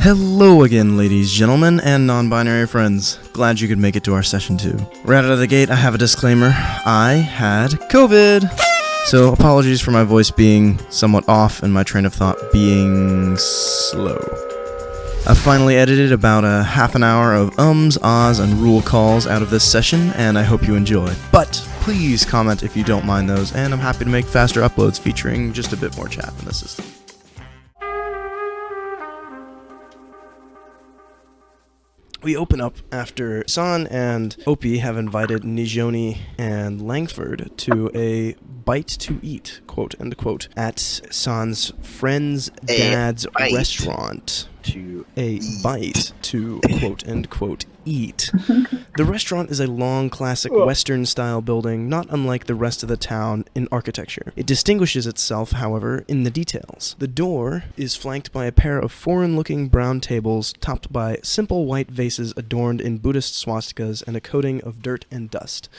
Hello again, ladies, gentlemen, and non-binary friends. Glad you could make it to our session 2. Right out of the gate, I have a disclaimer. I had COVID. So apologies for my voice being somewhat off and my train of thought being slow. I finally edited about a half an hour of ums, ahs, and rule calls out of this session, and I hope you enjoy. But please comment if you don't mind those, and I'm happy to make faster uploads featuring just a bit more chat in the system. We open up after San and Opie have invited Nijoni and Langford to a bite to eat, quote unquote, at San's friend's dad's restaurant. Bite to quote unquote eat. The restaurant is a long, classic Western-style building, not unlike the rest of the town in architecture. It distinguishes itself, however, in the details. The door is flanked by a pair of foreign-looking brown tables topped by simple white vases adorned in Buddhist swastikas and a coating of dirt and dust,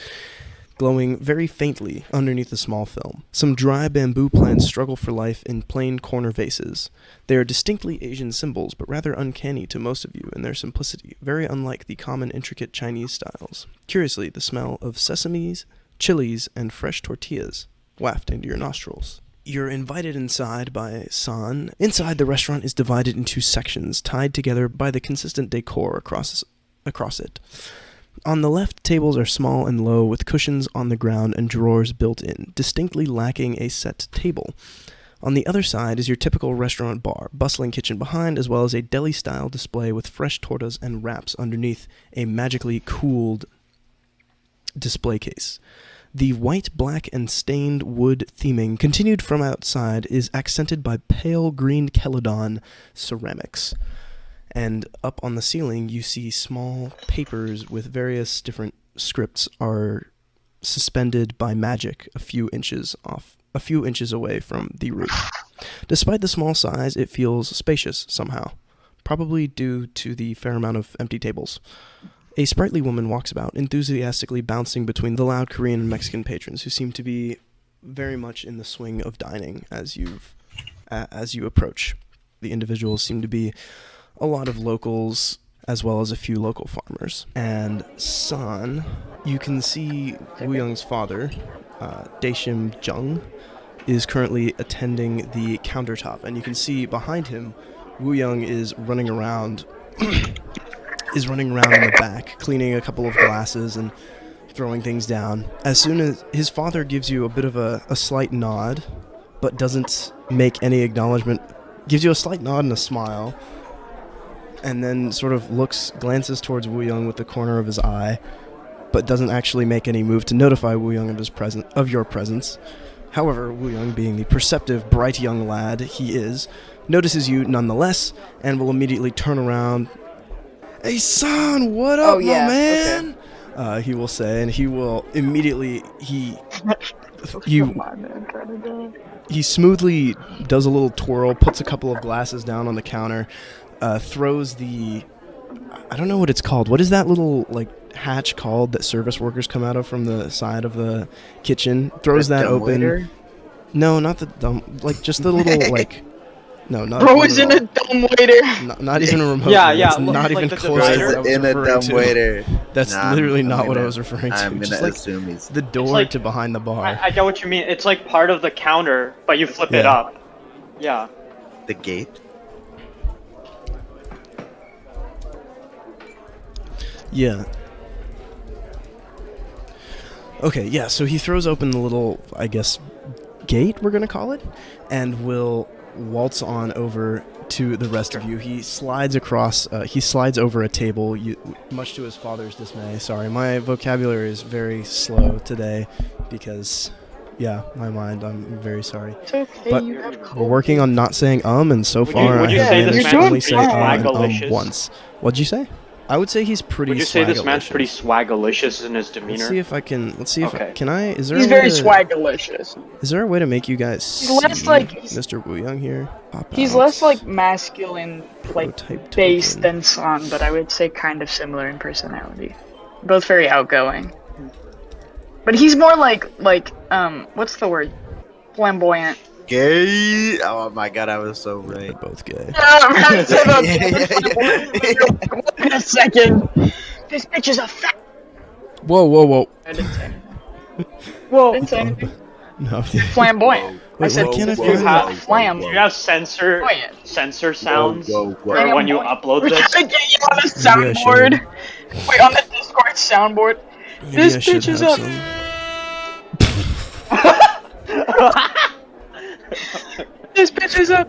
glowing very faintly underneath a small film. Some dry bamboo plants struggle for life in plain corner vases. They are distinctly Asian symbols, but rather uncanny to most of you in their simplicity, very unlike the common intricate Chinese styles. Curiously, the smell of sesames, chilies, and fresh tortillas waft into your nostrils. You're invited inside by San. Inside, the restaurant is divided into sections, tied together by the consistent decor across it. On the left, tables are small and low, with cushions on the ground and drawers built in, distinctly lacking a set table. On the other side is your typical restaurant bar, bustling kitchen behind, as well as a deli-style display with fresh tortas and wraps underneath a magically cooled display case. The white, black, and stained wood theming, continued from outside, is accented by pale green Celadon ceramics. And up on the ceiling, you see small papers with various different scripts are suspended by magic a few inches away from the roof. Despite the small size, it feels spacious somehow, probably due to the fair amount of empty tables. A sprightly woman walks about, enthusiastically bouncing between the loud Korean and Mexican patrons who seem to be very much in the swing of dining as you approach. The individuals seem to be a lot of locals, as well as a few local farmers. And San, you can see Woo Young's father, Daeshim Jung, is currently attending the countertop. And you can see behind him, Woo Young is running around in the back, cleaning a couple of glasses and throwing things down. As soon as his father gives you a bit of a slight nod, but doesn't make any acknowledgement, gives you a slight nod and a smile, and then sort of glances towards Woo Young with the corner of his eye, but doesn't actually make any move to notify Woo Young of your presence. However, Woo Young, being the perceptive, bright young lad he is, notices you nonetheless, and will immediately turn around. "Hey, San, what up, my man?" Okay. He will say, and he will immediately, he smoothly does a little twirl, puts a couple of glasses down on the counter, throws I don't know what it's called. What is that little, hatch called that service workers come out of from the side of the kitchen? Throws that open. Waiter? No, not the dumb, just the little, no, not Bro is in a dumb waiter. Not even remotely. Yeah. It's not even close to what I was in a dumb waiter. That's literally not what I was referring to. I'm gonna assume he's the door to behind the bar. I get what you mean. It's like part of the counter, but you flip it up. Yeah. the gate. Yeah. Okay, yeah, so he throws open the little, I guess, gate, we're going to call it, and will waltz on over to the rest of you. He slides over a table, much to his father's dismay. Sorry, my vocabulary is very slow today because, yeah, my mind, I'm very sorry. It's okay, but we're working on not saying and so far I have managed to only say and once. What'd you say? I would say he's pretty. Would you say this man's pretty swagalicious in his demeanor? Let's see if I can. Is there? He's very swagalicious. Is there a way to make you guys see Mr. Woo Young here? He's less masculine, base than San, but I would say kind of similar in personality. Both very outgoing. But he's more what's the word? Flamboyant. gay. Oh my god, I was so right. They're both gay. Wait a second. This bitch is a fat. Whoa. I didn't say anything. Well, Didn't say anything. No. Flamboyant. I Wait, said why can't I you find have it? flam. you have sensor sounds whoa. for when you upload We this. gotta get you on the Maybe I soundboard. should. Wait, on the Discord soundboard. Maybe This I should bitch is have up. some. This bitch is up.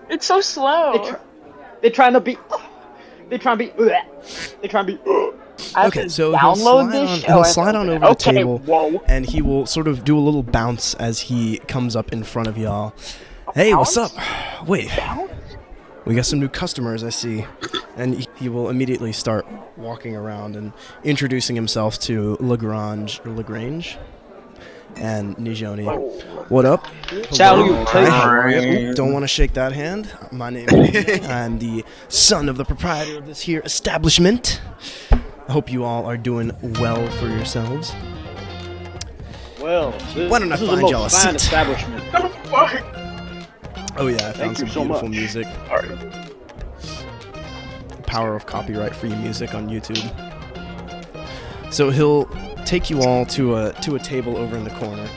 It's so slow. They're trying to be. I have Okay, to so download this. he'll slide on over the table, whoa. and he will sort of do a little bounce as he comes up in front of y'all. Hey, what's up? Wait, we got some new customers, I see. And he will immediately start walking around and introducing himself to Lagrange and Nijoni. What up? Salute. Hi, how are you? Don't want to shake that hand. My name is I'm the son of the proprietor of this here establishment. I hope you all are doing well for yourselves. Well, Why don't I this is find the y'all a most fine seat? establishment. Oh yeah, I found you some so beautiful much. music. Power of copyright-free music on YouTube. So he'll take you all to a table over in the corner.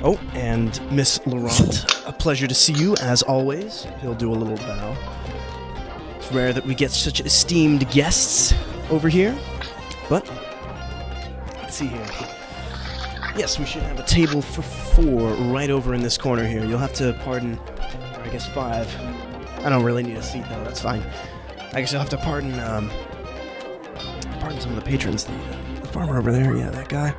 Oh, and Miss Laurent, a pleasure to see you as always. He'll do a little bow. It's rare that we get such esteemed guests over here, but let's see here. Yes, we should have a table for 4 right over in this corner here. You'll have to pardon, or I guess 5. I don't really need a seat though. That's fine. I guess you'll have to pardon some of the patrons. The farmer over there, yeah, that guy,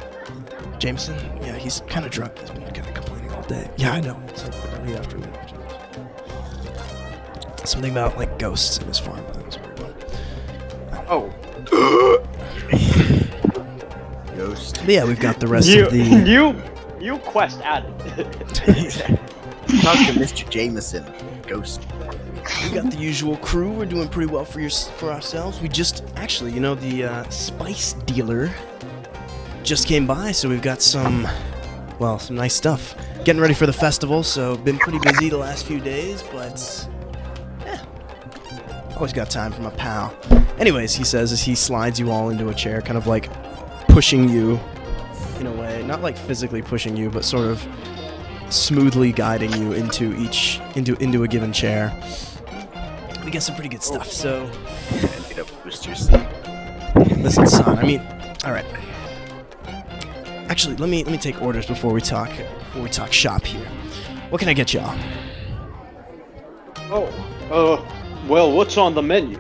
Jameson. Yeah, he's kind of drunk. He's been kind of complaining all day. Yeah, I know. It's like early afternoon. Something about like ghosts in his farm. That was a weird one. Oh, Ghost. But yeah, we've got the rest of the. you quest added. Talk to Mr. Jameson. Ghost. We got the usual crew. We're doing pretty well for ourselves. We just actually, the spice dealer just came by, so we've got some nice stuff. Getting ready for the festival, so been pretty busy the last few days, but always got time for my pal. Anyways, he says as he slides you all into a chair, kind of like pushing you in a way, not like physically pushing you, but sort of smoothly guiding you into a given chair. We got some pretty good stuff. So, Get up, booster seat. listen, son. All right. Actually, let me take orders before we talk shop here. What can I get y'all? Well, what's on the menu?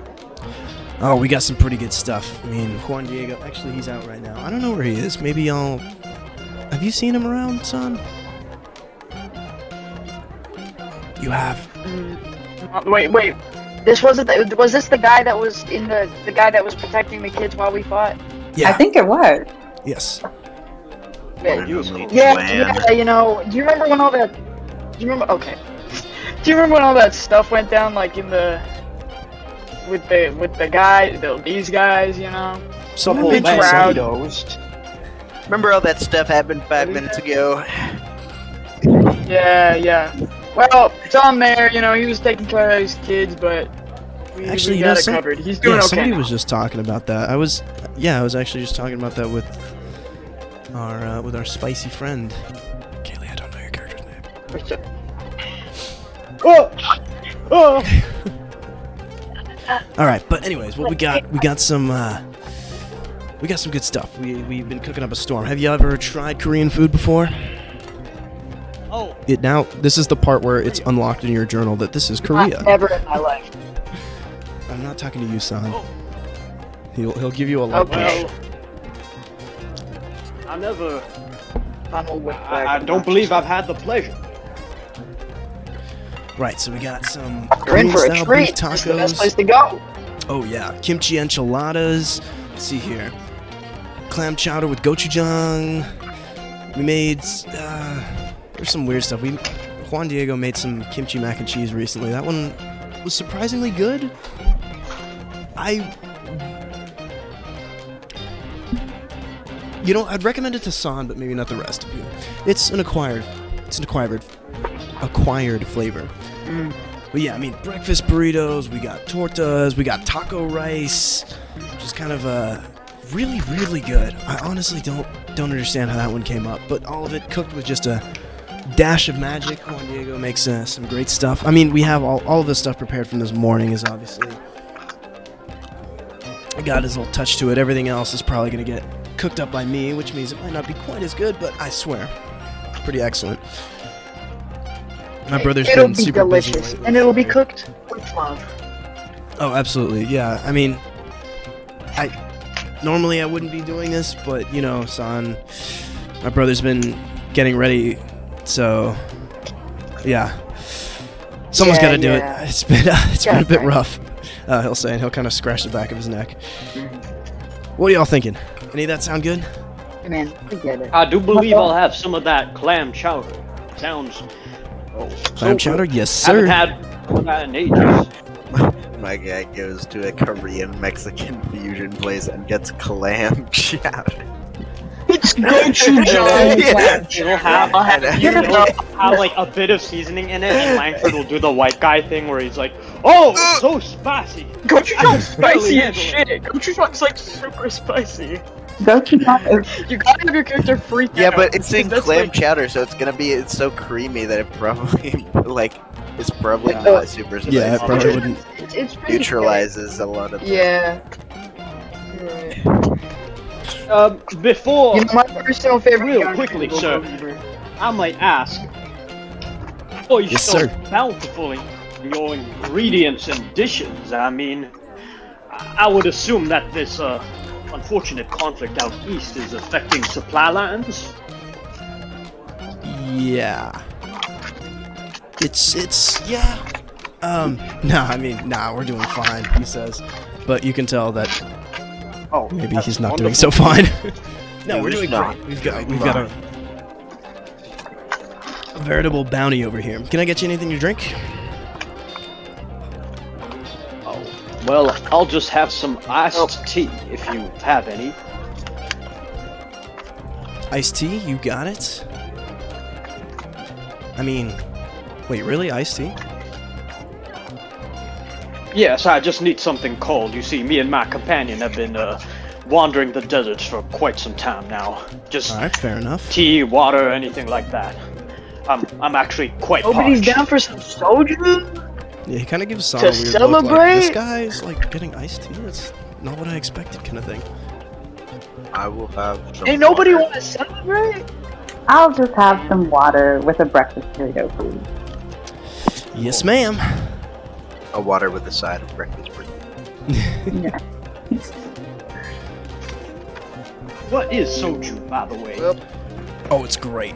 Oh, we got some pretty good stuff. Juan Diego. Actually, he's out right now. I don't know where he is. Maybe I'll. Have you seen him around, son? You have. Wait. Was this the guy that was in the guy that was protecting the kids while we fought? Yeah. I think it was. Yes. Yeah, you was Randomly cool. yeah, bland. do you remember when all that? Do you remember? Okay. Do you remember when all that stuff went down, like with the guy, these guys, Some Couple big big crowd. mosquitoes. Remember all that stuff happened 5 minutes ago? Yeah. Well, it's on there. He was taking care of his kids, but we Actually, got it covered. He's doing okay. somebody now. was just talking about that. I was actually just talking about that with our spicy friend. Kaylee, I don't know your character's name. Oh! All right, but anyways, what we got some good stuff. We've been cooking up a storm. Have you ever tried Korean food before? Oh, This is the part where it's unlocked in your journal that this is Korea. Never in my life. I'm not talking to you, son. Oh. He'll give you a light Okay. push. I don't believe I've had the pleasure. Right, so we got some You're in for a Korean-style treat. beef This is the best tacos. place to go. Oh yeah, kimchi enchiladas. Let's see here, clam chowder with gochujang. We made there's some weird stuff. Juan Diego made some kimchi mac and cheese recently. That one was surprisingly good. You know, I'd recommend it to San, but maybe not the rest of you. It's an acquired flavor. But yeah, I mean, breakfast burritos, we got tortas, we got taco rice, just kind of really, really good. I honestly don't understand how that one came up, but all of it cooked with just a dash of magic. Juan Diego makes some great stuff. I mean, we have all of the stuff prepared from this morning is obviously got his little touch to it. Everything else is probably going to get cooked up by me, which means it might not be quite as good, but I swear, pretty excellent. My brother's It'll been be super delicious, busy. and it'll be cooked with love. Oh, absolutely, yeah. I mean, normally I wouldn't be doing this, but you know, San, my brother's been getting ready, so yeah, someone's got to do it. It's been a bit rough. He'll say, and he'll kind of scratch the back of his neck. What are y'all thinking? Any of that sound good? Hey man, I get it. I do believe I'll have some of that clam chowder. Sounds. Clam chowder? Yes, sir. Haven't had that in ages. My guy goes to a Korean Mexican fusion place and gets clam chowder. It's gochujang. It'll have like a bit of seasoning in it, and Langford will do the white guy thing where he's like, "Oh, it's so spicy." Gochujang's spicy as shit. Gochujang's like super spicy. Gochujang You gotta have your character freak out. Yeah, but it's in That's clam like- chowder, so it's so creamy that it probably it's probably not super spicy. Yeah, it probably wouldn't. It's pretty Neutralizes a lot of good. Yeah. Right. Before, You know, my personal favorite. real character quickly, is sir. Goku. I might ask. Oh, you're Yes, so sir. bountiful in your ingredients and dishes. I mean, I would assume that this unfortunate conflict out east is affecting supply lines. Yeah. It's yeah. Nah, we're doing fine, he says. But you can tell that Oh, maybe that's he's not wonderful. doing so fine. No, we're He's doing not. great. We've got a veritable bounty over here. Can I get you anything to drink? Oh, well, I'll just have some iced tea if you have any. Iced tea? You got it? I mean, wait, really? Iced tea? Yes, I just need something cold. You see, me and my companion have been wandering the deserts for quite some time now. Just Alright, fair enough. tea, water, anything like that. I'm actually quite Nobody's parched. down for some soju? Yeah, he kind of gives Son To a weird look, like, celebrate? this guy's like getting iced tea? That's not what I expected, kind of thing. I will have some Ain't nobody water. want to celebrate? I'll just have some water with a breakfast burrito, please. Yes, ma'am. A water with a side of breakfast burrito. Yeah. What is soju, by the way? Well, Oh, it's great.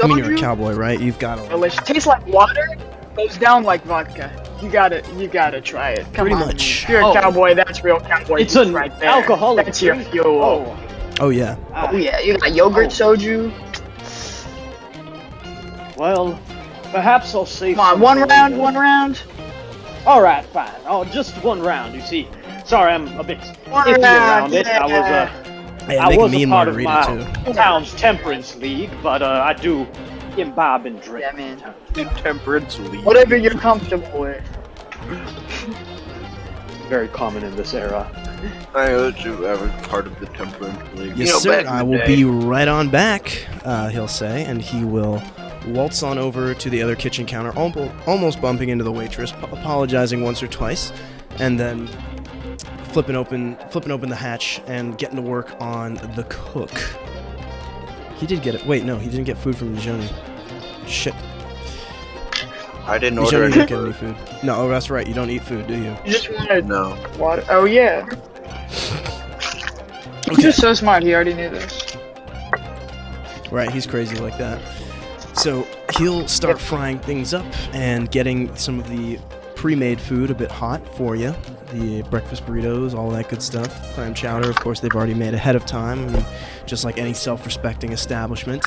I mean, you're a soju? cowboy, right? You've got to. Delicious. Tastes like water, goes down like vodka. You gotta try it. Come Pretty on. much. If you're a Oh. cowboy, that's real cowboy It's juice an right there. alcoholic That's your drink? fuel. Oh, Oh, yeah. ah, Oh yeah, you got yogurt soju. well, perhaps I'll save Come on, some one for round, later. one round. Alright, fine. Oh, just one round, you see. Sorry, I'm a bit One iffy round, around it. yeah. Hey, I I'm making was me a and part of margarita, my too. town's temperance league, but I do imbibe and drink. Yeah, man. Temperance league. Whatever you're comfortable with. Very common in this era. I heard you were part of the temperance league. Yes, You know, sir. back in I the will day. be right on back, he'll say, and he will waltz on over to the other kitchen counter, almost bumping into the waitress, apologizing once or twice, and then flipping open the hatch and getting to work on the cook. He did get it. Wait, no, he didn't get food from Nijoni. Shit. I didn't order Nijoni any didn't get any food. food. No, oh, that's right. You don't eat food, do you? You just wanted No. water. Oh yeah. He's just so smart. He already knew this. Right, he's crazy like that. So he'll start frying things up and getting some of the pre-made food a bit hot for you. The breakfast burritos, all that good stuff. Clam chowder, of course, they've already made ahead of time, I mean, just like any self-respecting establishment.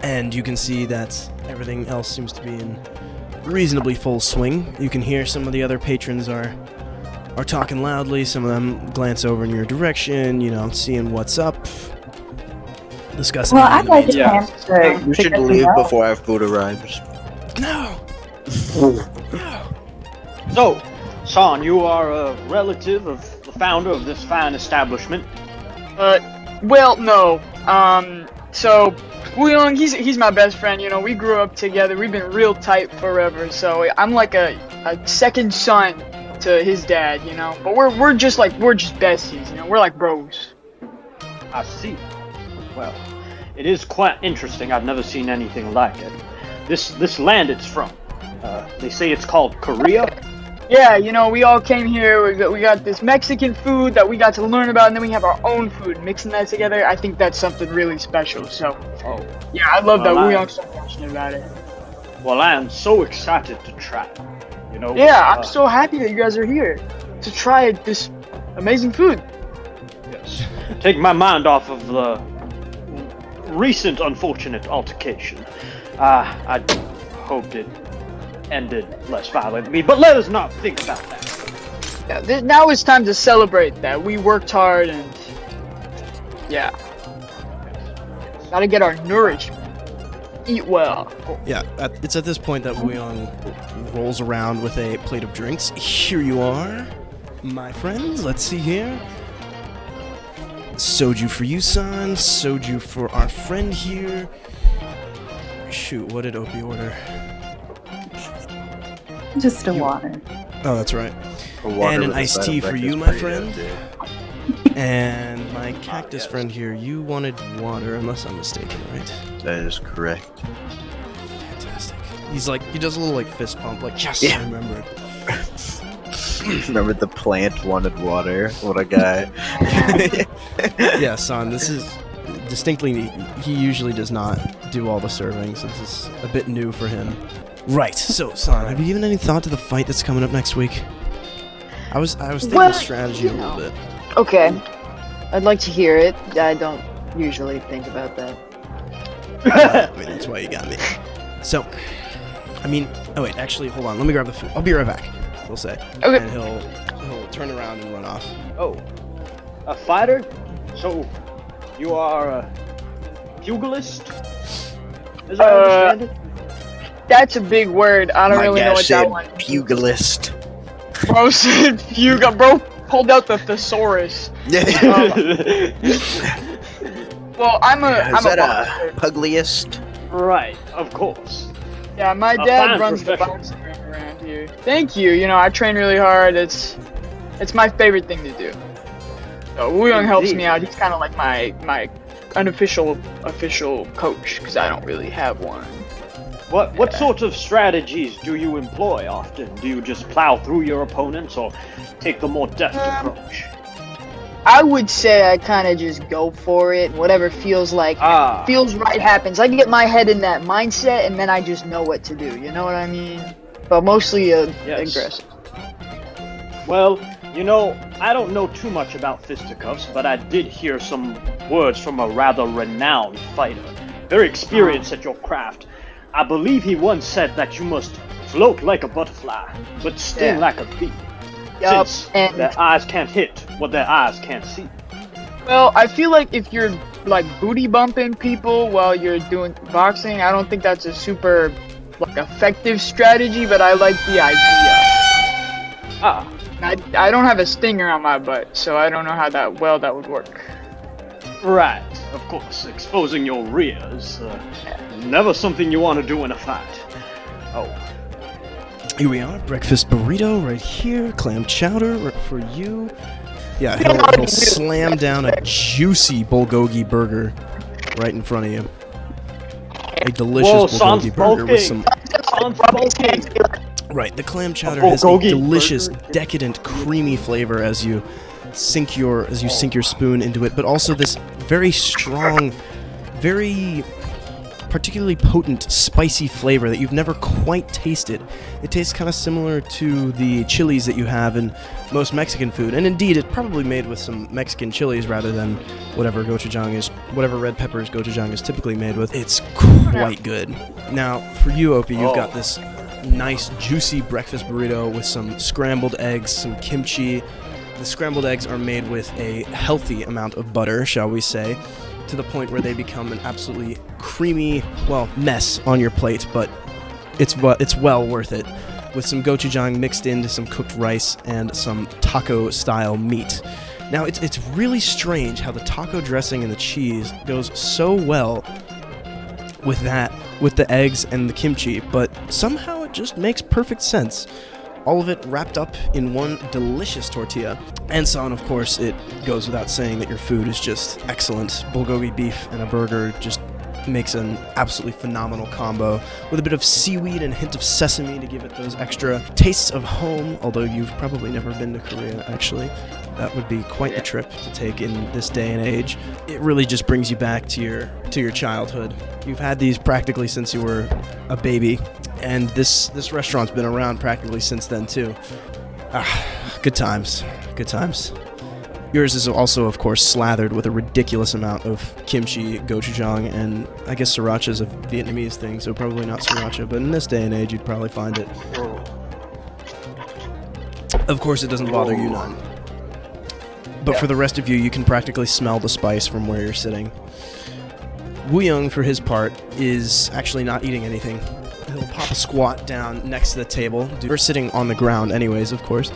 And you can see that everything else seems to be in reasonably full swing. You can hear some of the other patrons are are talking loudly. Some of them glance over in your direction, seeing what's up. Discussing. Well, I'd like a Yeah. chance to. We should get to leave know. before our food arrives. No! So, Son, you are a relative of the founder of this fine establishment. Well, no. So, Woo-Young, he's my best friend, we grew up together, we've been real tight forever, so I'm like a second son to his dad, but we're just besties, we're like bros. I see. Well, it is quite interesting. I've never seen anything like it. This land it's from. They say it's called Korea. Yeah, we all came here, we got this Mexican food that we got to learn about, and then we have our own food. Mixing that together, I think that's something really special, so... Oh. Yeah, I love that Well, Woo-Young's so passionate about it. Well, I am so excited to try. Yeah, I'm so happy that you guys are here to try this amazing food. Yes. Take my mind off of the recent unfortunate altercation. I hoped it ended less violently, but let us not think about that. Yeah, now it's time to celebrate that. We worked hard and... Yeah. Gotta get our nourishment. Eat well. Yeah, it's at this point that Woo-Young rolls around with a plate of drinks. Here you are, my friends. Let's see here. Soju for you, son. Soju for our friend here. Shoot, what did Opie order? Just a water. Oh, that's right. And an iced tea for you, my friend. And my cactus friend here, you wanted water, unless I'm mistaken, right? That is correct. Fantastic. He does a little fist pump, yes, Yeah. I remembered. Remember the plant wanted water? What a guy. Yeah, son, this is distinctly, he usually does not do all the servings. This is a bit new for him. Right, so, son, have you given any thought to the fight that's coming up next week? I was thinking strategy a little bit. Okay. I'd like to hear it. I don't usually think about that. I mean, that's why you got me. So, oh wait, actually, hold on. Let me grab the food. I'll be right back. He'll say, Okay. and he'll turn around and run off. Oh, a fighter? So, you are a pugilist? As I understand it? That's a big word. I don't My really guy know what said that one means. pugilist. Bro said Fuga. Bro pulled out the thesaurus. Well, I'm a Is that boxer. a pugliest? Right, of course. Yeah, my A dad fine runs the profession. boxing ring around here. Thank you. I train really hard. It's my favorite thing to do. So Woo-Young helps Indeed. me out. He's kind of like my unofficial coach because I don't really have one. What sort of strategies do you employ often? Do you just plow through your opponents or take the more deft approach? I would say I kind of just go for it. Whatever feels right happens. I get my head in that mindset, and then I just know what to do. You know what I mean? But mostly Yes. aggressive. Well, I don't know too much about fisticuffs, but I did hear some words from a rather renowned fighter, very experienced at your craft. I believe he once said that you must float like a butterfly, but sting Yeah. like a bee. Yup, Since and their eyes can't hit what their eyes can't see. Well, I feel like if you're like booty bumping people while you're doing boxing, I don't think that's a super effective strategy, but I like the idea. Ah, I don't have a stinger on my butt, so I don't know how that would work. right. Of course, exposing your rear is never something you want to do in a fight. Oh, Here we are, breakfast burrito right here, clam chowder right for you. Yeah, he'll slam down a juicy bulgogi burger right in front of you. A delicious bulgogi burger with some... Right, the clam chowder has a bulgogi delicious, burger? decadent, creamy flavor as you sink your spoon into it, but also this very strong, very particularly potent, spicy flavor that you've never quite tasted. It tastes kind of similar to the chilies that you have in most Mexican food, and indeed, it's probably made with some Mexican chilies rather than whatever red peppers gochujang is typically made with. It's quite good. Now, for you, Opie, you've got this nice, juicy breakfast burrito with some scrambled eggs, some kimchi. The scrambled eggs are made with a healthy amount of butter, shall we say, to the point where they become an absolutely creamy, well, mess on your plate, but it's well worth it, with some gochujang mixed into some cooked rice and some taco-style meat. Now, it's really strange how the taco dressing and the cheese goes so well with the eggs and the kimchi, but somehow it just makes perfect sense. All of it wrapped up in one delicious tortilla. And San, of course, it goes without saying that your food is just excellent. Bulgogi beef and a burger just makes an absolutely phenomenal combo, with a bit of seaweed and a hint of sesame to give it those extra tastes of home, although you've probably never been to Korea, actually. That would be quite the trip to take in this day and age. It really just brings you back to your childhood. You've had these practically since you were a baby, and this restaurant's been around practically since then too. Good times. Good times. Yours is also, of course, slathered with a ridiculous amount of kimchi, gochujang, and I guess sriracha is a Vietnamese thing, so probably not sriracha, but in this day and age you'd probably find it. Of course it doesn't bother you none. But for the rest of you, you can practically smell the spice from where you're sitting. Woo Young, for his part, is actually not eating anything. He'll pop a squat down next to the table. We're sitting on the ground anyways, of course,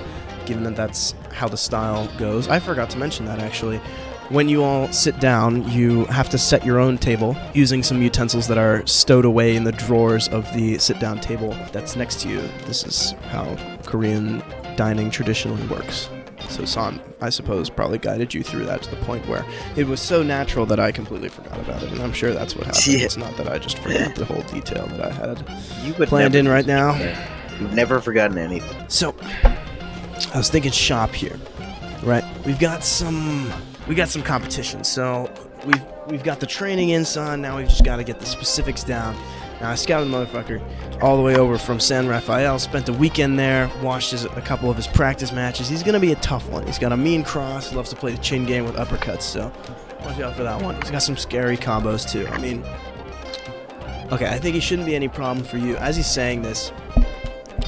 given that that's how the style goes. I forgot to mention that, actually. When you all sit down, you have to set your own table using some utensils that are stowed away in the drawers of the sit-down table that's next to you. This is how Korean dining traditionally works. So San, I suppose, probably guided you through that to the point where it was so natural that I completely forgot about it, and I'm sure that's what happened. It's not that I just forgot the whole detail that I had planned in right now. You've never forgotten anything. So, I was thinking shop here, right? We've got some competition, so we've got the training in, San. Now we've just got to get the specifics down. Now, I scouted the motherfucker all the way over from San Rafael, spent a weekend there, watched a couple of his practice matches. He's going to be a tough one. He's got a mean cross, loves to play the chin game with uppercuts, so watch out for that one. He's got some scary combos, too. I mean, okay, I think he shouldn't be any problem for you. As he's saying this,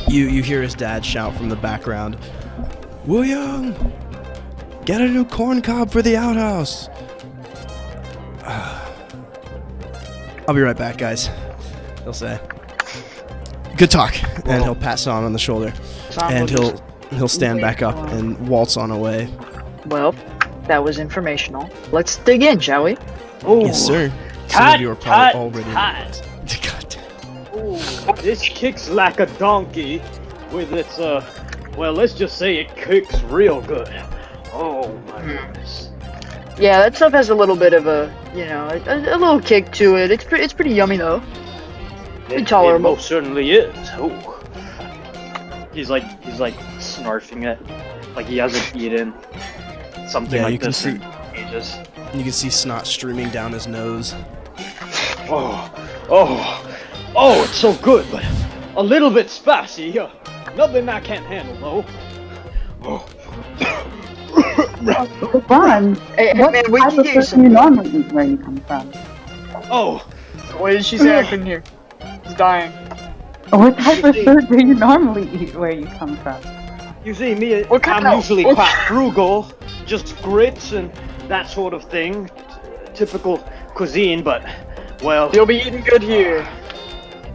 you hear his dad shout from the background, "Woo Young, get a new corn cob for the outhouse." I'll be right back, guys. He'll say, "Good talk," and he'll pat San on the shoulder, and he'll stand back up and waltz on away. Well, that was informational. Let's dig in, shall we? Oh, yes, sir. Some of you are probably already. Ooh, this kicks like a donkey with its, well, let's just say it kicks real good. Oh my goodness. Yeah, that stuff has a little bit of a, a little kick to it. It's pretty yummy though. Pretty tolerable. It most certainly is. Ooh. He's like snarfing it, like he hasn't eaten something like this in ages. You can see snot streaming down his nose. Oh, it's so good, but a little bit spicy. Nothing I can't handle, though. Fun. Hey, what man, we type can of get food some. do you normally eat where you come from? Oh, What did she say? I couldn't hear. He's dying. What type of food do you normally eat where you come from? you see, me, kind I'm of- usually what- quite frugal, just grits and that sort of thing. Typical cuisine, but, well, You'll be eating good here.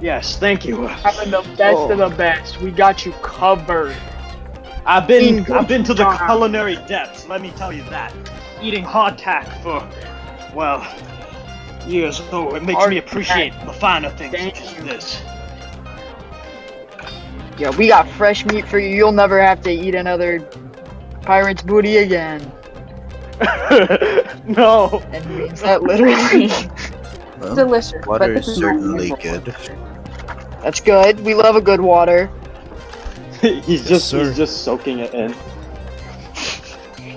yes, thank you. Having the best of the best. We got you covered. I've been Eating to the good. culinary depths, let me tell you that. Eating hardtack for, well, years, so it makes me appreciate the finer things Thank such as you. this. Yeah, we got fresh meat for you. You'll never have to eat another pirate's booty again. No. And he means that literally. Well, Delicious. water but this is is not certainly usual. good. That's good. We love a good water. he's Yes, sir. just soaking it in.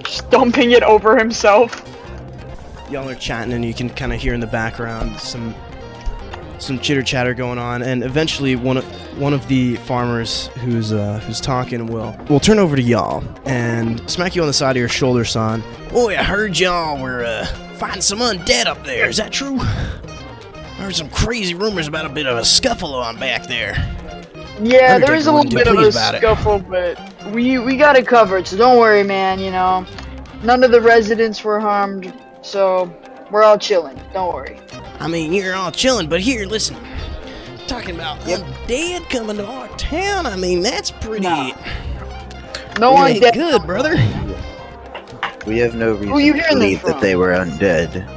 Just dumping it over himself. Y'all are chatting, and you can kind of hear in the background some chitter chatter going on, and eventually one of the farmers who's talking will turn over to y'all and smack you on the side of your shoulder, son. Boy, I heard y'all were fighting some undead up there. Is that true? I heard some crazy rumors about a bit of a scuffle on back there. Yeah, there Undertaker is a little wouldn't be bit of a pleased about it. scuffle, but we got it covered, so don't worry, man, you know. None of the residents were harmed, so we're all chilling. Don't worry. I mean, you're all chilling, but here, listen. Talking about undead coming to our town, I mean, that's pretty... No one pretty dead. good, brother. We have no reason Who you to hearing believe this that they were undead.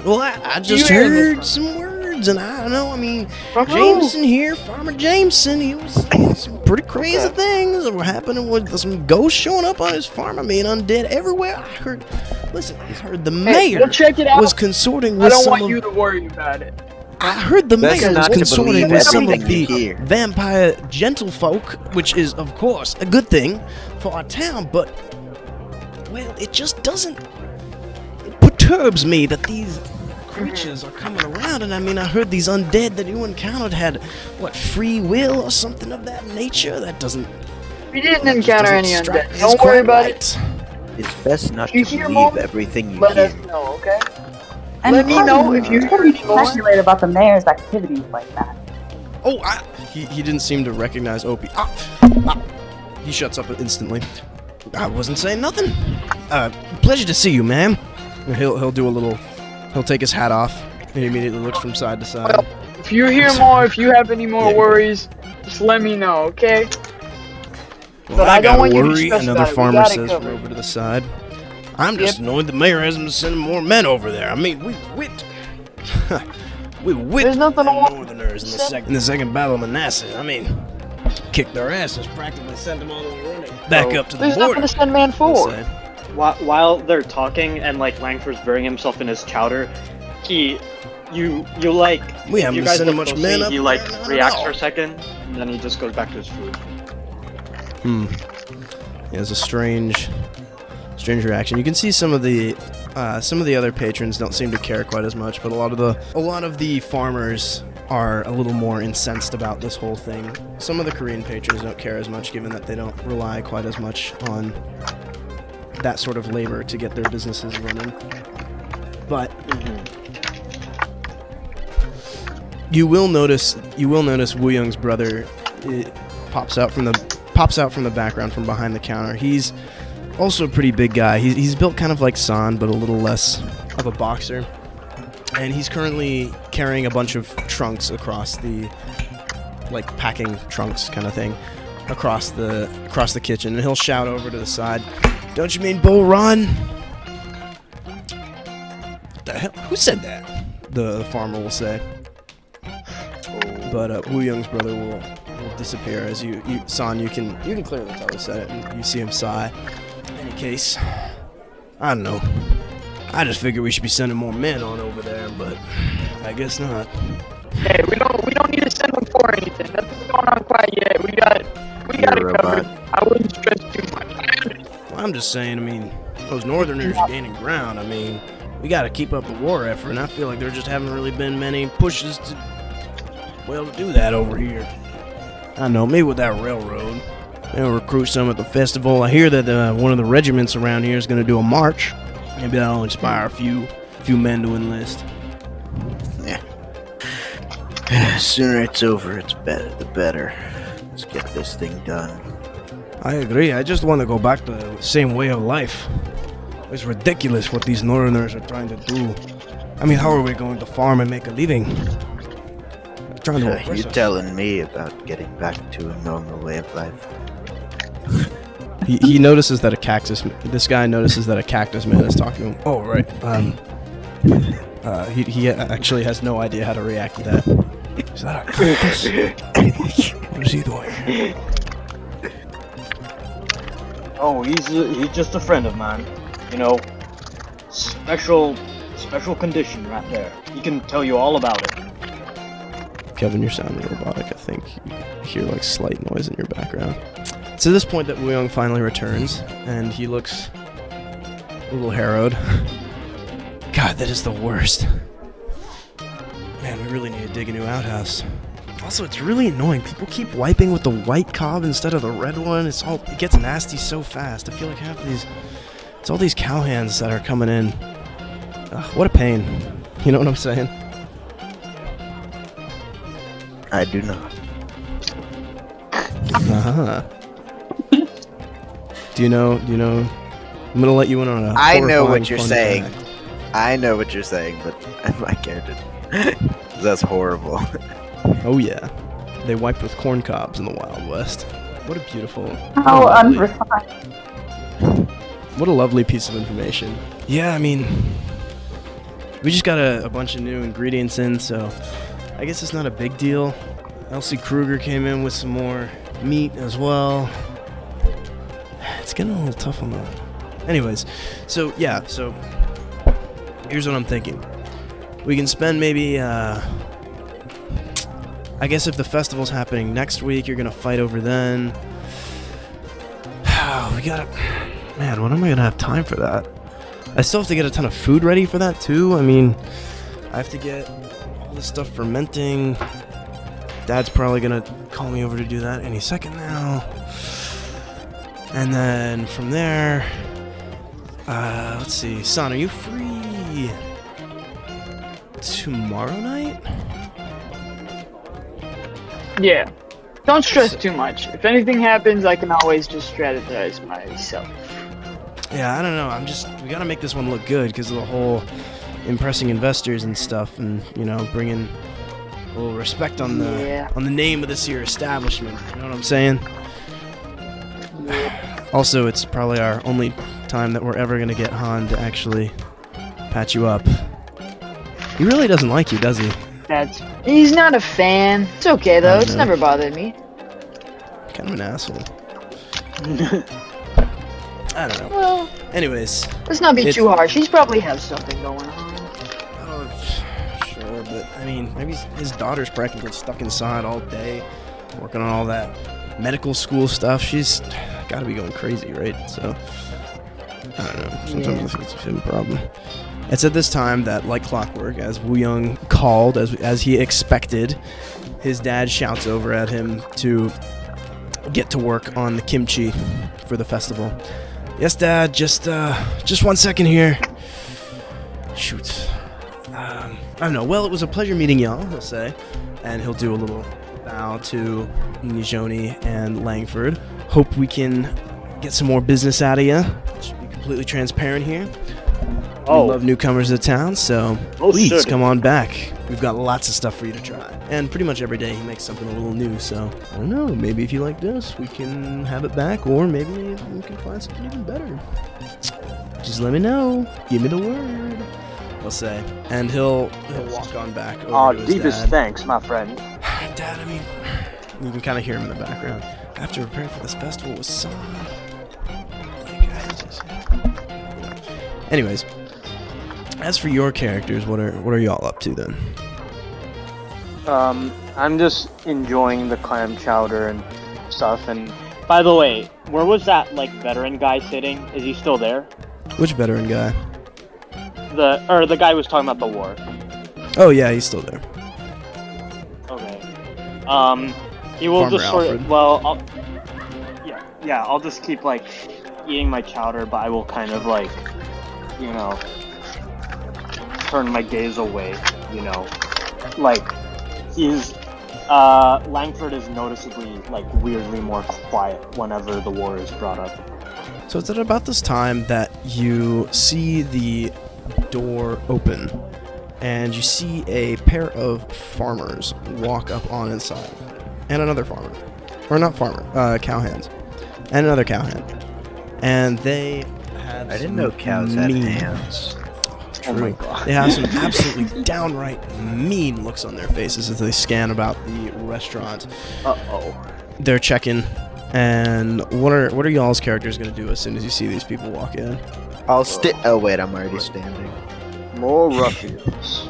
Well, I just You heard heard some words, and I don't know, I mean, From who? Jameson here, Farmer Jameson, he was saying some pretty crazy things that were happening with some ghosts showing up on his farm. I mean, undead everywhere. I heard the Hey, mayor we'll check it out. was consorting I with don't some want of... you to worry about it. I heard the Best mayor was not to consorting believe with some of everything you the hear. vampire gentlefolk, which is, of course, a good thing for our town, but, well, it just doesn't... It perturbs me that these creatures are coming around, and I mean, I heard these undead that you encountered had, what, free will or something of that nature? That doesn't... We didn't that just encounter doesn't any strike undead. me as Don't worry quite about right. it. It's best not If you to hear believe more, everything you Let us hear. know, okay? And Let me know if you you hear any more. speculate about the mayor's activities like that. Oh, he didn't seem to recognize Opie. He shuts up instantly. I wasn't saying nothing. Pleasure to see you, ma'am. And he'll do a little... He'll take his hat off, and he immediately looks from side to side. Well, if you hear more, if you have any more Yeah. worries, just let me know, okay? Well, but I don't gotta want you to worry, stress another about it. We farmer got it says covered. from over to the side. I'm just annoyed the mayor hasn't been sending more men over there. I mean, we whipped... we whipped There's nothing the wrong- Northerners in the second Battle of Manassas. I mean, kicked their asses, practically sent them all the way running back up to the There's border. nothing to send man I'll for. say. While they're talking and like Langford's burying himself in his chowder, you like We if haven't you been guys sending look much closely, men up he like there, not at reacts all. for a second and then he just goes back to his food. He has a strange reaction. You can see some of the other patrons don't seem to care quite as much, but a lot of the farmers are a little more incensed about this whole thing. Some of the Korean patrons don't care as much, given that they don't rely quite as much on that sort of labor to get their businesses running. But you will notice Woo Young's brother pops out from the background from behind the counter. He's also a pretty big guy. He's built kind of like San, but a little less of a boxer. And he's currently carrying a bunch of trunks across the, like, packing trunks kind of thing, across the kitchen. And he'll shout over to the side, "Don't you mean Bull Run?" What the hell? Who said that? The farmer will say. But Woo Young's brother will disappear as you San, you can clearly tell he said it, and you see him sigh. In any case, I don't know. I just figured we should be sending more men on over there, but I guess not. Hey, we don't need to send them for anything. Nothing's going on quite yet. We got it covered. I wouldn't stress too much. Well, I'm just saying, I mean, those Northerners are gaining ground. I mean, we got to keep up the war effort, and I feel like there just haven't really been many pushes to do that over here. I know, maybe with that railroad, they'll recruit some at the festival. I hear that one of the regiments around here is going to do a march. Maybe that'll inspire a few men to enlist. Yeah. The sooner it's over, the better. Let's get this thing done. I agree. I just want to go back to the same way of life. It's ridiculous what these Northerners are trying to do. I mean, how are we going to farm and make a living? They're trying to oppress You us. telling me about getting back to a normal way of life? He notices that this guy notices that a cactus man is talking to him. Oh, right. He actually has no idea how to react to that. Is that a cactus? What is he doing? Oh, he's just a friend of mine. You know, special condition right there. He can tell you all about it. Kevin, you're sounding robotic. I think you hear like slight noise in your background. It's at this point that Woo Young finally returns, and he looks a little harrowed. God, that is the worst. Man, we really need to dig a new outhouse. Also, it's really annoying. People keep wiping with the white cob instead of the red one. It gets nasty so fast. I feel like it's all these cowhands that are coming in. Ugh, what a pain. You know what I'm saying? I do not. Uh-huh. Do you know? I'm gonna let you in on a I know horrifying what you're fun saying. fact. I know what you're saying, but my character. That's horrible. Oh yeah, they wiped with corn cobs in the Wild West. What a beautiful. How what a lovely- unrefined. What a lovely piece of information. Yeah, I mean, we just got a bunch of new ingredients in, so I guess it's not a big deal. Elsie Kruger came in with some more meat as well. It's getting a little tough on that. Anyways, so here's what I'm thinking. We can spend maybe, I guess if the festival's happening next week, you're gonna fight over then. We gotta... Man, when am I gonna have time for that? I still have to get a ton of food ready for that too. I mean, I have to get all this stuff fermenting. Dad's probably gonna call me over to do that any second now. And then from there, let's see. Son, are you free tomorrow night? Yeah. Don't stress too much. If anything happens, I can always just strategize myself. Yeah, I don't know. We gotta make this one look good because of the whole impressing investors and stuff, and bringing a little respect on the name of this here establishment. You know what I'm saying? Also, it's probably our only time that we're ever gonna get Han to actually patch you up. He really doesn't like you, does he? He's not a fan. It's okay though. It's know. never bothered me. Kind of an asshole. I don't know. Well, Anyways. let's not be too harsh. He's probably has something going on. Oh, sure, but I mean, maybe his daughter's practically stuck inside all day, working on all that medical school stuff. She's got to be going crazy, right? So, I don't know. Sometimes I think it's a him problem. It's at this time that, like clockwork, as Wu Young called, as he expected, his dad shouts over at him to get to work on the kimchi for the festival. Yes, Dad. Just 1 second here. Shoot. I don't know. Well, it was a pleasure meeting y'all, he'll say. And he'll do a little bow to Nijoni and Langford. Hope we can get some more business out of you. Should be completely transparent here. We love newcomers to town, so please come on back. We've got lots of stuff for you to try. And pretty much every day he makes something a little new, so I don't know, maybe if you like this, we can have it back, or maybe we can find something even better. Just let me know. Give me the word. I'll say. And he'll walk on back over to his Deepest dad. thanks, my friend. Dad, I mean, you can kind of hear him in the background. I have to prepare for this festival with Son. Anyways, as for your characters, what are y'all up to then? I'm just enjoying the clam chowder and stuff. And by the way, where was that veteran guy sitting? Is he still there? Which veteran guy? The guy who was talking about the war. Oh yeah, he's still there. Okay. He will Farmer just sort Alfred. of. Well, I'll just keep eating my chowder, but I will kind of turn my gaze away. He's Langford is noticeably weirdly more quiet whenever the war is brought up. So it's at about this time that you see the door open, and you see a pair of farmers walk up on inside, and another farmer, or not farmer, cowhands, and another cowhand, and they have. I didn't know cows had hands. Oh my god. They have some absolutely downright mean looks on their faces as they scan about the restaurant. Uh-oh. They're checking. And what are y'all's characters gonna do as soon as you see these people walk in? I'll oh wait, I'm already standing. More ruffians.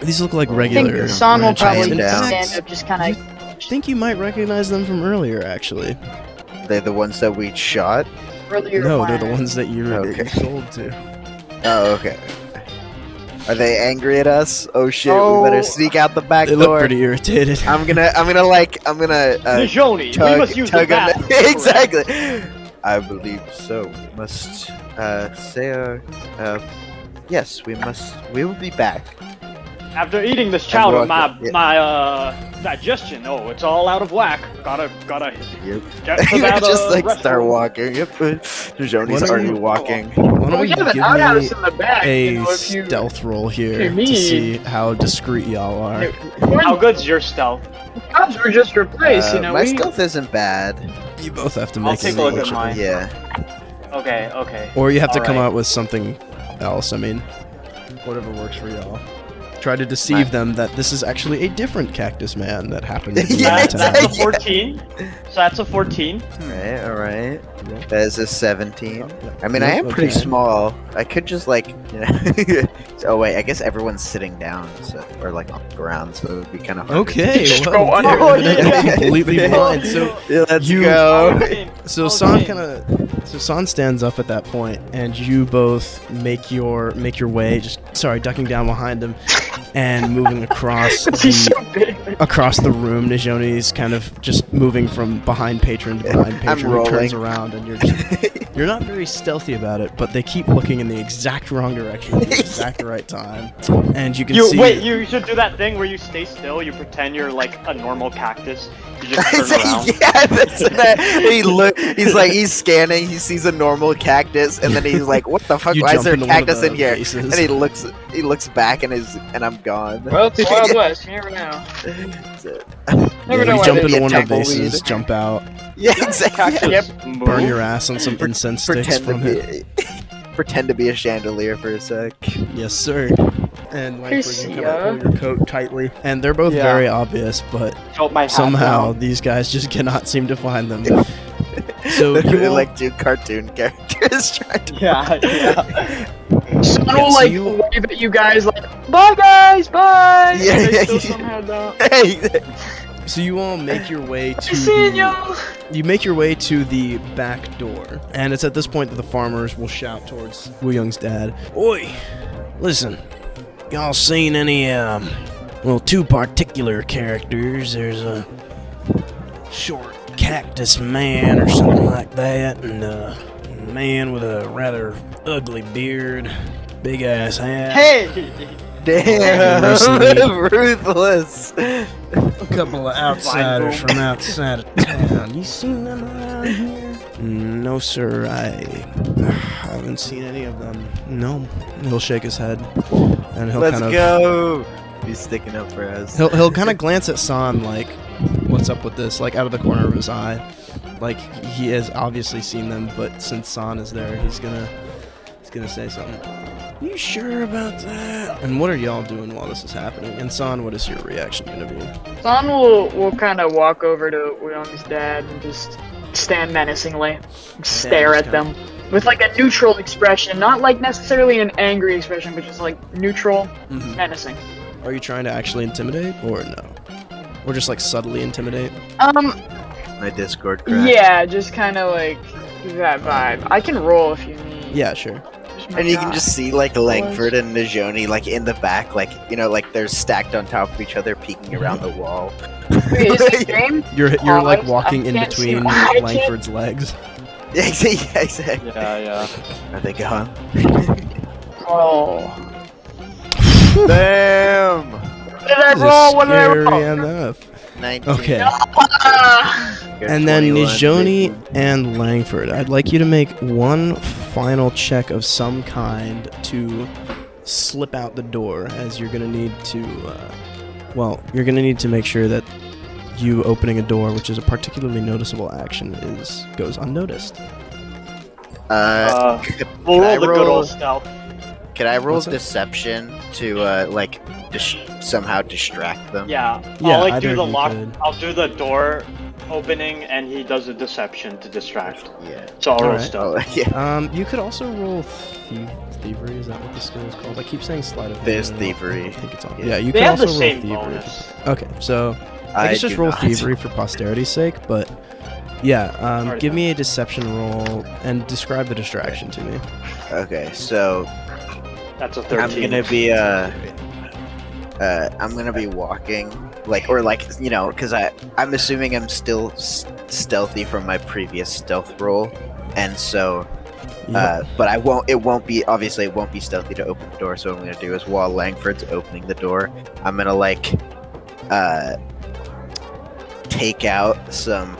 These look like I regular. think Son will probably In fact- stand up, just kind I of. think you might recognize them from earlier, actually. They're the ones that we shot? Earlier No, they're the when- ones that you Okay. sold to. Oh, okay. Are they angry at us? Oh shit, Oh. we better sneak out the back They door. look pretty irritated. I'm gonna Nijoni, we tug must use the on bat. exactly. I believe so. We must say yes, we will be back. After eating this chowder, walking, my digestion, it's all out of whack. Gotta Yep. get to that Just like restroom. start walking. Yep. Joni's What are already you- walking. Why don't We you have an give outhouse me in the back. a you know, if you, stealth roll here if you to need. see how discreet y'all are? How good's your stealth? Cops were just replaced, you know. My we, stealth isn't bad. You both have to I'll make take it, a look at unfortunately. mine. Yeah. Okay. Or you have to come Alright. out with something else. I mean, whatever works for y'all. Try to deceive them that this is actually a different cactus man that happened to be Yeah, in town. That's a 14. So that's a 14. Alright. That is a 17. I mean, Yep, I am pretty okay. small. I could just like, you know. Oh wait, I guess everyone's sitting down, so, or like on the ground, so it would be kind of hard. Okay, Just well, go under. you're Oh, evidently yeah. completely blind. So Yeah, let's You- go. So San stands up at that point, and you both make your way, ducking down behind him, and moving across he's so the big. across the room. Nijoni's kind of just moving from behind patron to behind I'm patron. He turns rolling. around, and you're not very stealthy about it, but they keep looking in the exact wrong direction at the exact right time, and you can see. You should do that thing where you stay still. You pretend you're like a normal cactus. You just turn around. Yeah, that's that. He's scanning. He sees a normal cactus, and then he's like, "What the fuck? You Why is jump there a into one of cactus the in here?" vases. And he looks back, and I'm gone. Well, it's Wild West. You never know. That's it. Never Yeah, know you why jump they into get one of the tumbleweed. vases, jump out, Yeah, exactly. Cactus. Yep. burn your ass on some incense sticks Pretend to from it. be, pretend to be a chandelier for a sec. Yes, sir. And Langford, you kind Garcia. of pull your coat tightly. And they're both Yeah. very obvious, but Tilt my hat somehow down. these guys just cannot seem to find them. So you They're all, like two cartoon characters trying to. Yeah. Someone Yeah, will so like you- wave at you guys like, bye guys, bye. Yeah, And they yeah, still yeah. somehow don't. Hey, so you all make your way to Seeing the, y'all. you make your way to the back door, and it's at this point that the farmers will shout towards Wu Young's dad. Oi, listen, y'all seen any two particular characters? There's a short cactus man or something like that, and a man with a rather ugly beard, big ass hat. Hey. damn, ruthless. A couple of outsiders from outside of town. You seen them around here? No, sir. I haven't seen any of them. No. He'll shake his head, and he'll Let's kind of go. He's sticking up for us. he'll kind of glance at San like, "What's up with this?" Like out of the corner of his eye. Like he has obviously seen them, but since San is there, he's gonna say something. You sure about that? And what are y'all doing while this is happening? And San, what is your reaction gonna be? Son will kind of walk over to Young's dad and just stand menacingly, stare just at them with like a neutral expression, not like necessarily an angry expression, but just like neutral, Mhm. menacing. Are you trying to actually intimidate, or no? Or just like subtly intimidate? My Discord cracked. Yeah, just kind of like that vibe. I can roll if you need. Yeah, sure. Just my And you can God. just see like Langford and Nijoni like in the back, like like they're stacked on top of each other, peeking around the wall. Wait, is this game? You're Oh, like I walking in can't see- between I can't- Langford's legs. Yeah, exactly. Yeah. Are they gone? Oh. Damn. What did I This is roll? What did I scary roll? enough. 19. Okay. Ah! And then 21. Nijoni and Langford, I'd like you to make one final check of some kind to slip out the door, as you're gonna need to. You're gonna need to make sure that you opening a door, which is a particularly noticeable action, goes unnoticed. We'll I roll the good roll- old stealth. Can I roll What's that? deception to somehow distract them? Yeah. Yeah, I'll like either do the of you lock. could. I'll do the door opening, and he does a deception to distract. Yeah. So I'll roll Alright. stealth. Oh, yeah. You could also roll thievery. Is that what the skill is called? I keep saying sleight of hand. There's and I don't thievery. think it's on. Yeah. Yeah, you They could have also the roll same thievery. bonus. Okay, so I guess just do roll not. thievery for posterity's sake, but yeah, Alright give then. me a deception roll and describe the distraction to me. Okay, so That's a 13. I'm gonna be walking because I'm assuming I'm still stealthy from my previous stealth roll, and so But it won't be stealthy to open the door, so what I'm gonna do is while Langford's opening the door, I'm gonna take out some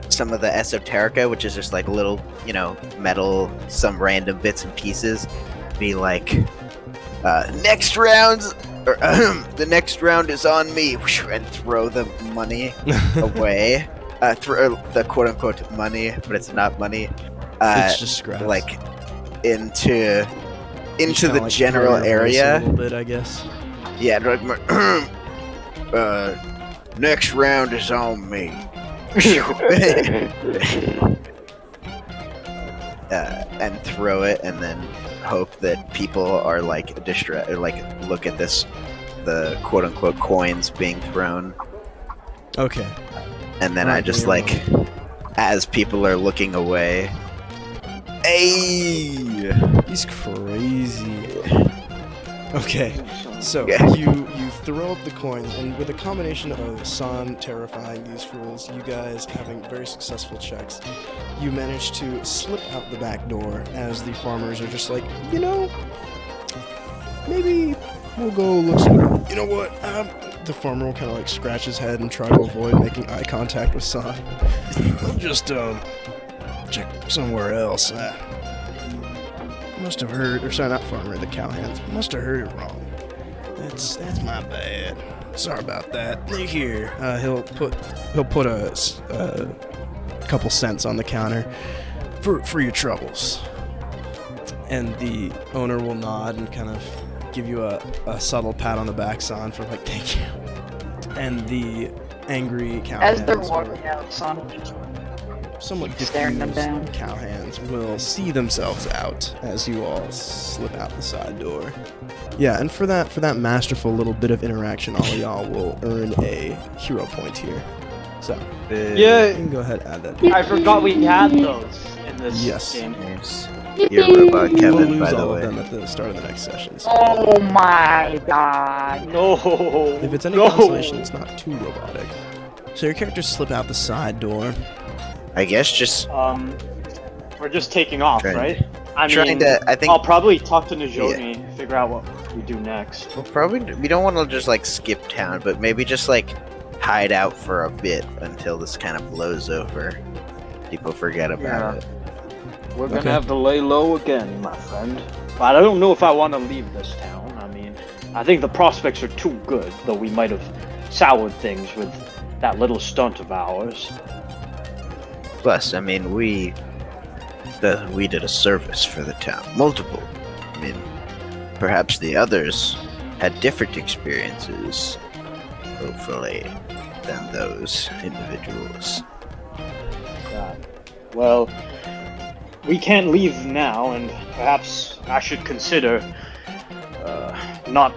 some of the esoterica, which is just like little, metal, some random bits and pieces. Be like, next round's or the next round is on me, and throw the money away. Throw the quote-unquote money, but it's not money. It's just scraps. Like into the like general area. A little bit, I guess. Yeah, next round is on me. And throw it, and then hope that people are like look at the quote unquote coins being thrown. Okay. And then I just as people are looking away. Hey! He's crazy. Okay, so Yeah. you throw up the coins, and with a combination of San terrifying these fools, you guys having very successful checks, you manage to slip out the back door as the farmers are just like, maybe we'll go look somewhere. You know what? The farmer will kind of scratch his head and try to avoid making eye contact with San. We'll just check somewhere else. Must have heard, or sorry, not farmer, the cowhands. Must have heard it wrong. That's my bad. Sorry about that. Here, he'll put a couple cents on the counter for your troubles. And the owner will nod and kind of give you a subtle pat on the back, San, for thank you. And the angry cowhands, As they're walking out, Son somewhat staring them diffused down. cowhands will see themselves out as you all slip out the side door. Yeah, and for that masterful little bit of interaction, all of y'all will earn a hero point here. So Yeah, you can go ahead and add that. I forgot we had those in this Yes. game. Yes. You're robot We'll Kevin, lose by the all of way. them at the start of the next session. So Oh my god. No. if it's any no. consolation, it's not too robotic. So your characters slip out the side door. I guess just We're just taking off, Trying- right? I think I'll probably talk to Najoni, figure out what we do next. we don't want to just skip town, but maybe just hide out for a bit until this kind of blows over. People forget about it. We're Okay. gonna have to lay low again, my friend. But I don't know if I want to leave this town. I think the prospects are too good, though we might have soured things with that little stunt of ours. Plus, we did a service for the town. Multiple. Perhaps the others had different experiences, hopefully, than those individuals. Well, we can't leave now, and perhaps I should consider not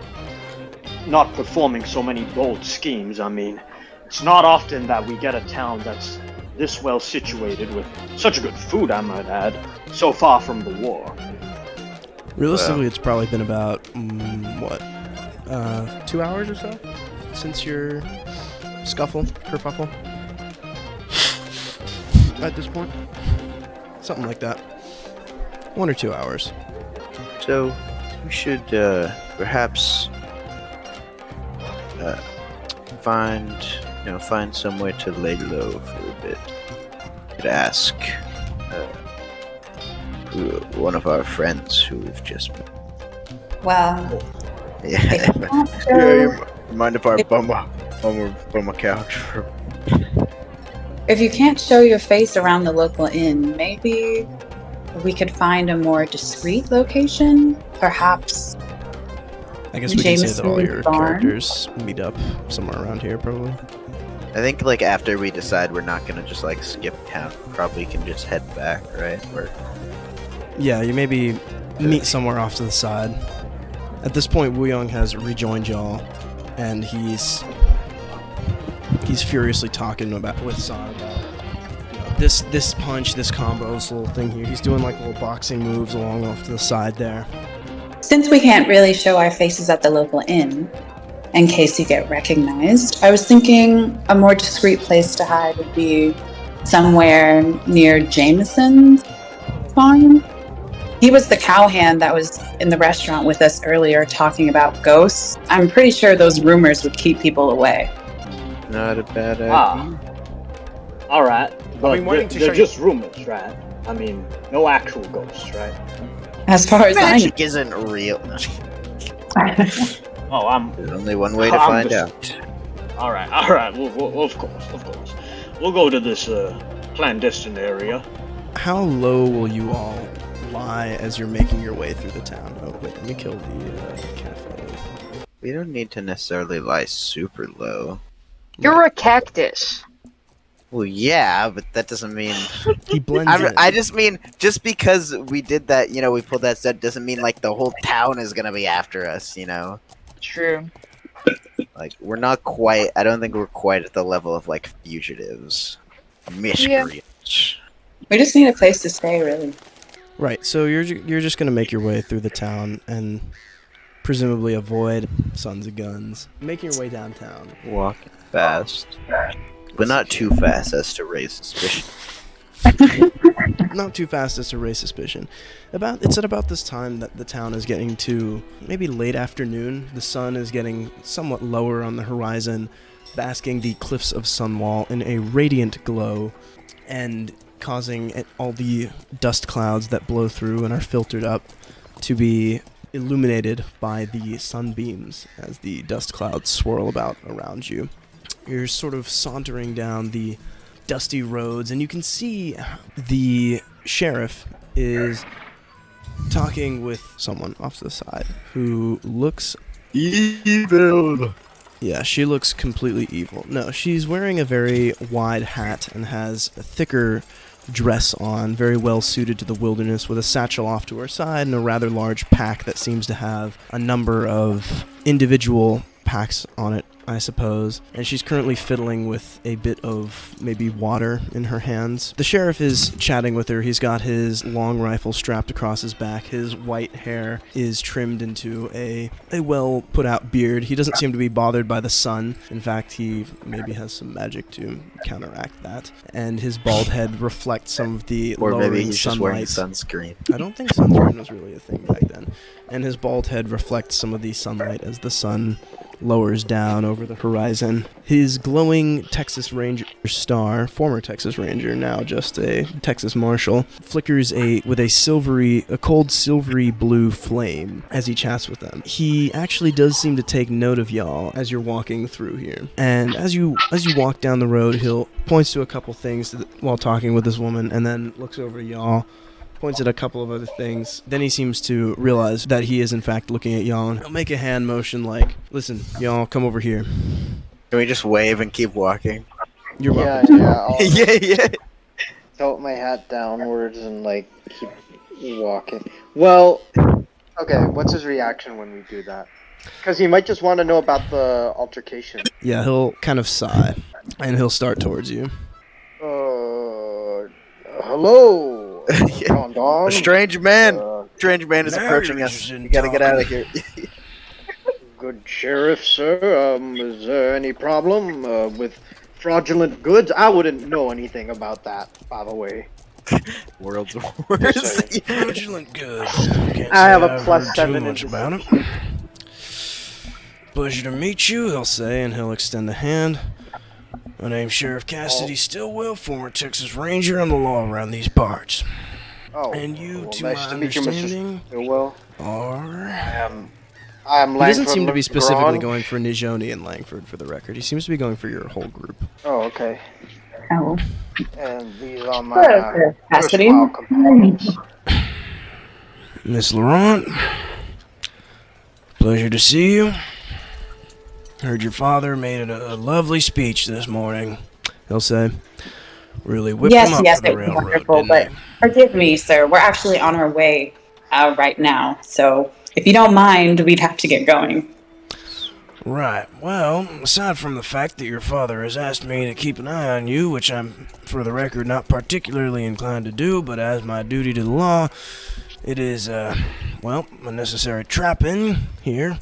performing so many bold schemes. It's not often that we get a town that's this well situated with such good food, I might add, so far from the war. Realistically, it's probably been about 2 hours or so since your kerfuffle. At this point, something like that. 1 or 2 hours. So, we should perhaps find somewhere to lay low for a bit. Could ask one of our friends who we've just met. Well, Yeah. so Mind if I bum a couch for? if you can't show your face around the local inn, maybe we could find a more discreet location. Perhaps I guess we can say that all Jameson's your barn? characters meet up somewhere around here, probably. I think after we decide we're not gonna just skip town, probably can just head back, right? Or Yeah, you maybe meet somewhere off to the side. At this point, Wu Young has rejoined y'all, and he's furiously talking with San about this punch, this combo, this little thing here. He's doing little boxing moves along off to the side there. since we can't really show our faces at the local inn, in case you get recognized. I was thinking a more discreet place to hide would be somewhere near Jameson's farm. He was the cowhand that was in the restaurant with us earlier talking about ghosts. I'm pretty sure those rumors would keep people away. Not a bad idea. All right, but they're just rumors, right? I mean, no actual ghosts, right? As far as I know. Magic isn't real. Oh, There's only one way to find out. All right. Well, of course. We'll go to this clandestine area. How low will you all lie as you're making your way through the town? Oh, wait, let me kill the cafe. We don't need to necessarily lie super low. You're a cactus. Well, yeah, but that doesn't mean... He blends in. I just mean, just because we did that, we pulled that stunt, doesn't mean, like, the whole town is gonna be after us, True. Like, we're not quite... I don't think we're quite at the level of, like, fugitives. Miscreants. We just need a place to stay, really. Right, so you're just gonna make your way through the town and presumably avoid sons of guns. Making your way downtown. Walking fast. But not too fast as to raise suspicion. Not too fast as to raise suspicion. It's at about this time that the town is getting to maybe late afternoon. The sun is getting somewhat lower on the horizon, basking the cliffs of Sunwall in a radiant glow, and causing all the dust clouds that blow through and are filtered up to be illuminated by the sunbeams as the dust clouds swirl about around you. You're sort of sauntering down the dusty roads, and you can see the sheriff is talking with someone off to the side who looks evil. Yeah, she looks completely evil. No, she's wearing a very wide hat and has a thicker dress on, very well suited to the wilderness, with a satchel off to her side and a rather large pack that seems to have a number of individual packs on it, I suppose. And she's currently fiddling with a bit of maybe water in her hands. The sheriff is chatting with her. He's got his long rifle strapped across his back. His white hair is trimmed into a well put out beard. He doesn't seem to be bothered by the sun. In fact, he maybe has some magic to counteract that. And his bald head reflects some of the or lowering maybe he's just wearing sunlight. sunscreen. I don't think sunscreen was really a thing back then. And his bald head reflects some of the sunlight as the sun lowers down over the horizon. His glowing Texas Ranger star, former Texas Ranger, now just a Texas Marshal, flickers with a cold silvery blue flame as he chats with them. He actually does seem to take note of y'all as you're walking through here. And as you walk down the road, he'll points to a couple things while talking with this woman, and then looks over at y'all, points at a couple of other things. Then he seems to realize that he is in fact looking at y'all, and he'll make a hand motion like, listen, y'all, come over here. Can we just wave and keep walking? You're welcome. Yeah. Tilt my hat downwards and keep walking. Well, okay, what's his reaction when we do that? Because he might just want to know about the altercation. Yeah, he'll kind of sigh, and he'll start towards you. Hello. A strange man. Strange man is approaching us. We gotta get out of here. Good sheriff, sir. Is there any problem with fraudulent goods? I wouldn't know anything about that, by the way. World's worst. Fraudulent goods. I have a plus 7 too much about it. Pleasure to meet you, he'll say, and he'll extend a hand. My name's Sheriff Cassidy Stillwell, former Texas Ranger. I'm the law around these parts. Oh, and you, well, to nice my to meet you, Mr. understanding, Stillwell. are... I am He doesn't seem to be specifically going for Nijoni and Langford, for the record. He seems to be going for your whole group. Oh, okay. Oh. And these are my Hello, Cassidy. companions. Miss Laurent, pleasure to see you. Heard your father made a lovely speech this morning, he'll say. Really whipped him up for the it was railroad, wonderful, didn't but he? forgive me, sir. We're actually on our way right now, so if you don't mind, we'd have to get going. Right. Well, aside from the fact that your father has asked me to keep an eye on you, which I'm, for the record, not particularly inclined to do, but as my duty to the law, it is, a necessary trapping here.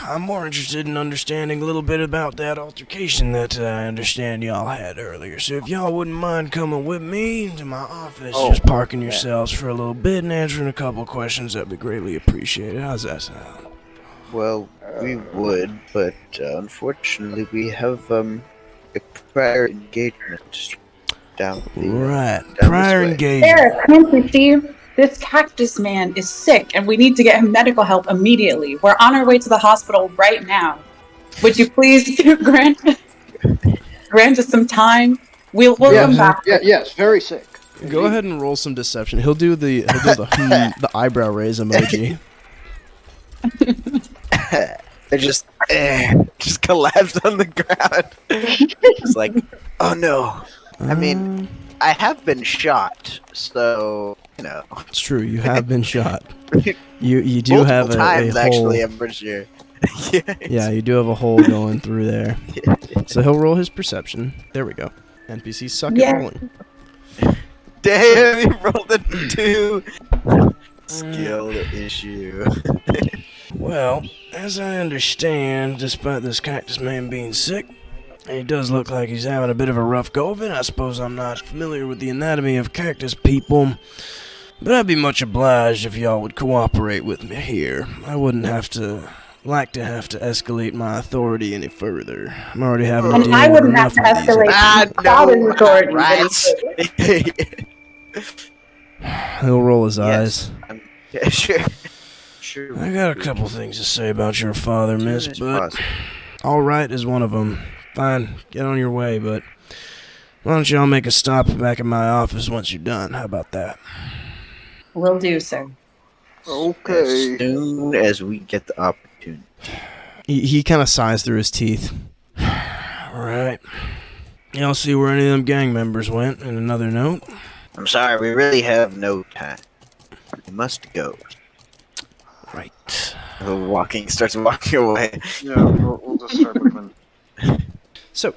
I'm more interested in understanding a little bit about that altercation that I understand y'all had earlier. So if y'all wouldn't mind coming with me to my office, just parking yourselves for a little bit and answering a couple questions, that'd be greatly appreciated. How's that sound? Well, we would, but unfortunately we have a prior engagement down Prior engagement. Sarah, can't you see? This cactus man is sick, and we need to get him medical help immediately. We're on our way to the hospital right now. Would you please grant us some time? We'll come back. Yes, very sick. Go ahead and roll some deception. He'll do the eyebrow raise emoji. They just collapsed on the ground. It's like, oh no. I mean, I have been shot, so you know. It's true. You have been shot. You do multiple have times, a hole. actually, I'm pretty sure. Yeah, you do have a hole going through there. So he'll roll his perception. There we go. NPCs suck at rolling. Damn, he rolled a 2. Skill issue. Well, as I understand, despite this cactus man being sick, he does look like he's having a bit of a rough go of it. I suppose I'm not familiar with the anatomy of cactus people, but I'd be much obliged if y'all would cooperate with me here. I wouldn't have to escalate my authority any further. I'm already having to deal with I wouldn't have enough to of these. escalate my father's authority. Right. He'll roll his eyes. Yeah, sure. I got a couple things to say about your father, miss, but all right is one of them. Fine, get on your way, but why don't y'all make a stop back at my office once you're done? How about that? Will do, sir. Okay. As soon as we get the opportunity. He kind of sighs through his teeth. All right. Y'all see where any of them gang members went? And another note. I'm sorry, we really have no time. We must go. Right. Starts walking away. Yeah, we'll just start moving. So,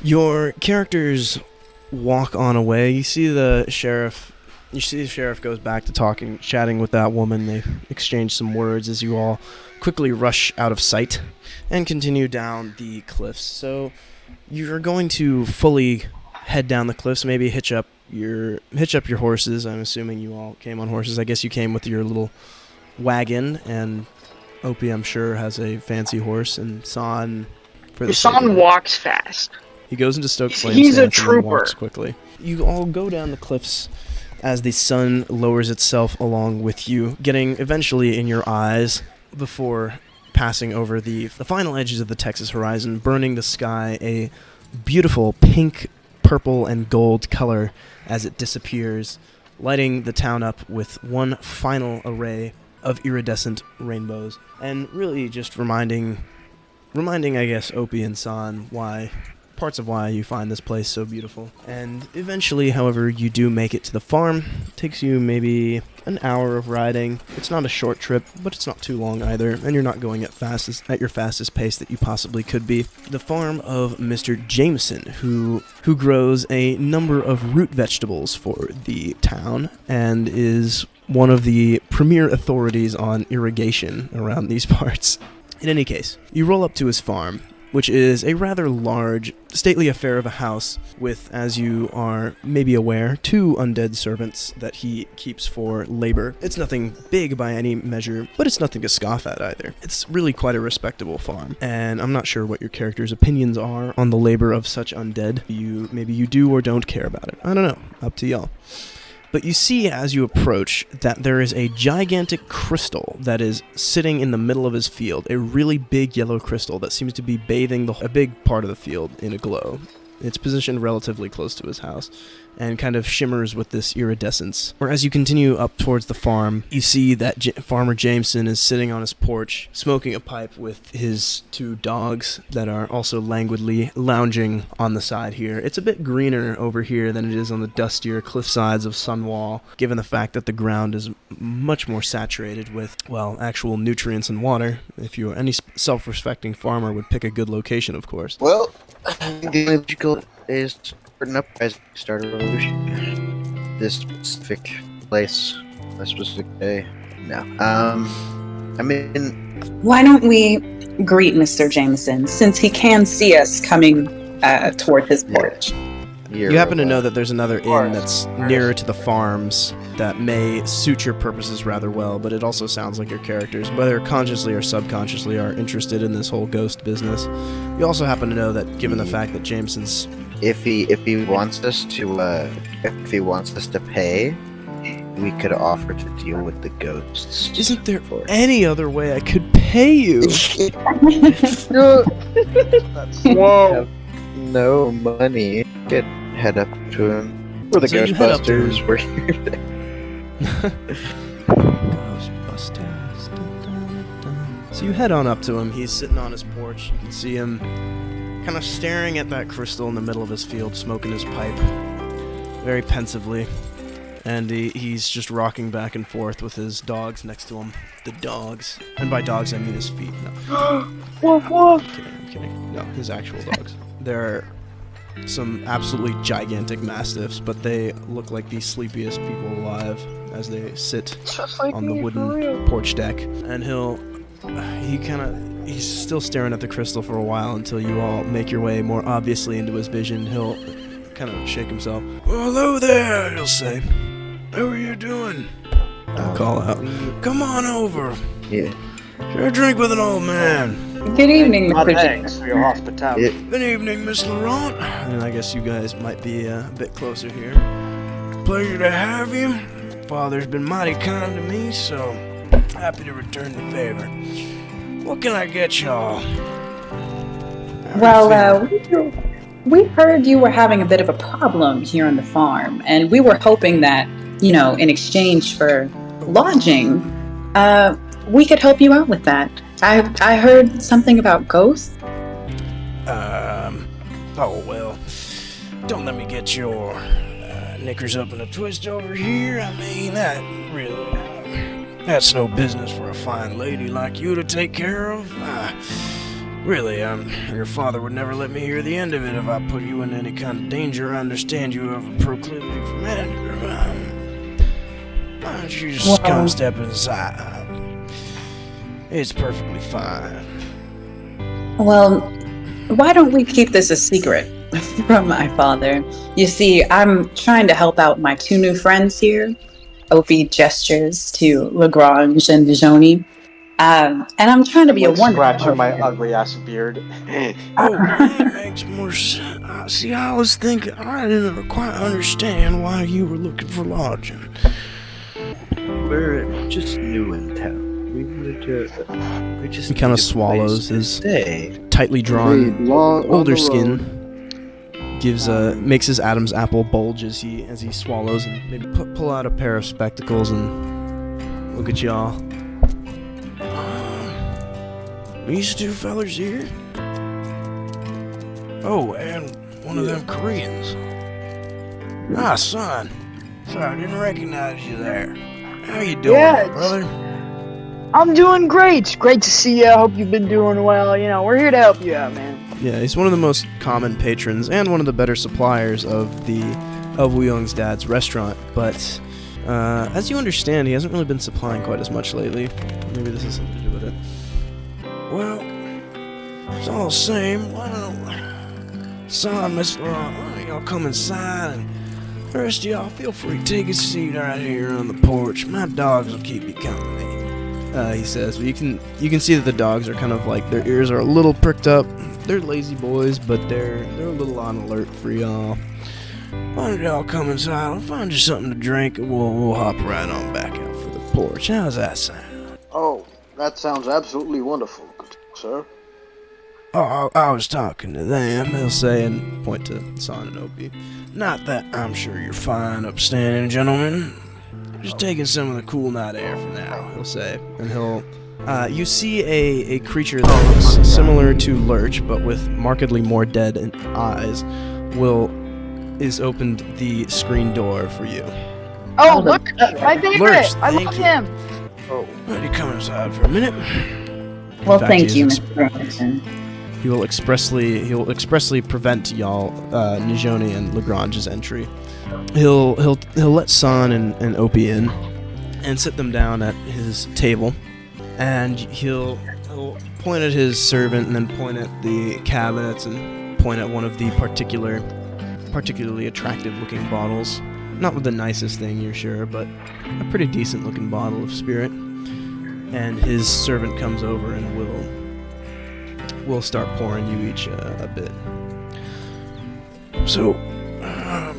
your characters walk on away. You see the sheriff goes back to chatting with that woman. They exchange some words as you all quickly rush out of sight and continue down the cliffs. So, you're going to fully head down the cliffs, maybe hitch up your horses. I'm assuming you all came on horses. I guess you came with your little wagon, and Opie, I'm sure, has a fancy horse, and San... San walks fast. He goes into Stoke Flames. He's a and trooper. Walks quickly. You all go down the cliffs as the sun lowers itself along with you, getting eventually in your eyes before passing over the final edges of the Texas horizon, burning the sky a beautiful pink, purple, and gold color as it disappears, lighting the town up with one final array of iridescent rainbows, and really just reminding, I guess, Opie and San parts of why you find this place so beautiful. And eventually, however, you do make it to the farm. It takes you maybe an hour of riding. It's not a short trip, but it's not too long either, and you're not going at your fastest pace that you possibly could be. The farm of Mr. Jameson, who grows a number of root vegetables for the town, and is one of the premier authorities on irrigation around these parts. In any case, you roll up to his farm, which is a rather large, stately affair of a house with, as you are maybe aware, 2 undead servants that he keeps for labor. It's nothing big by any measure, but it's nothing to scoff at either. It's really quite a respectable farm, and I'm not sure what your character's opinions are on the labor of such undead. Maybe you do or don't care about it. I don't know. Up to y'all. But you see as you approach that there is a gigantic crystal that is sitting in the middle of his field, a really big yellow crystal that seems to be bathing a big part of the field in a glow. It's positioned relatively close to his house and kind of shimmers with this iridescence. Or as you continue up towards the farm, you see that Farmer Jameson is sitting on his porch, smoking a pipe with his 2 dogs that are also languidly lounging on the side here. It's a bit greener over here than it is on the dustier cliff sides of Sunwall, given the fact that the ground is much more saturated with, well, actual nutrients and water. If any self-respecting farmer would pick a good location, of course. Well, the logical is starting up as we start a revolution. This specific place, a specific day. No. I mean, Why don't we greet Mr. Jameson, since he can see us coming toward his porch. You happen to know that there's another inn that's nearer to the farms that may suit your purposes rather well, but it also sounds like your characters, whether consciously or subconsciously, are interested in this whole ghost business. You also happen to know that, given the fact that Jameson's... If he wants us to pay, we could offer to deal with the ghosts. Isn't there any other way I could pay you? Whoa. No money. Could head up to him. We're the So you head up to Ghostbusters. him. We're here. Ghostbusters. So you head on up to him. He's sitting on his porch. You can see him kind of staring at that crystal in the middle of his field, smoking his pipe very pensively. And he's just rocking back and forth with his dogs next to him. The dogs. And by dogs, I mean his feet. No. Woof woof. I'm kidding. No, his actual dogs. They're some absolutely gigantic mastiffs, but they look like the sleepiest people alive as they sit Just like on the me, for wooden real. porch deck. And he's still staring at the crystal for a while until you all make your way more obviously into his vision. He'll kind of shake himself. Well, hello there, he'll say. How are you doing? I'll call out. Come on over. Yeah. Share a drink with an old man. Good evening, My Mr. thanks for your hospitality. Good evening, Miss Laurent. And I guess you guys might be a bit closer here. Pleasure to have you. Father's been mighty kind to me, so happy to return the favor. What can I get y'all? Well, we heard you were having a bit of a problem here on the farm, and we were hoping that, in exchange for lodging, we could help you out with that. I heard something about ghosts. Oh well, don't let me get your knickers up in a twist over here. I mean, that's no business for a fine lady like you to take care of. Really, your father would never let me hear the end of it if I put you in any kind of danger. I understand you have a proclivity for manager. Why don't you just come step inside? It's perfectly fine. Well, why don't we keep this a secret from my father? You see, I'm trying to help out my two new friends here. Opie gestures to Lagrange and Dijoni. And I'm trying to be a wonderful scratching my person. ugly ass beard. Oh, that makes more sense. See, I was thinking, I didn't quite understand why you were looking for lodging. We're just new in town. We just He kind of need a swallows place to his stay. tightly drawn long older skin. Makes his Adam's apple bulge as he swallows, and maybe pull out a pair of spectacles and look at y'all. These two fellers here? Oh, and one of them Koreans. Ah, son. Sorry, I didn't recognize you there. How you doing, Yeah, brother? I'm doing great. It's great to see you. I hope you've been doing well. We're here to help you out, man. Yeah, he's one of the most common patrons and one of the better suppliers of Wu Young's dad's restaurant. But as you understand, he hasn't really been supplying quite as much lately. Maybe this has something to do with it. Well, it's all the same. Why don't son, Miss Laurent, why don't y'all come inside, and the rest of y'all feel free to take a seat right here on the porch. My dogs will keep you company. He says. But you can see that the dogs are kind of like, their ears are a little pricked up. They're lazy boys, but they're a little on alert for y'all. Why don't y'all come inside? I'll find you something to drink, and we'll hop right on back out for the porch. How's that sound? Oh, that sounds absolutely wonderful, good sir. Oh, I was talking to them, he'll say, and point to Son and Opie. Not that I'm sure you're fine, upstanding gentlemen. Just taking some of the cool night air for now, he'll say. And you see a creature that looks similar to Lurch, but with markedly more dead eyes, is opened the screen door for you. Oh, look, my favorite. Lurch, I thank love you. him. Oh, why don't you come inside for a minute? Well, In fact, thank he you, is Mr. Anderson. He'll expressly prevent y'all, Nijoni and Lagrange's entry. He'll let Son and Opie in and sit them down at his table, and he'll He'll point at his servant and then point at the cabinets and point at one of the particularly attractive-looking bottles. Not with the nicest thing, you're sure, but a pretty decent-looking bottle of spirit. And his servant comes over and will start pouring you each a bit. So,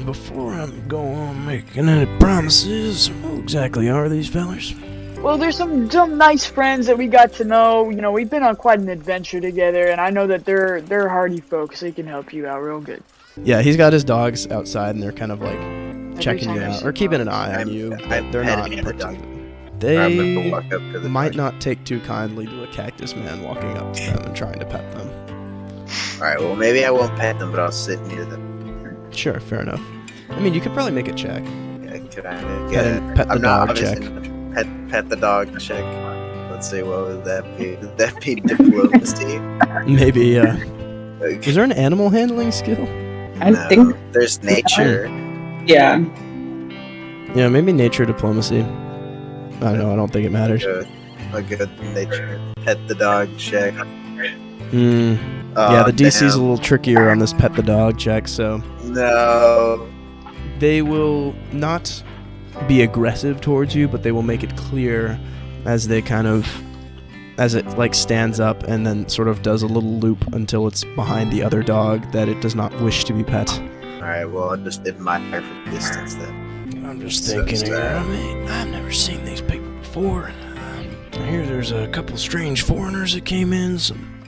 before I go on making any promises, who exactly are these fellers? Well, there's some nice friends that we got to know. You know, we've been on quite an adventure together, and I know that they're hardy folks. They can help you out real good. Yeah, he's got his dogs outside, and they're kind of like checking you out or keeping an eye on you. They're not. They might not take too kindly to a cactus man walking up to them and trying to pet them. Alright, well, maybe I won't pet them, but I'll sit near them. Sure, fair enough. I mean, you could probably make a check. Yeah, could I get it? Pet the dog check. Pet the dog check. Let's see, what would that be? Would that be diplomacy? Maybe, yeah. Is there an animal handling skill? I think there's nature. Yeah. Yeah, maybe nature diplomacy. I don't know, I don't think it matters. A good nature. Pet the dog check. Yeah, the DC's a little trickier on this pet the dog check, so... No. They will not be aggressive towards you, but they will make it clear as they as it like stands up and then sort of does a little loop until it's behind the other dog that it does not wish to be pet. Alright, well, I'll just admire from distance then. I'm just thinking here, I mean, I've never seen these people before. I hear there's a couple strange foreigners that came in, some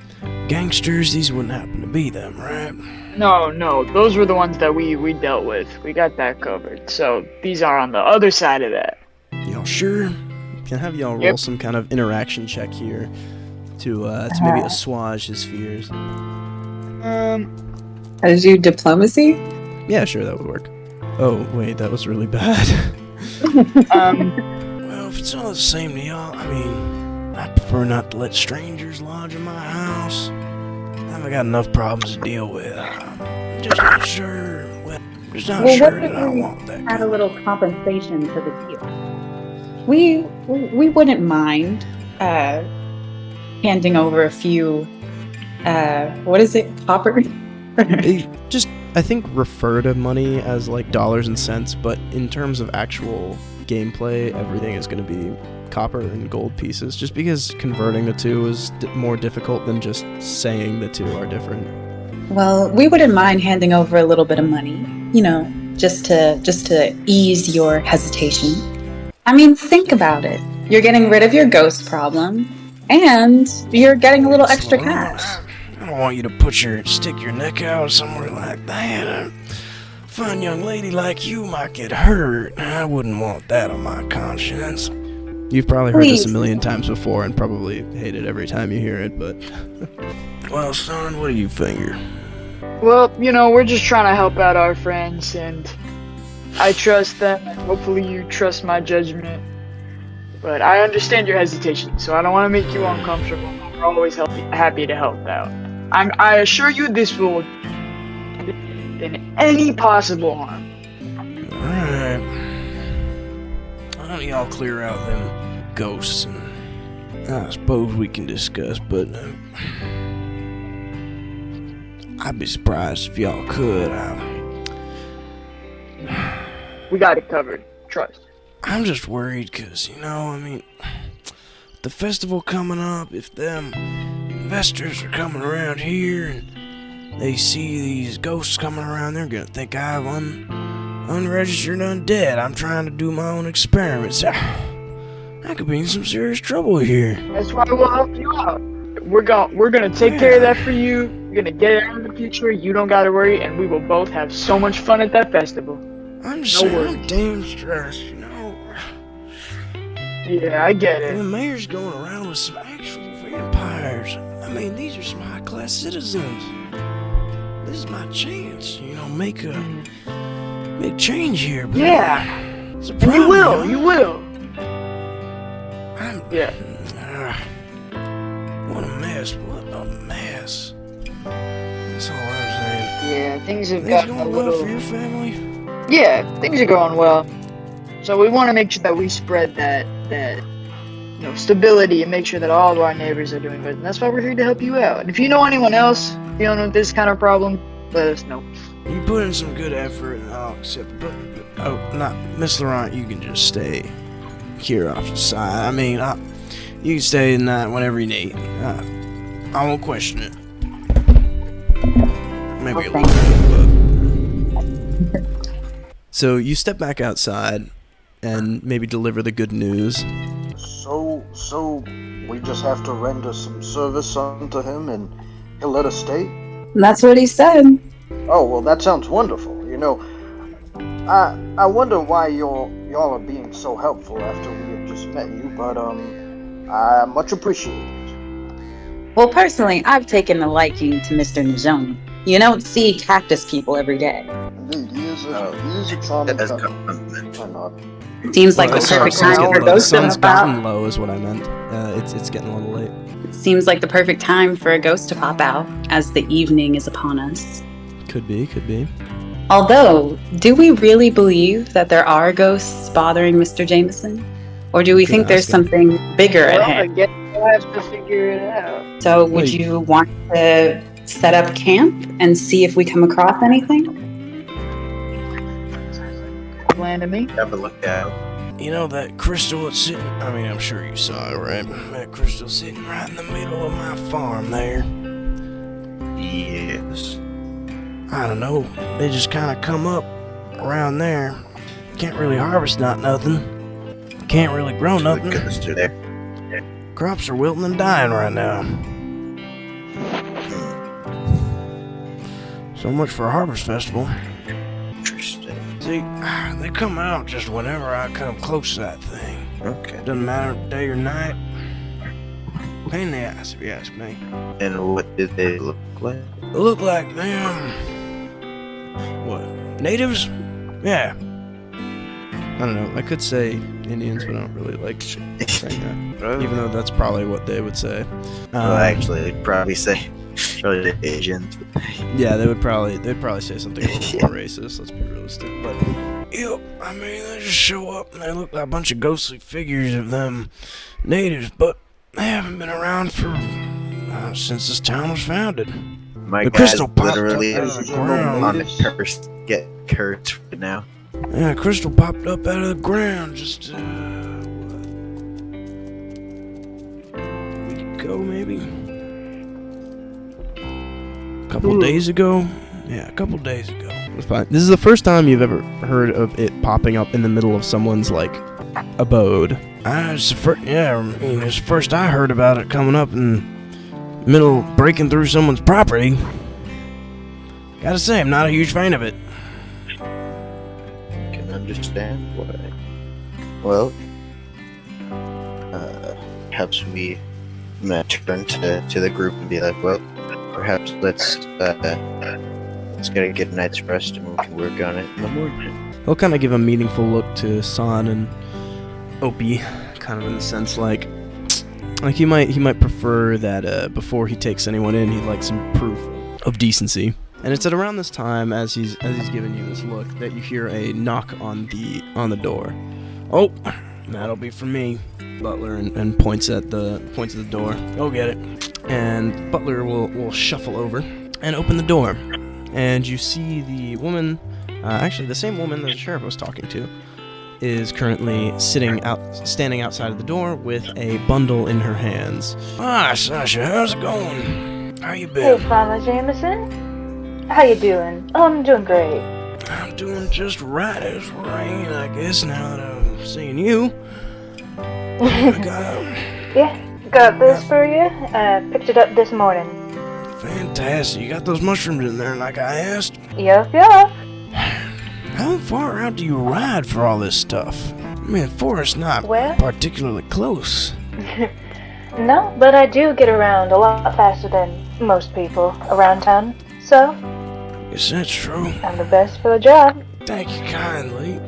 gangsters. These wouldn't happen to be them, right? No, those were the ones that we dealt with. We got that covered. So these are on the other side of that. Y'all sure? Can I have y'all roll some kind of interaction check here to maybe assuage his fears? How to do diplomacy? Yeah, sure, that would work. Oh, wait, that was really bad. Well, if it's all the same to y'all, I mean, I prefer not to let strangers lodge in my house. I've got enough problems to deal with. I'm just not sure. Well, just not sure that I want that. Add a little compensation to the deal. We wouldn't mind handing over a few. What is it? Copper. Just, I think, refer to money as like dollars and cents, but in terms of actual gameplay, everything is going to be copper and gold pieces, just because converting the two is more difficult than just saying the two are different. Well, we wouldn't mind handing over a little bit of money, you know, just to ease your hesitation. I mean, think about it. You're getting rid of your ghost problem, and you're getting a little extra cash. I don't want you to stick your neck out somewhere like that. A fine young lady like you might get hurt. I wouldn't want that on my conscience. You've probably heard this a million times before and probably hate it every time you hear it, but... Well, son, what do you figure? Well, you know, we're just trying to help out our friends, and I trust them, and hopefully you trust my judgment. But I understand your hesitation, so I don't want to make you uncomfortable. We're always happy to help out. I assure you this will in any possible harm. Alright. Why don't y'all clear out them ghosts, and I suppose we can discuss, but I'd be surprised if y'all could. We got it covered. Trust. I'm just worried because, you know, I mean, the festival coming up, if them investors are coming around here and they see these ghosts coming around, they're gonna think I'm unregistered undead. I'm trying to do my own experiments. I could be in some serious trouble here. That's why we'll help you out. We're gonna take care of that for you. You're gonna get it out in the future. You don't gotta worry, and we will both have so much fun at that festival. I'm damn stressed, you know. Yeah, I get it. And the mayor's going around with some actual vampires. I mean, these are some high-class citizens. This is my chance, you know, make change here. But yeah, it's a and problem, you will. Yeah. What a mess. That's all I'm saying. Yeah, things have Things gotten a going well little... for your family? Yeah, things are going well. So we want to make sure that we spread that stability and make sure that all of our neighbors are doing good. And that's why we're here to help you out. And if you know anyone else dealing with this kind of problem, let us know. You put in some good effort, and I'll accept it. But, Miss Laurent, you can just stay here off the side. I mean, you can stay in that whenever you need. I won't question it. Maybe a little bit, but... So you step back outside and maybe deliver the good news. So we just have to render some service unto him and he'll let us stay? That's what he said. Oh, well, that sounds wonderful. I wonder why y'all are being so helpful after we have just met you, but I much appreciate it. Well, personally, I've taken a liking to Mr. Nijoni. You don't see cactus people every day. Indeed, he is a charming That's compliment. Why not? Seems like the perfect time for The ghosts to sun's pop out. gotten low is what I meant. It's getting a little late. Seems like the perfect time for a ghost to pop out as the evening is upon us. Could be. Although, do we really believe that there are ghosts bothering Mr. Jameson? Or do we think there's something bigger at Well, I hand? guess we'll have to figure it out. So would you want to set up camp and see if we come across anything? Plan to me. Have a look out. You know that crystal that's sitting... I mean, I'm sure you saw it, right? That crystal sitting right in the middle of my farm there. Yes. I don't know. They just kind of come up around there. Can't really harvest nothing. Can't really grow nothing. The ghosts are there. Crops are wilting and dying right now. So much for a harvest festival. Interesting. See, they come out just whenever I come close to that thing. Okay. Doesn't matter day or night. Pain in the ass, if you ask me. And what did they look like? They look like them. What? Natives? Yeah. I don't know. I could say Indians, but I don't really like saying that. Even though that's probably what they would say. Well, actually, they'd probably say probably the Asians. Yeah, they'd probably say something a little more racist. Let's be realistic. But yep, I mean, they just show up and they look like a bunch of ghostly figures of them natives, but they haven't been around for since this town was founded. My The guy's crystal popped literally up out of the ground. on the curse, get cursed right now. Yeah, crystal popped up out of the ground just a week ago, maybe. A couple days ago. Yeah, a couple days ago. It's fine. This is the first time you've ever heard of it popping up in the middle of someone's abode. It's the first I heard about it coming up in the middle, breaking through someone's property. Gotta say, I'm not a huge fan of it. Can understand why. Well, perhaps we turn to the group and be like, well, perhaps let's gotta get a night's rest and we can work on it in the morning. He'll kind of give a meaningful look to San and Opie, kind of in the sense like he might prefer that before he takes anyone in, he'd like some proof of decency. And it's at around this time, as he's giving you this look, that you hear a knock on the door. Oh, that'll be for me, Butler, and points at the door. Go get it. And Butler will shuffle over and open the door, and you see the woman, actually the same woman that the sheriff was talking to, is currently standing outside of the door with a bundle in her hands. Hi, Sasha, how's it going? How you been? Hey, Farmer Jameson. How you doing? Oh, I'm doing great. I'm doing just right as rain, I guess, now that I'm seeing you. Got this for you. Picked it up this morning. Fantastic. You got those mushrooms in there like I asked? Yup. How far out do you ride for all this stuff? I mean, the forest's not particularly close. No, but I do get around a lot faster than most people around town. So, Yes, that's true. I'm the best for the job. Thank you kindly.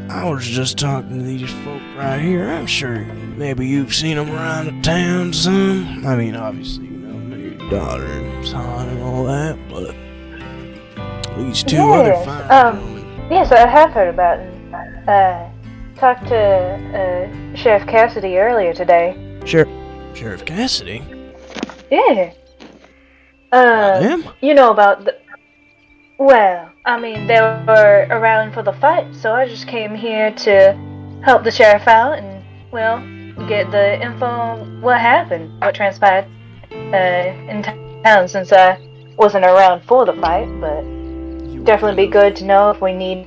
I was just talking to these folk right here. I'm sure maybe you've seen them around the town some. I mean, obviously, your daughter and son and all that, but these two other fine gentlemen. Yes, I have heard about it. Talked to Sheriff Cassidy earlier today. Sheriff Cassidy? Yeah. Them? You know about the... Well, I mean, they were around for the fight, so I just came here to help the sheriff out and, well, get the info on what happened, what transpired in town, since I wasn't around for the fight, but definitely be good to know if we need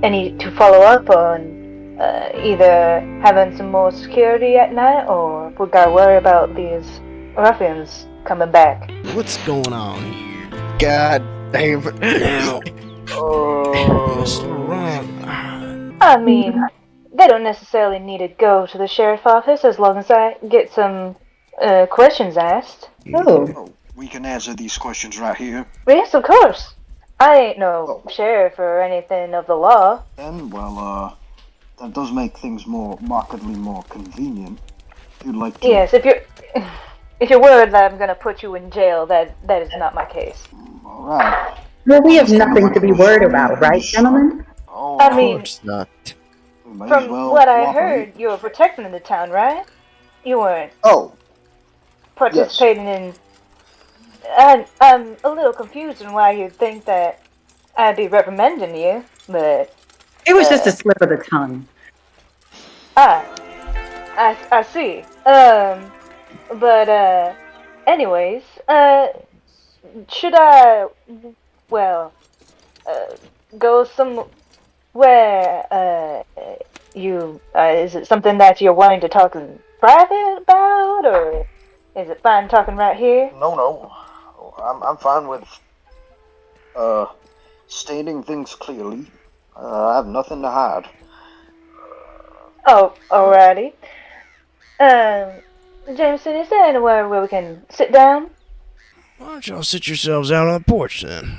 any to follow up on either having some more security at night, or if we gotta worry about these ruffians coming back. What's going on here? God damn. Now, Mr. Ron. I mean, they don't necessarily need to go to the sheriff's office as long as I get some questions asked. Oh, We can answer these questions right here. Yes, of course. I ain't no sheriff or anything of the law. Then, well, that does make things markedly more convenient. If you'd like to... Yes, if you're worried that I'm gonna put you in jail, that is not my case. Alright. Well, we have nothing to be worried about, right, gentlemen? Oh, I Of mean, course not. we may as from well what I cooperate. heard, you were protecting the town, right? You weren't Oh, participating in... I'm a little confused on why you'd think that I'd be reprimanding you, but... It was just a slip of the tongue. I see. But anyways, should I, well, go somewhere, is it something that you're wanting to talk in private about, or is it fine talking right here? No. I'm fine with, stating things clearly. I have nothing to hide. Oh, alrighty. Jameson, is there anywhere where we can sit down? Why don't y'all sit yourselves out on the porch then?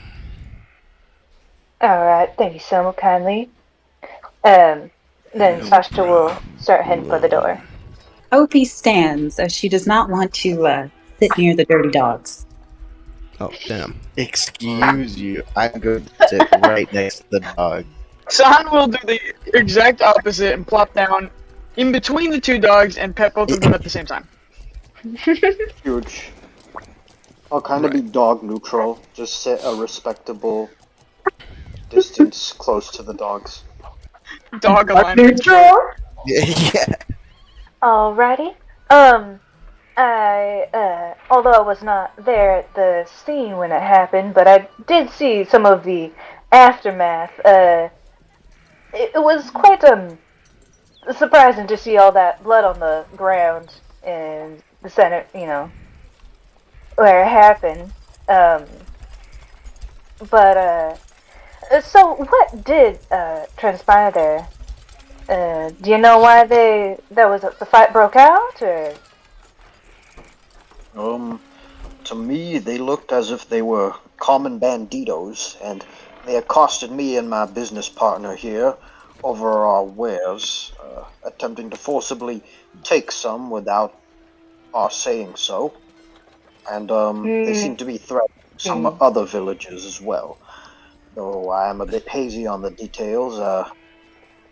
Alright, thank you so kindly. Then Sasha will start heading for the door. Opie stands as she does not want to sit near the dirty dogs. Oh, damn. Excuse you. I'm going to sit right next to the dog. San will do the exact opposite and plop down in between the two dogs and pet both of them at the same time. Huge. I'll kind of be dog neutral. Just sit a respectable distance close to the dogs. Dog alignment. Neutral? Yeah. Alrighty. Although I was not there at the scene when it happened, but I did see some of the aftermath. It was quite surprising to see all that blood on the ground in the center, where it happened. So what did transpire there? Do you know why the fight broke out, or? To me, they looked as if they were common banditos, and they accosted me and my business partner here over our wares, attempting to forcibly take some without our saying so. And, they seem to be threatening some other villages as well. Though I am a bit hazy on the details,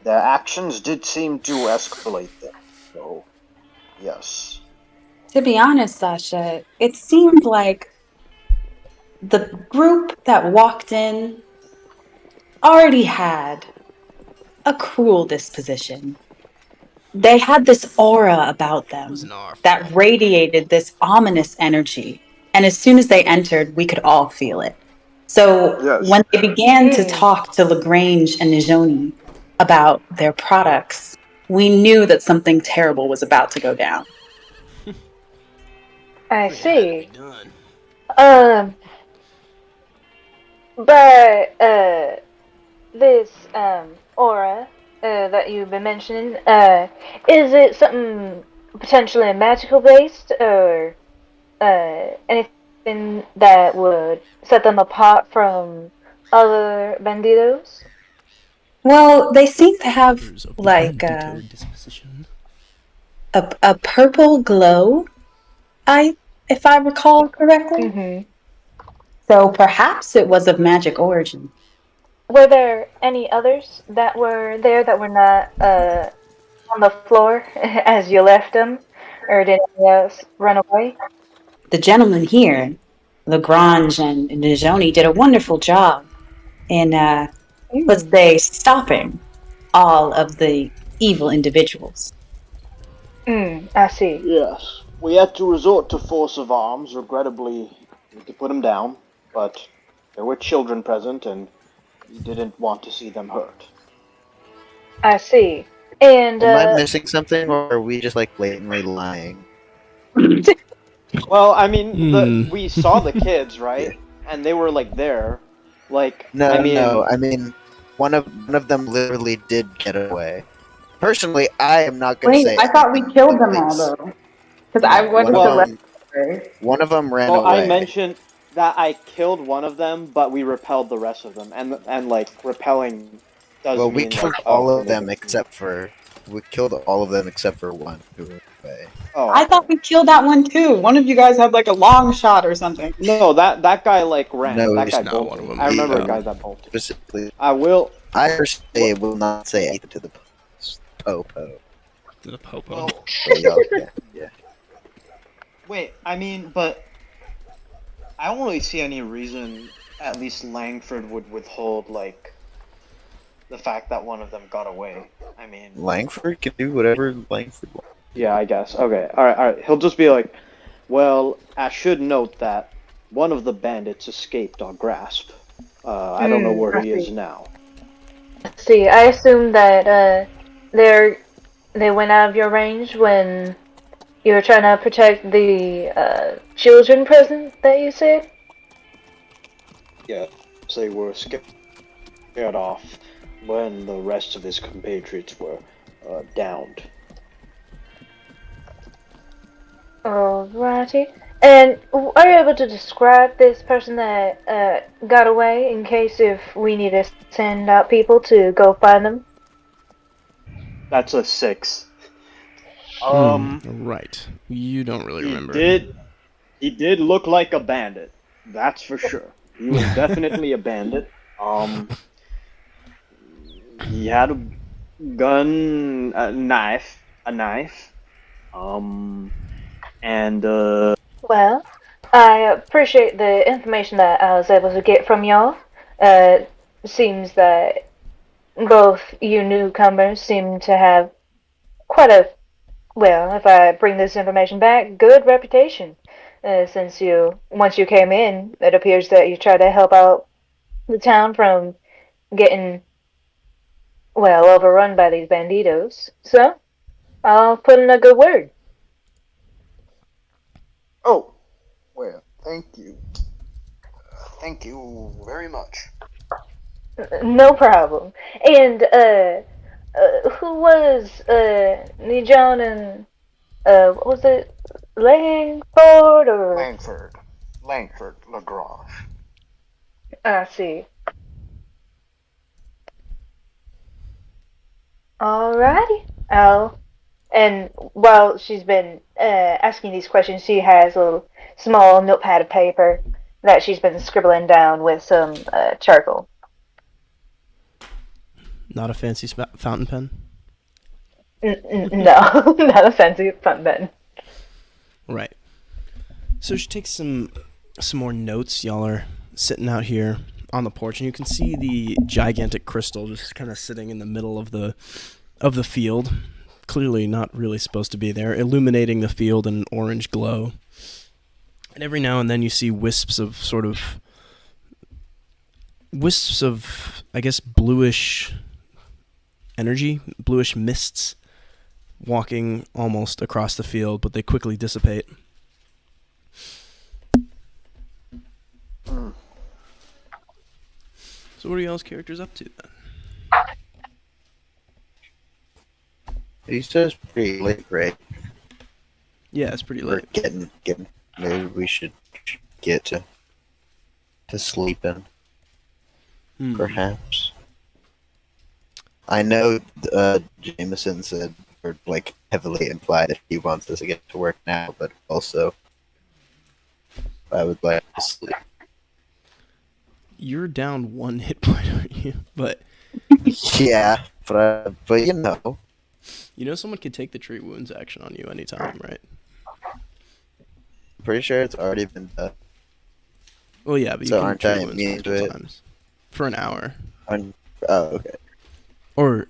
their actions did seem to escalate them. So, yes. To be honest, Sasha, it seemed like the group that walked in already had a cruel disposition. They had this aura about them that radiated this ominous energy. And as soon as they entered, we could all feel it. So Yes. when they began to talk to LaGrange and Nijoni about their products, we knew that something terrible was about to go down. I see. Done. But this aura that you've been mentioning, is it something potentially magical based, or anything that would set them apart from other banditos? Well, they seem to have There's a like bandito disposition. a purple glow, if I recall correctly. Mm-hmm. So perhaps it was of magic origin. Were there any others that were there that were not on the floor as you left them? Or did anyone else run away? The gentlemen here, Lagrange and Nijoni, did a wonderful job in, let's say, stopping all of the evil individuals. I see. Yes. We had to resort to force of arms. Regrettably, we had to put them down, but there were children present, and we didn't want to see them hurt. I see. And, Am I missing something, or are we just like blatantly lying? Well, I mean, we saw the kids, right? And they were like there. Like, No, I mean, no. I mean, one of them literally did get away. Personally, I am not going to say. Wait, I thought we anything killed like them this. all though. Because I wanted to let One of them ran well, away. I mentioned that I killed one of them, but we repelled the rest of them, and like repelling does Well, we mean killed like, all oh, of them except for one who ran away. Oh, I thought we killed that one too. One of you guys had like a long shot or something. no, that guy like ran. No, that it's guy not bolted. one of them. I remember a He, guy that bolted. Specifically, I will. I personally will not say anything to the popo. The popo. Well, Yeah. wait, I mean, but I don't really see any reason. At least Langford would withhold like the fact that one of them got away. I mean, Langford can do whatever Langford wants. yeah, I guess. Okay, all right. He'll just be like, well, I should note that one of the bandits escaped our grasp. I don't know where he is now. See, I assume that they went out of your range when you were trying to protect the children present that you said? Yeah, so they were scared off when the rest of his compatriots were downed. Alrighty. And are you able to describe this person that got away in case if we need to send out people to go find them? That's a 6. Right. You don't really remember. He did look like a bandit. That's for sure. He was definitely a bandit. He had a gun, a knife. And Well, I appreciate the information that I was able to get from y'all. Seems that both you newcomers seem to have quite a, well, if I bring this information back, good reputation. Since once you came in, it appears that you tried to help out the town from getting, well, overrun by these banditos. So, I'll put in a good word. Oh, well, thank you. Thank you very much. No problem. And, who was, Nijon and, what was it? Langford or? Langford Lagrange. I see. Alrighty. And while she's been asking these questions, she has a little small notepad of paper that she's been scribbling down with some charcoal. Not a fancy fountain pen? No, not a fancy fountain pen. Right. So she takes some more notes. Y'all are sitting out here on the porch, and you can see the gigantic crystal just kind of sitting in the middle of the field. Clearly not really supposed to be there, illuminating the field in an orange glow. And every now and then you see wisps of, I guess, bluish energy, bluish mists walking almost across the field, but they quickly dissipate. So what are y'all's characters up to then? He says pretty late, right? Yeah, it's pretty We're late. getting. Maybe we should get to sleeping. Perhaps. I know Jameson said, or like heavily implied, that he wants us to get to work now, but also I would like to sleep. You're down 1 hit point, aren't you? But yeah, but you know. You know someone could take the treat wounds action on you anytime, right? pretty sure it's already been done. Well, yeah, but you So can aren't treat I wounds immune to multiple it? times for an hour. Oh, okay. Or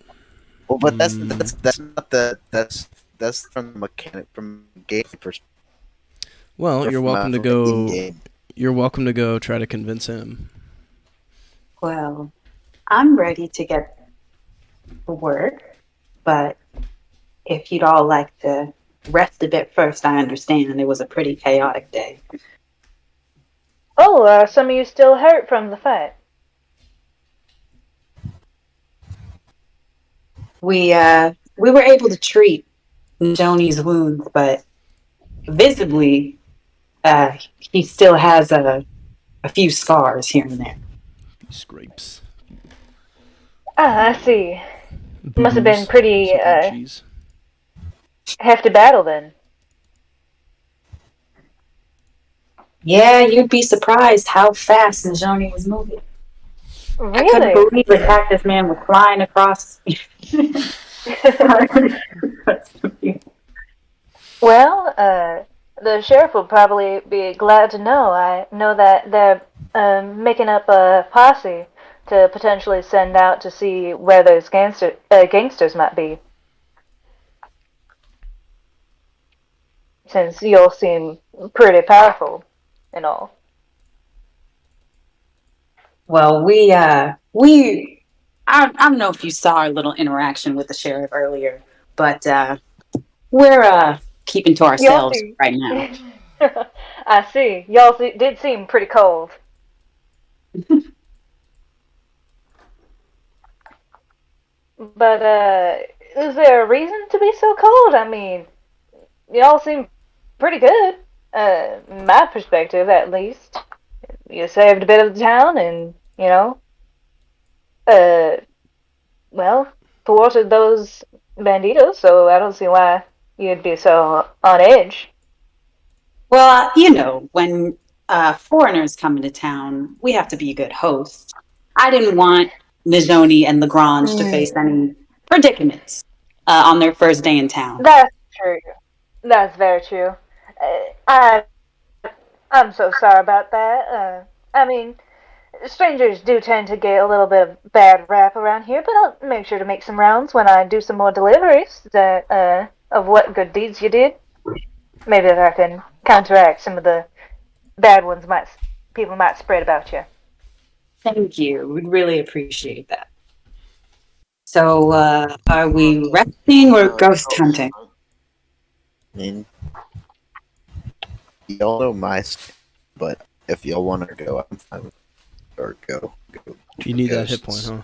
Well, but that's not that's from the mechanic from game perspective. well, Or you're from, welcome to from go. in-game. You're welcome to go try to convince him. Well, I'm ready to get to work, but if you'd all like to rest a bit first, I understand it was a pretty chaotic day. Oh, are some of you still hurt from the fight? We were able to treat Joni's wounds, but visibly, he still has a few scars here and there. Scrapes. Ah, I see. Must have been Boo-boos, pretty some cheese. hefty battle then. Yeah, you'd be surprised how fast Joni was moving. I couldn't Really? believe the cactus man was flying across. Well, the sheriff will probably be glad to know. I know that they're making up a posse to potentially send out to see where those gangsters might be. Since you all seem pretty powerful and all. Well, I don't know if you saw our little interaction with the sheriff earlier, but we're keeping to ourselves right now. I see. Y'all did seem pretty cold. But is there a reason to be so cold? I mean, y'all seem pretty good. My perspective, at least. You saved a bit of the town, and well, thwarted those banditos. So I don't see why you'd be so on edge. Well, when foreigners come into town, we have to be a good host. I didn't want Nijoni and Lagrange to face any predicaments on their first day in town. That's true. That's very true. I'm so sorry about that. I mean, strangers do tend to get a little bit of bad rap around here, but I'll make sure to make some rounds when I do some more deliveries of what good deeds you did. Maybe that I can counteract some of the bad ones people might spread about you. Thank you. We'd really appreciate that. So, are we resting or ghost hunting? I mean, y'all know my style, but if y'all want to go, I'm fine with it. Or go. You need that hit point, huh?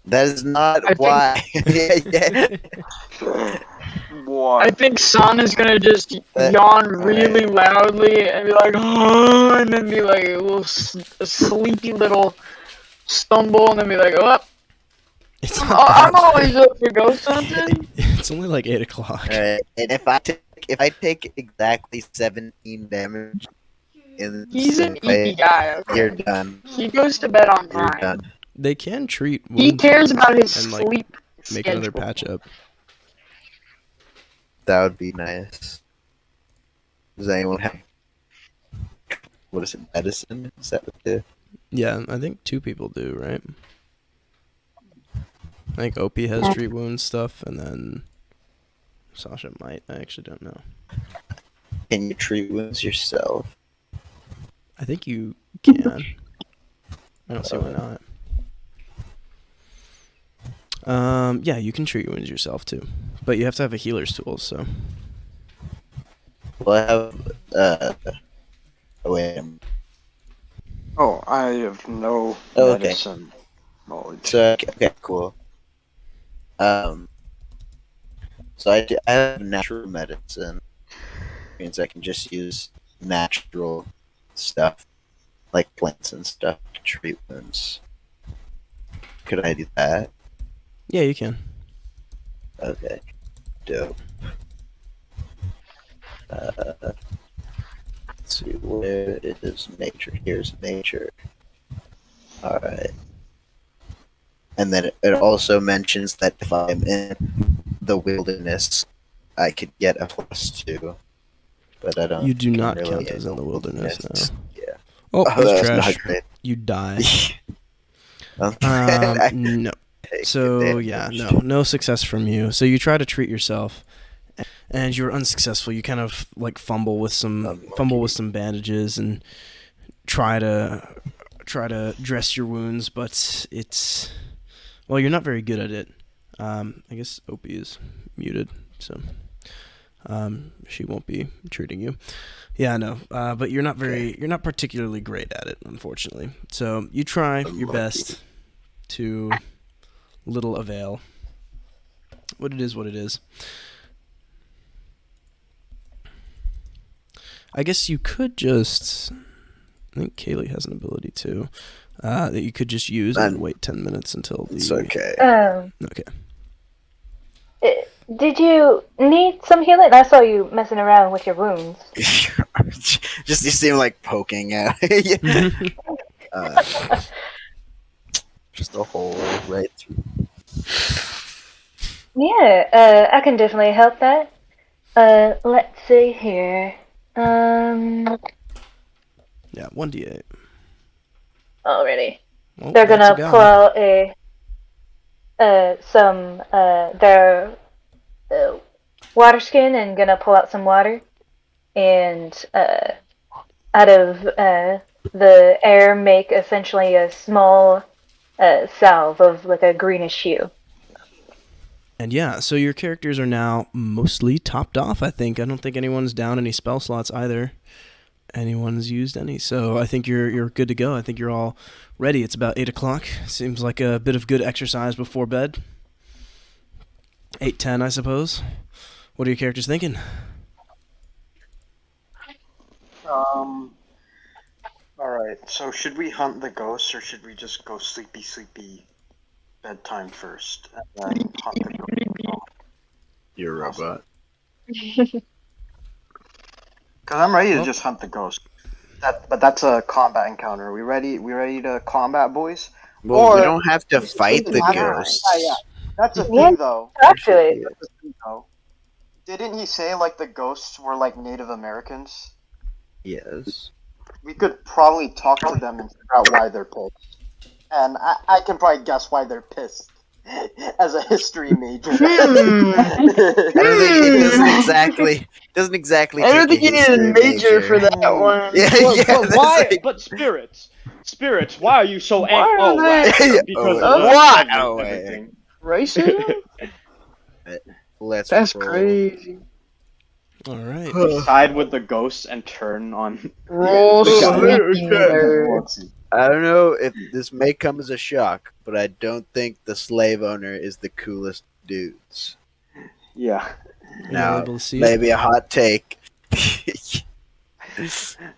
That is not why. I think San is gonna just yawn really loudly and be like, oh, and then be like a sleepy little stumble, and then be like, oh. I'm always up for ghost hunting. It's only like 8 o'clock. Alright, and if I take exactly 17 damage in He's an easy guy. Okay? You're done. He goes to bed on 9. Done. They can treat wounds. He cares about his and, sleep make schedule. another patch up. That would be nice. Does anyone have medicine? Is that what they do? Yeah, I think 2 people do, right? I think Opie has treat wounds stuff, and then Sasha might. I actually don't know. Can you treat wounds yourself? I think you can. I don't see why not. Yeah, you can treat wounds yourself too, but you have to have a healer's tool. So. Well, I have. Wait. Oh, I have no okay. medicine knowledge. So okay, cool. So I have natural medicine. Means I can just use natural stuff, like plants and stuff, to treat wounds. Could I do that? Yeah, you can. Okay, dope. Let's see, where is nature? Here's nature. Alright. And then it also mentions that if I'm in the wilderness, I could get a +2. but I don't. You do not really count as in the wilderness now. Yeah. Oh, Oh, that's that's not trash. great. You die. I No. take So the yeah, damage. no success from you. So you try to treat yourself, and you're unsuccessful. You kind of like fumble with some bandages and try to dress your wounds, but you're not very good at it. I guess Opie is muted, so she won't be treating you. Yeah, no, but you're not particularly great at it, unfortunately. So you try your best to little avail. What it is. I guess you could just... I think Kaylee has an ability too that you could just use and wait 10 minutes until the... It's okay. Okay. Did you need some healing? I saw you messing around with your wounds. Just you seem like poking at just a hole right through. Yeah, I can definitely help that. Let's see here. Yeah, 1d8. Already. Well, They're gonna that's a guy. pull out their water skin and gonna pull out some water, and out of the air make essentially a small salve of like a greenish hue. And yeah, so your characters are now mostly topped off, I think. I don't think anyone's down any spell slots either. Anyone's used any. So I think you're good to go. I think you're all ready. It's about 8 o'clock. Seems like a bit of good exercise before bed. 8:10, I suppose. What are your characters thinking? Alright, so should we hunt the ghosts or should we just go sleepy bedtime first and then hunt the ghosts? You're a robot. Because I'm ready to just hunt the ghost. But that's a combat encounter. We ready to combat, boys? Well, we don't have to fight the ghosts. Yeah. That's the thing, though. Actually. That's the thing, though. Didn't he say, like, the ghosts were, like, Native Americans? Yes. We could probably talk to them and figure out why they're pissed. And I can probably guess why they're pissed. As a history major. I don't think it doesn't exactly I don't take think a you need a history major for that one. But why? But spirits, why are you so angry? Why are they- Because why? of everything. Racism? That's roll. Crazy. All right. Side with the ghosts and turn on. Roll sleepy I don't know if this may come as a shock, but I don't think the slave owner is the coolest dudes. Yeah. Now, maybe a hot take.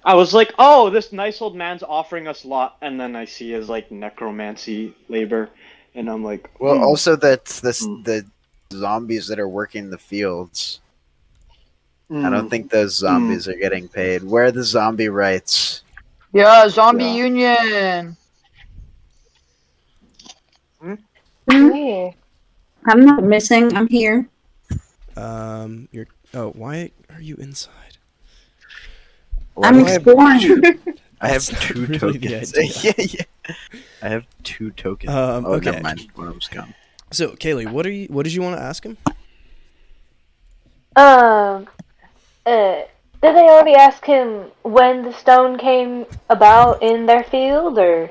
I was like, oh, this nice old man's offering us lot, and then I see his like necromancy labor, and I'm like, well, also that's the zombies that are working the fields. I don't think those zombies are getting paid. Where are the zombie rights? Yeah, zombie union. Yeah. I'm not missing. I'm here. Why are you inside? I'm exploring. I have two tokens. Yeah. I have 2 tokens. Okay. Never mind. One of them's gone. So, Kaylee, what did you want to ask him? Did they already ask him when the stone came about in their field, or?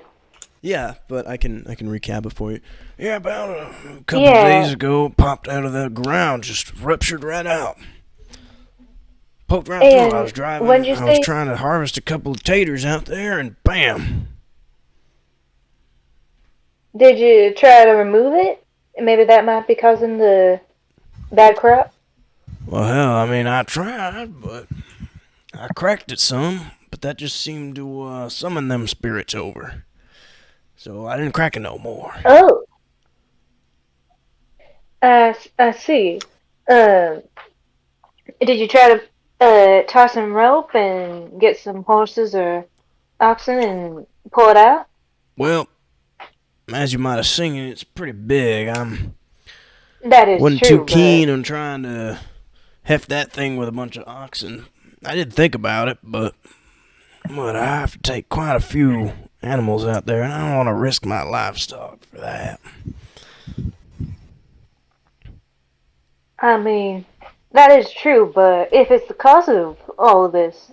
Yeah, but I can recap it for you. Yeah, about a couple of days ago, it popped out of the ground, just ruptured right out. Poked right through it. I was driving. I was trying to harvest a couple of taters out there, and bam! Did you try to remove it? Maybe that might be causing the bad crop. Well, hell, I mean, I tried, but I cracked it some, but that just seemed to summon them spirits over. So I didn't crack it no more. Oh. I see. Did you try to tie some rope and get some horses or oxen and pull it out? Well, as you might have seen, it's pretty big. That is wasn't true, too keen on trying to heft that thing with a bunch of oxen. I did think about it, but I have to take quite a few animals out there, and I don't want to risk my livestock for that. I mean, that is true, but if it's the cause of all of this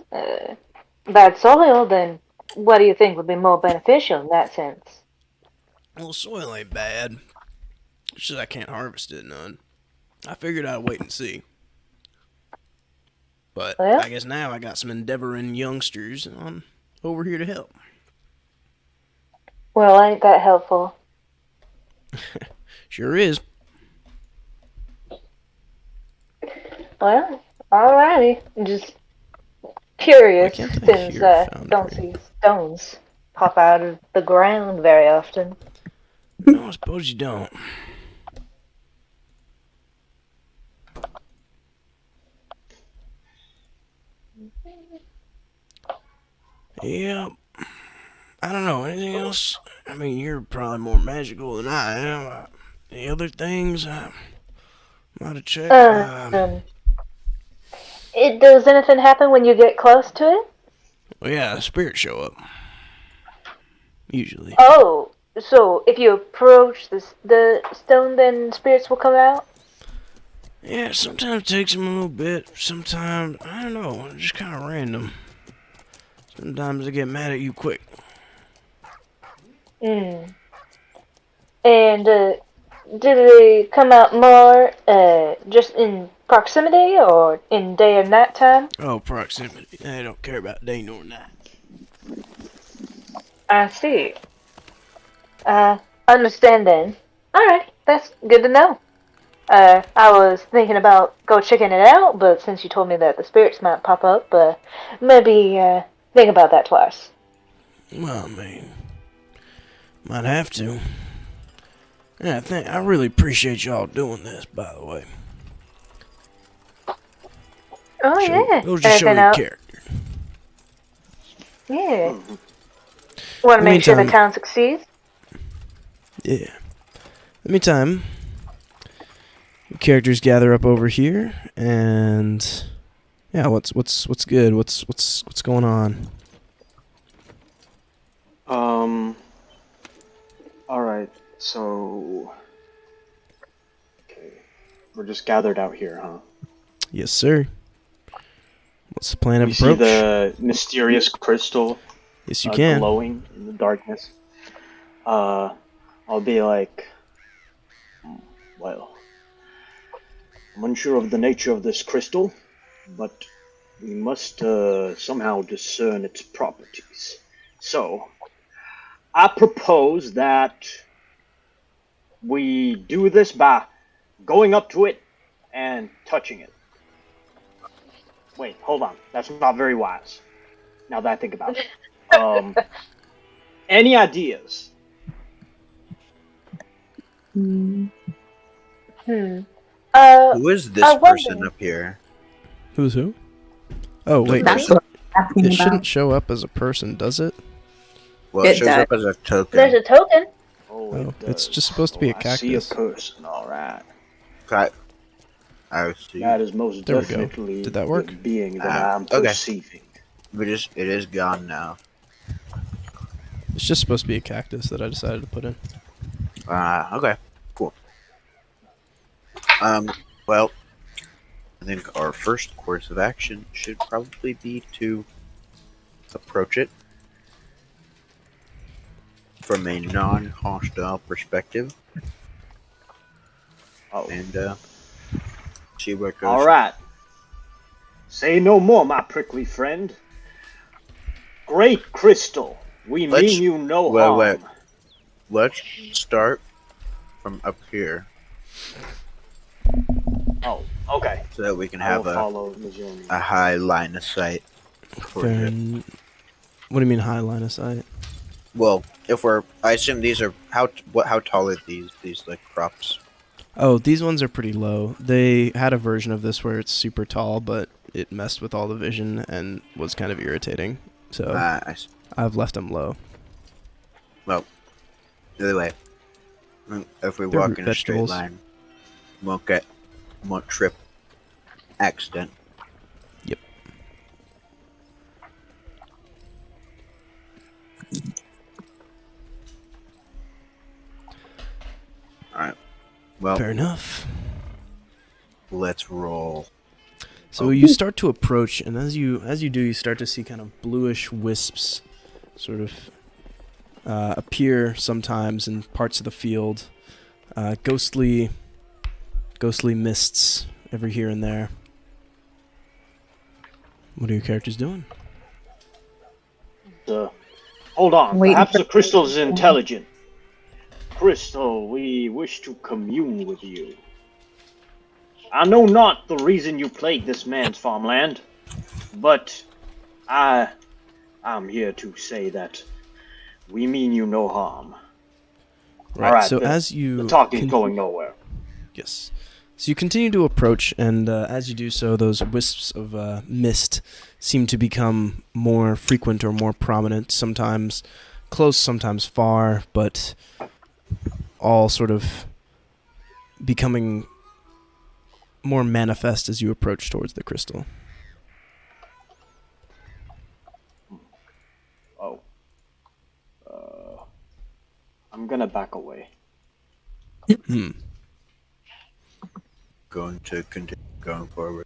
bad soil, then what do you think would be more beneficial in that sense? Well, soil ain't bad. It's just I can't harvest it none. I figured I'd wait and see. But Well? I guess now I got some endeavoring youngsters, and I'm over here to help. Well, ain't that helpful? Sure is. Well, alrighty. Just curious, Why can't I since hear don't Foundry? see stones pop out of the ground very often. No, I suppose you don't. Yeah. I don't know. Anything else? I mean, you're probably more magical than I am. Any other things I might have checked? Does anything happen when you get close to it? Well, yeah, spirits show up. Usually. Oh, so if you approach the stone, then spirits will come out? Yeah, sometimes it takes them a little bit. Sometimes, I don't know, it's just kind of random. Sometimes they get mad at you quick. And do they come out more just in proximity or in day or night time? Oh, proximity. They don't care about day nor night. I see. Understand then. Alright, that's good to know. I was thinking about go checking it out, but since you told me that the spirits might pop up, maybe think about that twice. Well, I mean, might have to. Yeah, I really appreciate y'all doing this, by the way. Oh, yeah. It'll just show your character. Yeah. Want to make sure the town succeeds? Yeah. In the meantime, your characters gather up over here, and yeah, what's good? What's going on? All right. So, okay, we're just gathered out here, huh? Yes, sir. What's the plan of We approach? see the mysterious crystal. Yes, you can. Glowing in the darkness. I'll be like, well, I'm unsure of the nature of this crystal, but we must somehow discern its properties. So, I propose that we do this by going up to it and touching it. Wait, hold on. That's not very wise. Now that I think about it. Any ideas? Hmm. Who is this person up here? Who's who? Oh, wait. That's what I'm asking It about. shouldn't show up as a person, does it? Well, It it shows does. up as a token. There's a token. Oh, it's just supposed to be a cactus. I see a person, alright. I see. That is most There we go. definitely Did that work? the being that I'm okay. perceiving. It is gone now. It's just supposed to be a cactus that I decided to put in. Okay. Cool. Well, I think our first course of action should probably be to approach it from a non-hostile perspective. Oh. And see what goes. Alright. Say no more, my prickly friend. Great crystal. We mean you no harm. Wait. Let's start from up here. Oh, okay. So that we can have a high line of sight. What do you mean high line of sight? Well, I assume these are how tall are these like props? Oh, these ones are pretty low. They had a version of this where it's super tall, but it messed with all the vision and was kind of irritating. So I've left them low. Well, either way, if we They're walk in a straight vegetables. line, won't trip accident. Yep. Well, Fair enough. let's roll. So you start to approach, and as you do, you start to see kind of bluish wisps sort of appear sometimes in parts of the field. Ghostly mists every here and there. What are your characters doing? Hold on. Waiting Perhaps for- the crystal is intelligent. Crystal, we wish to commune with you. I know not the reason you plagued this man's farmland, but I'm here to say that we mean you no harm. Right. All right, So the- as you The talking's going nowhere. Yes. So you continue to approach, and as you do so, those wisps of mist seem to become more frequent or more prominent, sometimes close, sometimes far, but all sort of becoming more manifest as you approach towards the crystal. Oh. I'm gonna back away. Going to continue going forward.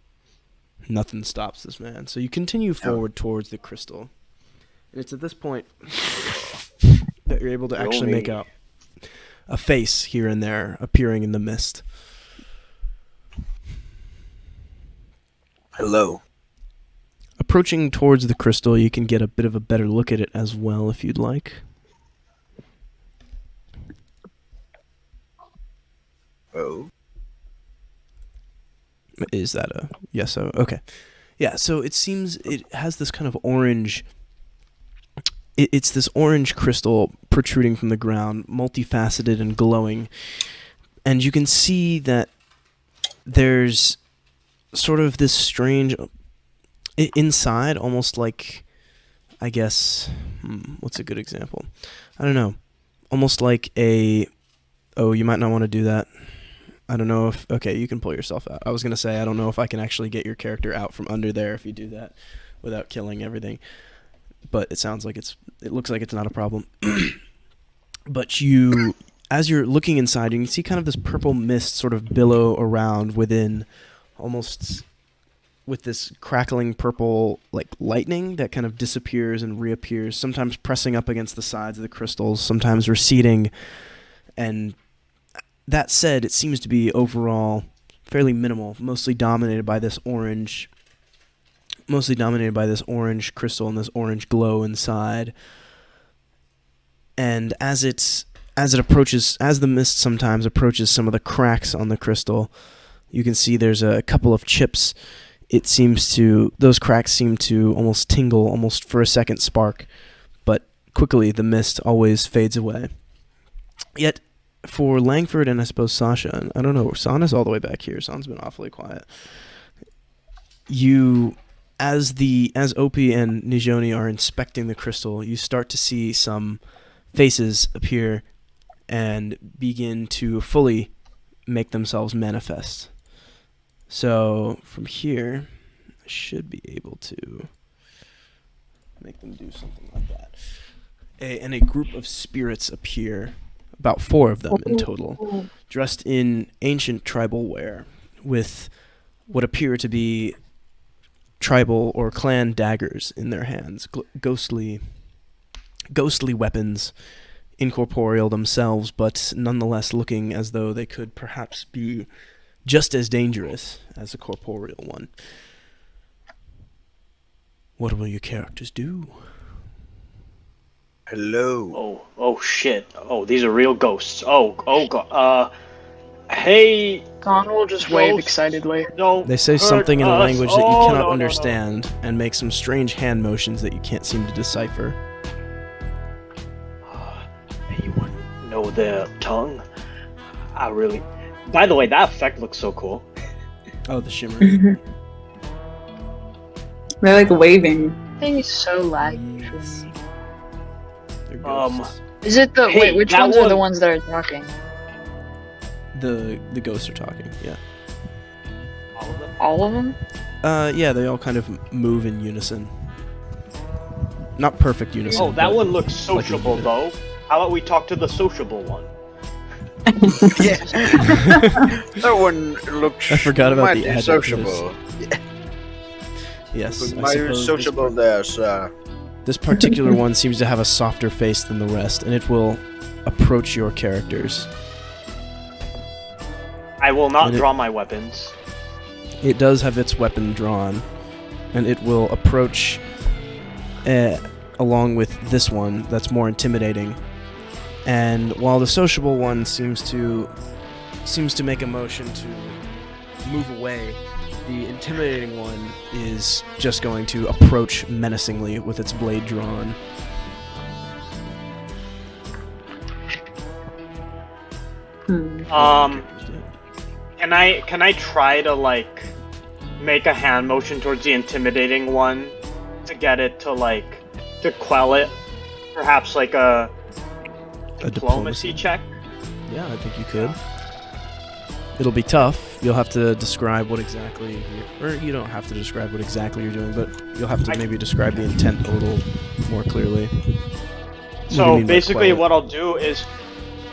Nothing stops this man. So you continue forward towards the crystal. And it's at this point that you're able to actually make out a face here and there appearing in the mist. Hello. Approaching towards the crystal, you can get a bit of a better look at it as well if you'd like. Oh. Is that a yes? So okay, yeah. So it seems it has this kind of orange. It's this orange crystal protruding from the ground, multifaceted and glowing, and you can see that there's sort of this strange inside, almost like, I guess, what's a good example? I don't know, almost like a. Oh, you might not want to do that. I don't know if... Okay, you can pull yourself out. I was going to say, I don't know if I can actually get your character out from under there if you do that without killing everything. But it sounds like it looks like it's not a problem. But you, as you're looking inside, you can see kind of this purple mist sort of billow around within, almost with this crackling purple like lightning that kind of disappears and reappears, sometimes pressing up against the sides of the crystals, sometimes receding. And that said, it seems to be overall fairly minimal, mostly dominated by this orange crystal and this orange glow inside. And as the mist sometimes approaches some of the cracks on the crystal, you can see there's a couple of chips. Those cracks seem to almost tingle, almost for a second spark, but quickly the mist always fades away. Yet, for Langford and I suppose Sasha, and I don't know, Sana's all the way back here. Sana's been awfully quiet. As Opie and Nijoni are inspecting the crystal, you start to see some faces appear and begin to fully make themselves manifest. So from here, I should be able to make them do something like that. And a group of spirits appear. About 4 of them in total, dressed in ancient tribal wear, with what appear to be tribal or clan daggers in their hands, ghostly weapons, incorporeal themselves, but nonetheless looking as though they could perhaps be just as dangerous as a corporeal one. What will your characters do? Hello. Oh shit. Oh, these are real ghosts. Oh god. Hey. Con will just wave excitedly. They say something in a language that you cannot understand and make some strange hand motions that you can't seem to decipher. Anyone know their tongue? I really... By the way, that effect looks so cool. Oh, the shimmer. They're like waving. Thing is so laggy for me. Is it the Hey, wait? Which that ones are the one- ones that are talking? The ghosts are talking, yeah. All of them? Yeah, they all kind of move in unison. Not perfect unison. Oh, that but one looks like a sociable unit. though. How about we talk to the sociable one? Yeah. That one looks I forgot about the mighty adjectives. sociable. Yes, I Mighty suppose sociable there, sir. this particular one seems to have a softer face than the rest, and it will approach your characters. I will not And it- draw my weapons. It does have its weapon drawn, and it will approach along with this one that's more intimidating. And while the sociable one seems to make a motion to move away, the intimidating one is just going to approach menacingly with its blade drawn. Can I try to like make a hand motion towards the intimidating one to get it to quell it? Perhaps like a diplomacy check? Yeah, I think you could. It'll be tough. You'll have to describe what exactly or you don't have to describe what exactly you're doing, but you'll have to maybe describe the intent a little more clearly. What do you So mean by basically quell it? what I'll do is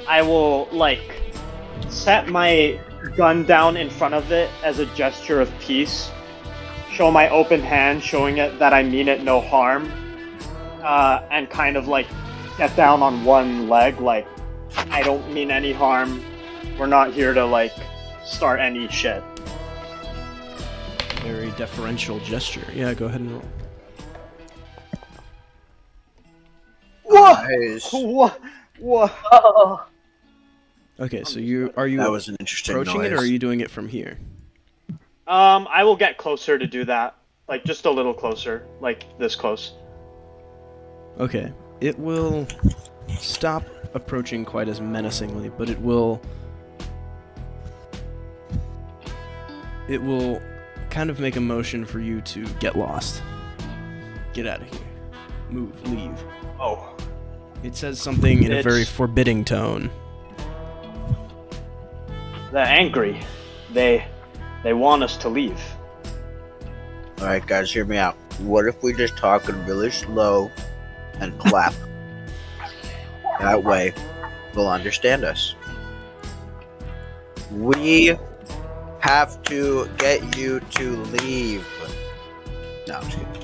I will like set my gun down in front of it as a gesture of peace, show my open hand showing it that I mean it no harm, and kind of like get down on one leg like I don't mean any harm, we're not here to like start any shit. Very deferential gesture. Yeah, go ahead and roll. What? Nice. What? What? Oh. Okay, so are you That was an interesting approaching it, or noise. are you doing it from here? I will get closer to do that. Like just a little closer, like this close. Okay, it will stop approaching quite as menacingly, but it will kind of make a motion for you to get lost. Get out of here. Move, leave. Oh. It says something in a very It's- forbidding tone. They're angry. They want us to leave. Alright, guys, hear me out. What if we just talk really slow and clap? That way, they'll understand us. We have to get you to leave. No, I'm just kidding.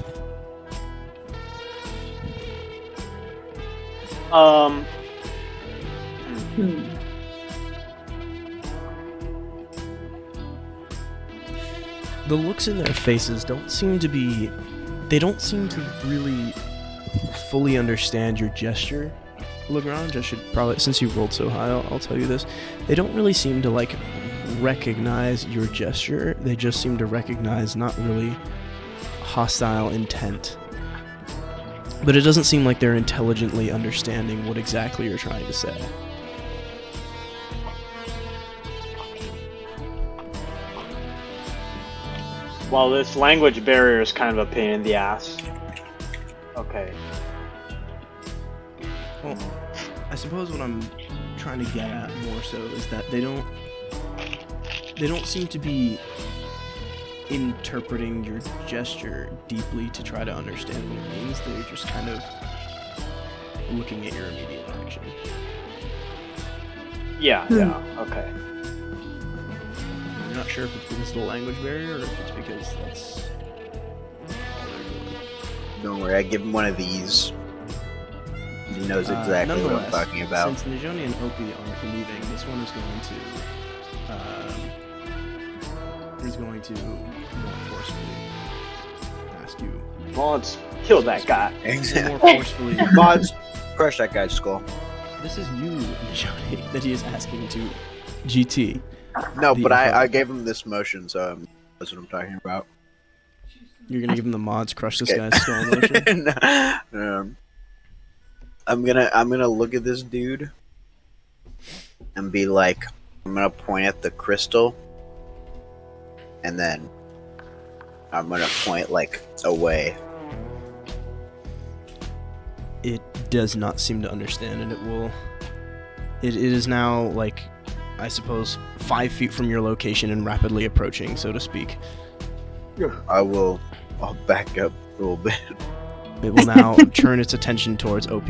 The looks in their faces don't seem to really fully understand your gesture, Lagrange. I should probably, since you rolled so high, I'll tell you this. They don't really seem to like recognize your gesture. They just seem to recognize not really hostile intent. But it doesn't seem like they're intelligently understanding what exactly you're trying to say. Well, this language barrier is kind of a pain in the ass. Okay. Well, I suppose what I'm trying to get at more so is that they don't seem to be interpreting your gesture deeply to try to understand what it means. They're just kind of looking at your immediate action. Yeah, yeah, okay. I'm not sure if it's because of the language barrier or if it's because that's all they're doing. Don't worry, I give him one of these. He knows exactly what I'm Nonetheless, talking about. Since Nijoni and Opie aren't leaving, this one is going to more forcefully ask you. Mods, kill that guy. More forcefully. Mods, crush that guy's skull. This is you, Nijoni, that he is asking to GT. No, The but I opponent. gave him this motion, so that's what I'm talking about. You're gonna give him the mods crush this guy's skull motion? I'm gonna look at this dude and be like, I'm gonna point at the crystal, and then I'm gonna point like away. It does not seem to understand, and it is now like, I suppose, 5 feet from your location and rapidly approaching, so to speak. I'll back up a little bit. It will now turn its attention towards OP,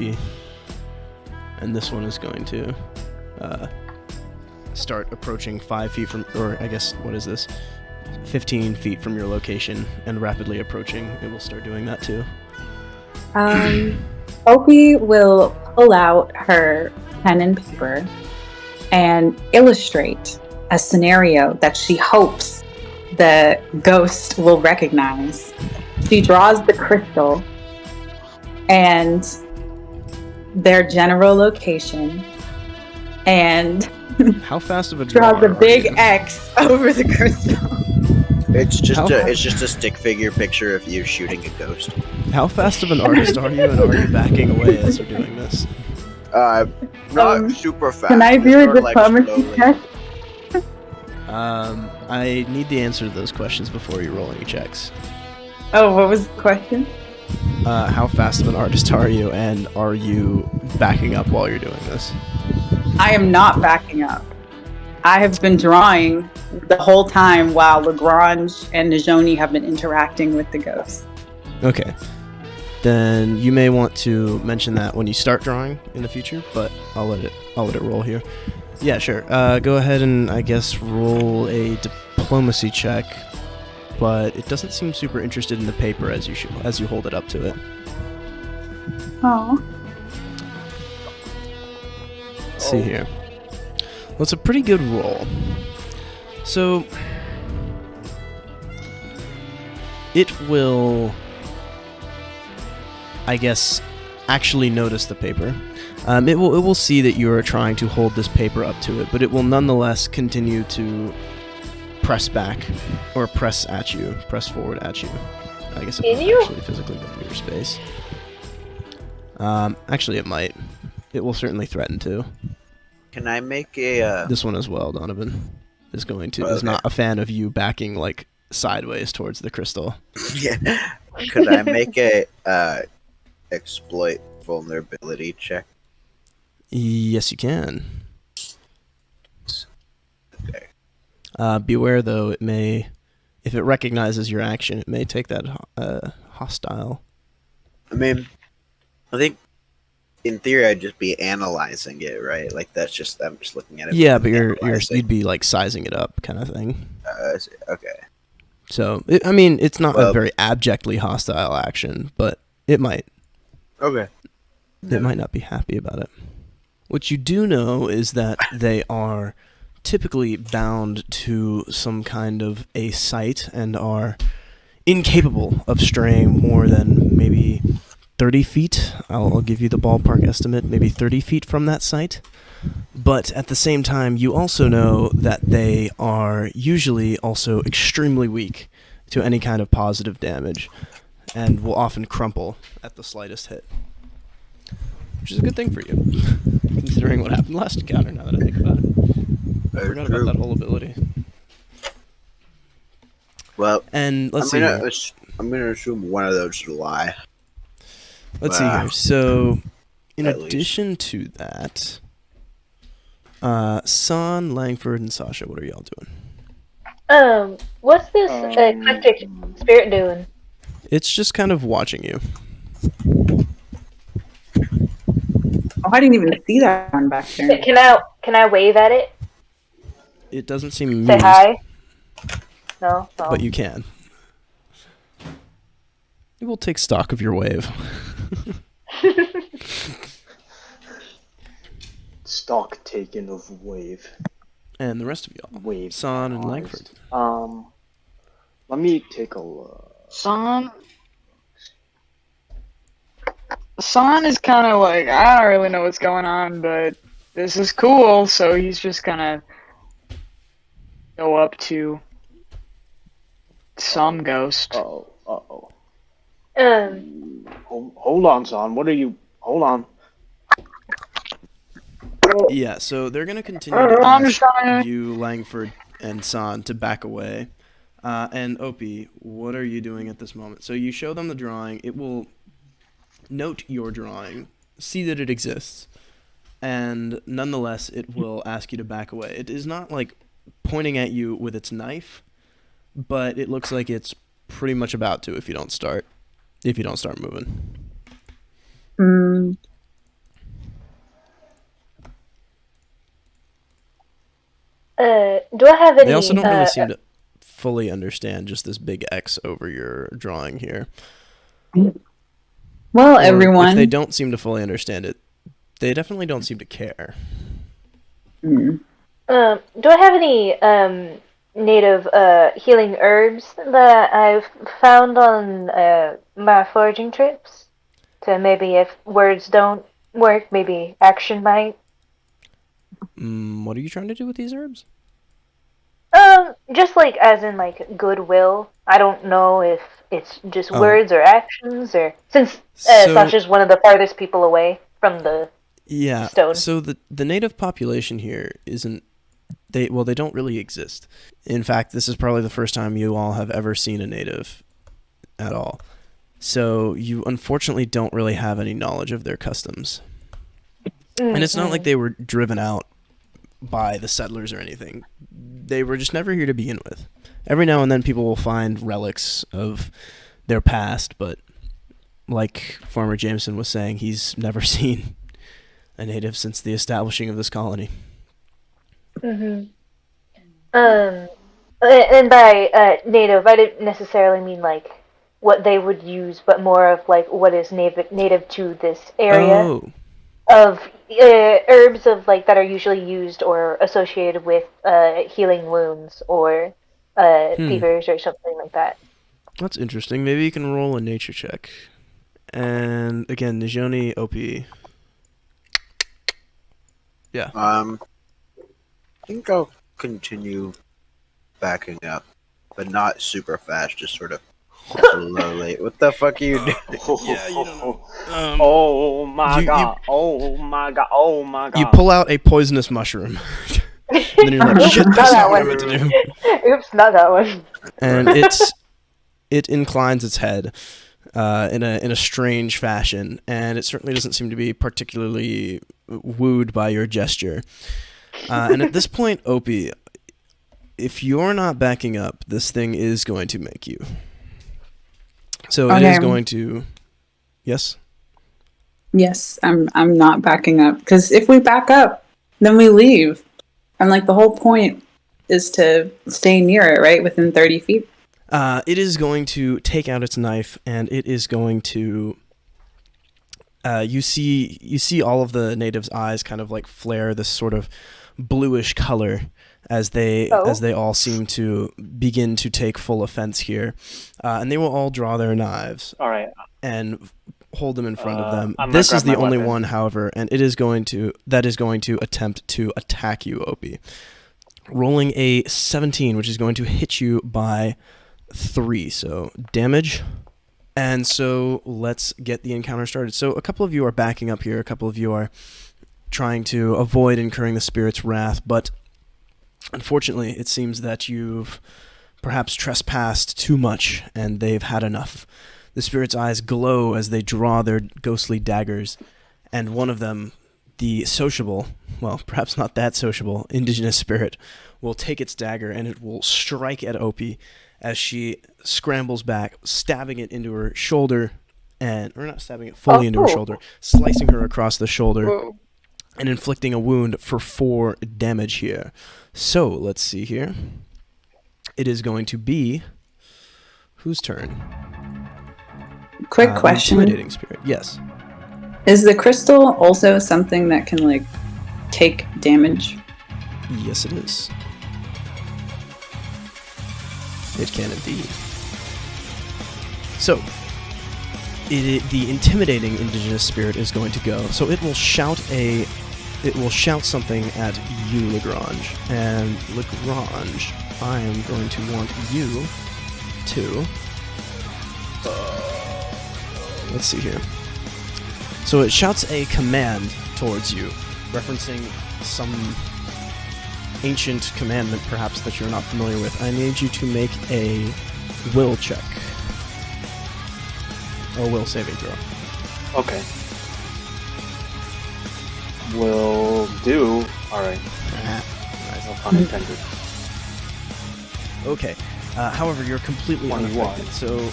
and this one is going to start approaching 5 feet from, or I guess, what is this? 15 feet from your location and rapidly approaching. It will start doing that too. Opie will pull out her pen and paper and illustrate a scenario that she hopes the ghost will recognize. She draws the crystal and their general location and how fast of a draws a big X over the crystal. It's just a stick figure picture of you shooting a ghost. How fast of an artist are you, and are you backing away as you're doing this? Not super fast. Can I do a diplomacy check? I need the answer to those questions before you roll any checks. Oh, what was the question? How fast of an artist are you, and are you backing up while you're doing this? I am not backing up. I have been drawing the whole time while Lagrange and Najoni have been interacting with the ghost. Okay. Then you may want to mention that when you start drawing in the future, but I'll let it roll here. Yeah, sure. Go ahead and I guess roll a diplomacy check, but it doesn't seem super interested in the paper as you hold it up to it. Oh. Let's see here. Well, it's a pretty good roll. So it will, I guess, actually notice the paper. It will see that you are trying to hold this paper up to it, but it will nonetheless continue to press back or press forward at you. I guess it won't actually physically go into your space. Actually, it might. It will certainly threaten to. Can I make a... This one as well, Donovan, is not a fan of you backing, like, sideways towards the crystal. Yeah. Could I make a exploit vulnerability check? Yes, you can. Okay. Beware, though, if it recognizes your action, it may take that hostile. I mean, I think in theory I'd just be analyzing it, right? Like I'm just looking at it. Yeah, but you'd be like sizing it up, kind of thing. Okay. So it's not a very abjectly hostile action, but it might. Okay. It might not be happy about it. What you do know is that they are typically bound to some kind of a site and are incapable of straying more than maybe 30 feet. I'll give you the ballpark estimate, maybe 30 feet from that site. But at the same time, you also know that they are usually also extremely weak to any kind of positive damage and will often crumple at the slightest hit. Which is a good thing for you, considering what happened last encounter, now that I think about it. I forgot about that whole ability. Well, and let's see. I'm going to assume one of those is a lie. Let's see here. So, in addition to that, San, Langford, and Sasha, what are y'all doing? What's this eclectic spirit doing? It's just kind of watching you. Oh, I didn't even see that one back there. Can I wave at it? It doesn't seem Say hi. No. But you can. It will take stock of your wave. Stock taken of wave. And the rest of y'all. Wave. San and Langford. Let me take a look. San is kind of like, I don't really know what's going on, but this is cool, so he's just gonna go up to some ghost. Uh-oh. Hold on, San. Hold on. Yeah, so they're going to continue to ask you, Langford, and San to back away. And Opie, what are you doing at this moment? So you show them the drawing. It will note your drawing, see that it exists, and nonetheless, it will ask you to back away. It is not like pointing at you with its knife, but it looks like it's pretty much about to if you don't start moving. Do I have any? They also don't really seem to fully understand just this big X over your drawing here. Well, Or everyone. if they don't seem to fully understand it, they definitely don't seem to care. Do I have any native healing herbs that I've found on my foraging trips? To maybe if words don't work, maybe action might. What are you trying to do with these herbs? Just like as in like goodwill. I don't know if it's just Oh. words or actions, or since So- Sasha's one of the farthest people away from the Yeah. stone. So the native population here isn't. They don't really exist. In fact, this is probably the first time you all have ever seen a native at all. So you unfortunately don't really have any knowledge of their customs. And it's not like they were driven out by the settlers or anything. They were just never here to begin with. Every now and then people will find relics of their past, but like Farmer Jameson was saying, he's never seen a native since the establishing of this colony. And by native, I didn't necessarily mean like what they would use, but more of like what is native to this area. Oh. Of herbs of like that are usually used or associated with healing wounds or fevers or something like that. That's interesting. Maybe you can roll a nature check. And again, Nijoni, OP. Yeah. I think I'll continue backing up, but not super fast, just sort of slowly. What the fuck are you doing? Yeah, you don't know. Oh my god. Oh my god. Oh my god. You pull out a poisonous mushroom. And then you're like, shit, that's not what I meant to do. Oops, not that one. And it inclines its head in a strange fashion, and it certainly doesn't seem to be particularly wooed by your gesture. And at this point, Opie, if you're not backing up, this thing is going to make you. So it is going to... Yes? Yes, I'm not backing up. Because if we back up, then we leave. And like the whole point is to stay near it, right? Within 30 feet. It is going to take out its knife, and it is going to... You see all of the natives' eyes kind of like flare this sort of bluish color as they all seem to begin to take full offense here, and they will all draw their knives. All right. And hold them in front of them. I'm This gonna is grab the my only weapon. one, however, and that is going to attempt to attack you, Opie. Rolling a 17, which is going to hit you by 3, so damage. And so let's get the encounter started. So a couple of you are backing up here, a couple of you are trying to avoid incurring the spirit's wrath, but unfortunately it seems that you've perhaps trespassed too much and they've had enough. The spirit's eyes glow as they draw their ghostly daggers, and one of them, the sociable, well, perhaps not that sociable, indigenous spirit, will take its dagger and it will strike at Opie as she scrambles back, stabbing it into her shoulder, or not stabbing it fully into her shoulder, slicing her across the shoulder, and inflicting a wound for 4 damage here. So, let's see here. It is going to be... whose turn? Quick question. Intimidating spirit, yes. Is the crystal also something that can, like, take damage? Yes, it is. It can indeed. So, the intimidating indigenous spirit is going to go. So it will shout something at you, Lagrange. And Lagrange, I am going to want you to... let's see here. So it shouts a command towards you, referencing some ancient commandment, perhaps, that you're not familiar with. I need you to make a will check. Or will saving throw. Okay. Will do. Alright. Nice. No pun intended. Okay. However, you're completely 21. unaffected. So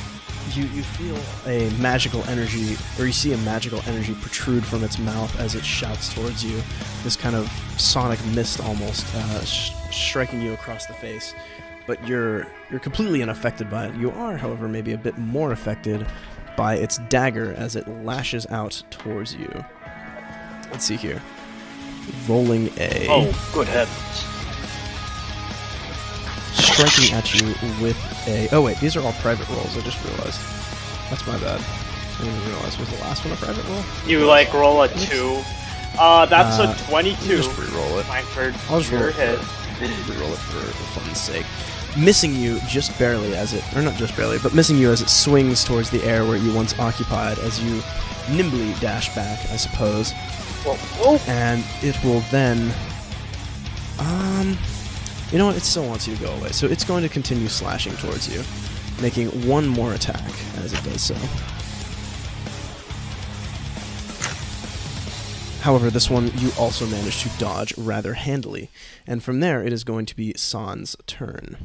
You feel a magical energy, or you see a magical energy protrude from its mouth as it shouts towards you. This kind of sonic mist almost striking you across the face. But you're completely unaffected by it. You are, however, maybe a bit more affected by its dagger as it lashes out towards you. Let's see here. Rolling a... Oh, good heavens. Striking at you with a... Oh wait, these are all private rolls, I just realized. That's my bad. I didn't even realize. Was the last one a private roll? You, like, roll a 2. That's a 22. Just re-roll it. I'll just roll it. Re-roll it for fun's sake. Missing you just barely as it... Or not just barely, but missing you as it swings towards the air where you once occupied as you nimbly dash back, I suppose. Whoa. And it will then... You know what? It still wants you to go away, so it's going to continue slashing towards you, making one more attack as it does so. However, this one you also manage to dodge rather handily, and from there it is going to be San's turn.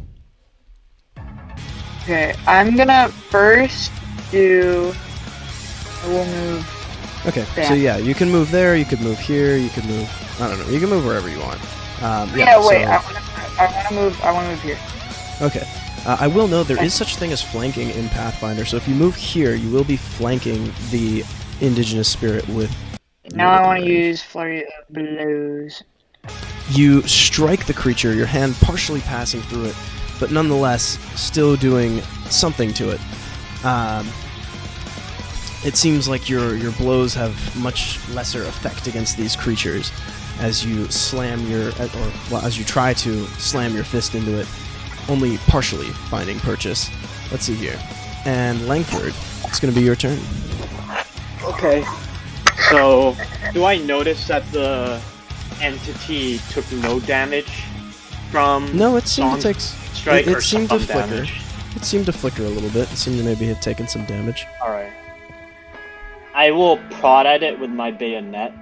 Okay, I'm gonna first do... I will move... Okay, there. so yeah, you can move there, you could move here, you could move... I don't know, you can move wherever you want. Wait, so, I wanna move here. Okay. I will note there is such a thing as flanking in Pathfinder, so if you move here, you will be flanking the indigenous spirit with... Now I want to use Flurry of Blows. You strike the creature, your hand partially passing through it, but nonetheless still doing something to it. It seems like your blows have much lesser effect against these creatures as you slam as you try to slam your fist into it, only partially finding purchase. Let's see here. And Langford, it's going to be your turn. Okay. So, do I notice that the entity took no damage from No, it seemed to take... strike It or seemed to some flicker. damage? It seemed to flicker a little bit. It seemed to maybe have taken some damage. Alright. I will prod at it with my bayonet.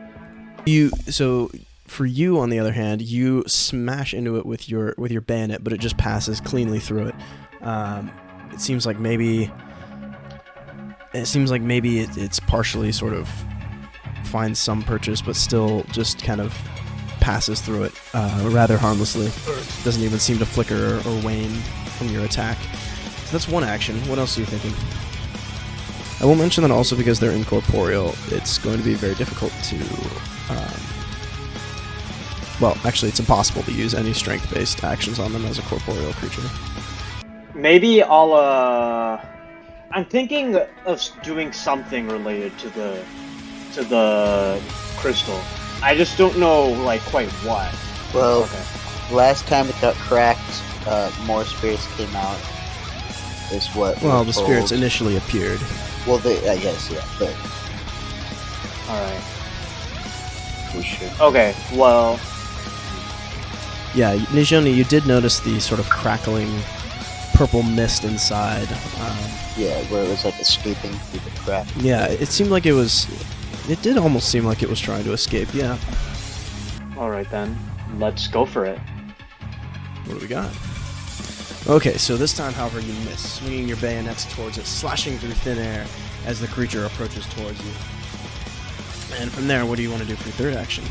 So for you, on the other hand, you smash into it with your bayonet, but it just passes cleanly through it. It seems like maybe it's partially sort of finds some purchase, but still just kind of passes through it rather harmlessly. Doesn't even seem to flicker or wane from your attack. So that's one action. What else are you thinking? I will mention that also because they're incorporeal, it's going to be very difficult to... well, actually, it's impossible to use any strength-based actions on them as a corporeal creature. Maybe I'll, I'm thinking of doing something related to the crystal. I just don't know, like, quite what. Well, Okay. last time it got cracked, more spirits came out. Is what Well, we're the told. spirits initially appeared. Well, I guess, yeah, but Alright. we should. Okay, well... Yeah, Nijoni, you did notice the sort of crackling purple mist inside. Yeah, where it was like escaping through the crack. Yeah, it seemed like it was... It did almost seem like it was trying to escape, yeah. Alright then. Let's go for it. What do we got? Okay, so this time, however, you miss, swinging your bayonets towards it, slashing through thin air as the creature approaches towards you. And from there, what do you want to do for your third action?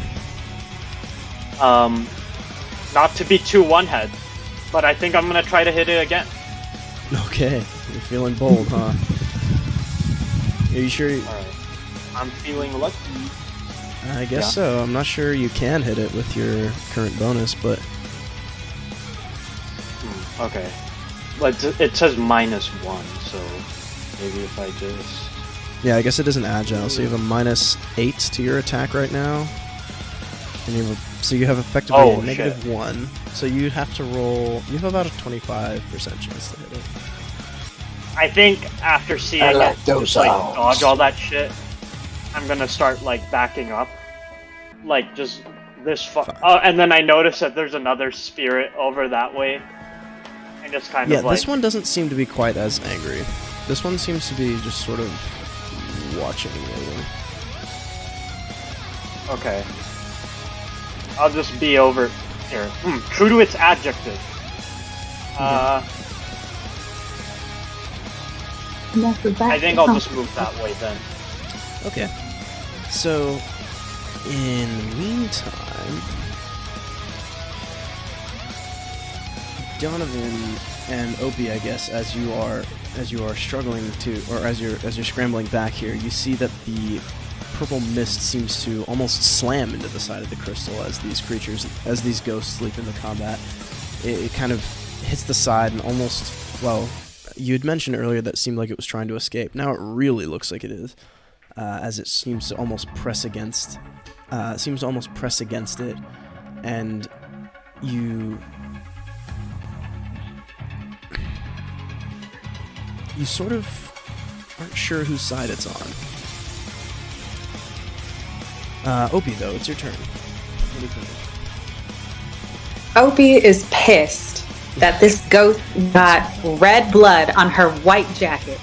Not to be too one-head, but I think I'm gonna try to hit it again. Okay, you're feeling bold, huh? Are you sure? Alright. I'm feeling lucky. I guess so. I'm not sure you can hit it with your current bonus, but... Okay. But it says -1, so maybe if I just... Yeah, I guess it isn't agile, so you have a -8 to your attack right now. And you have so you have effectively a -1. So you have to roll... You have about a 25% chance to hit it. I think after seeing it just, like, dodge all that shit, I'm gonna start, like, backing up. Like, just this and then I notice that there's another spirit over that way. And just kind of like... this one doesn't seem to be quite as angry. This one seems to be just sort of watching maybe. Okay. I'll just be over here. True to its adjective. I think I'll just move that way then. Okay. So, in the meantime, Donovan and Opie, I guess, as you are struggling to, or as you're scrambling back here, you see that the purple mist seems to almost slam into the side of the crystal as these ghosts leap into combat. It kind of hits the side and almost, well, you had mentioned earlier that it seemed like it was trying to escape. Now it really looks like it is, as it seems to almost press against it, and you sort of aren't sure whose side it's on. Opie, though, it's your turn. What do you think? Opie is pissed that this ghost got red blood on her white jacket.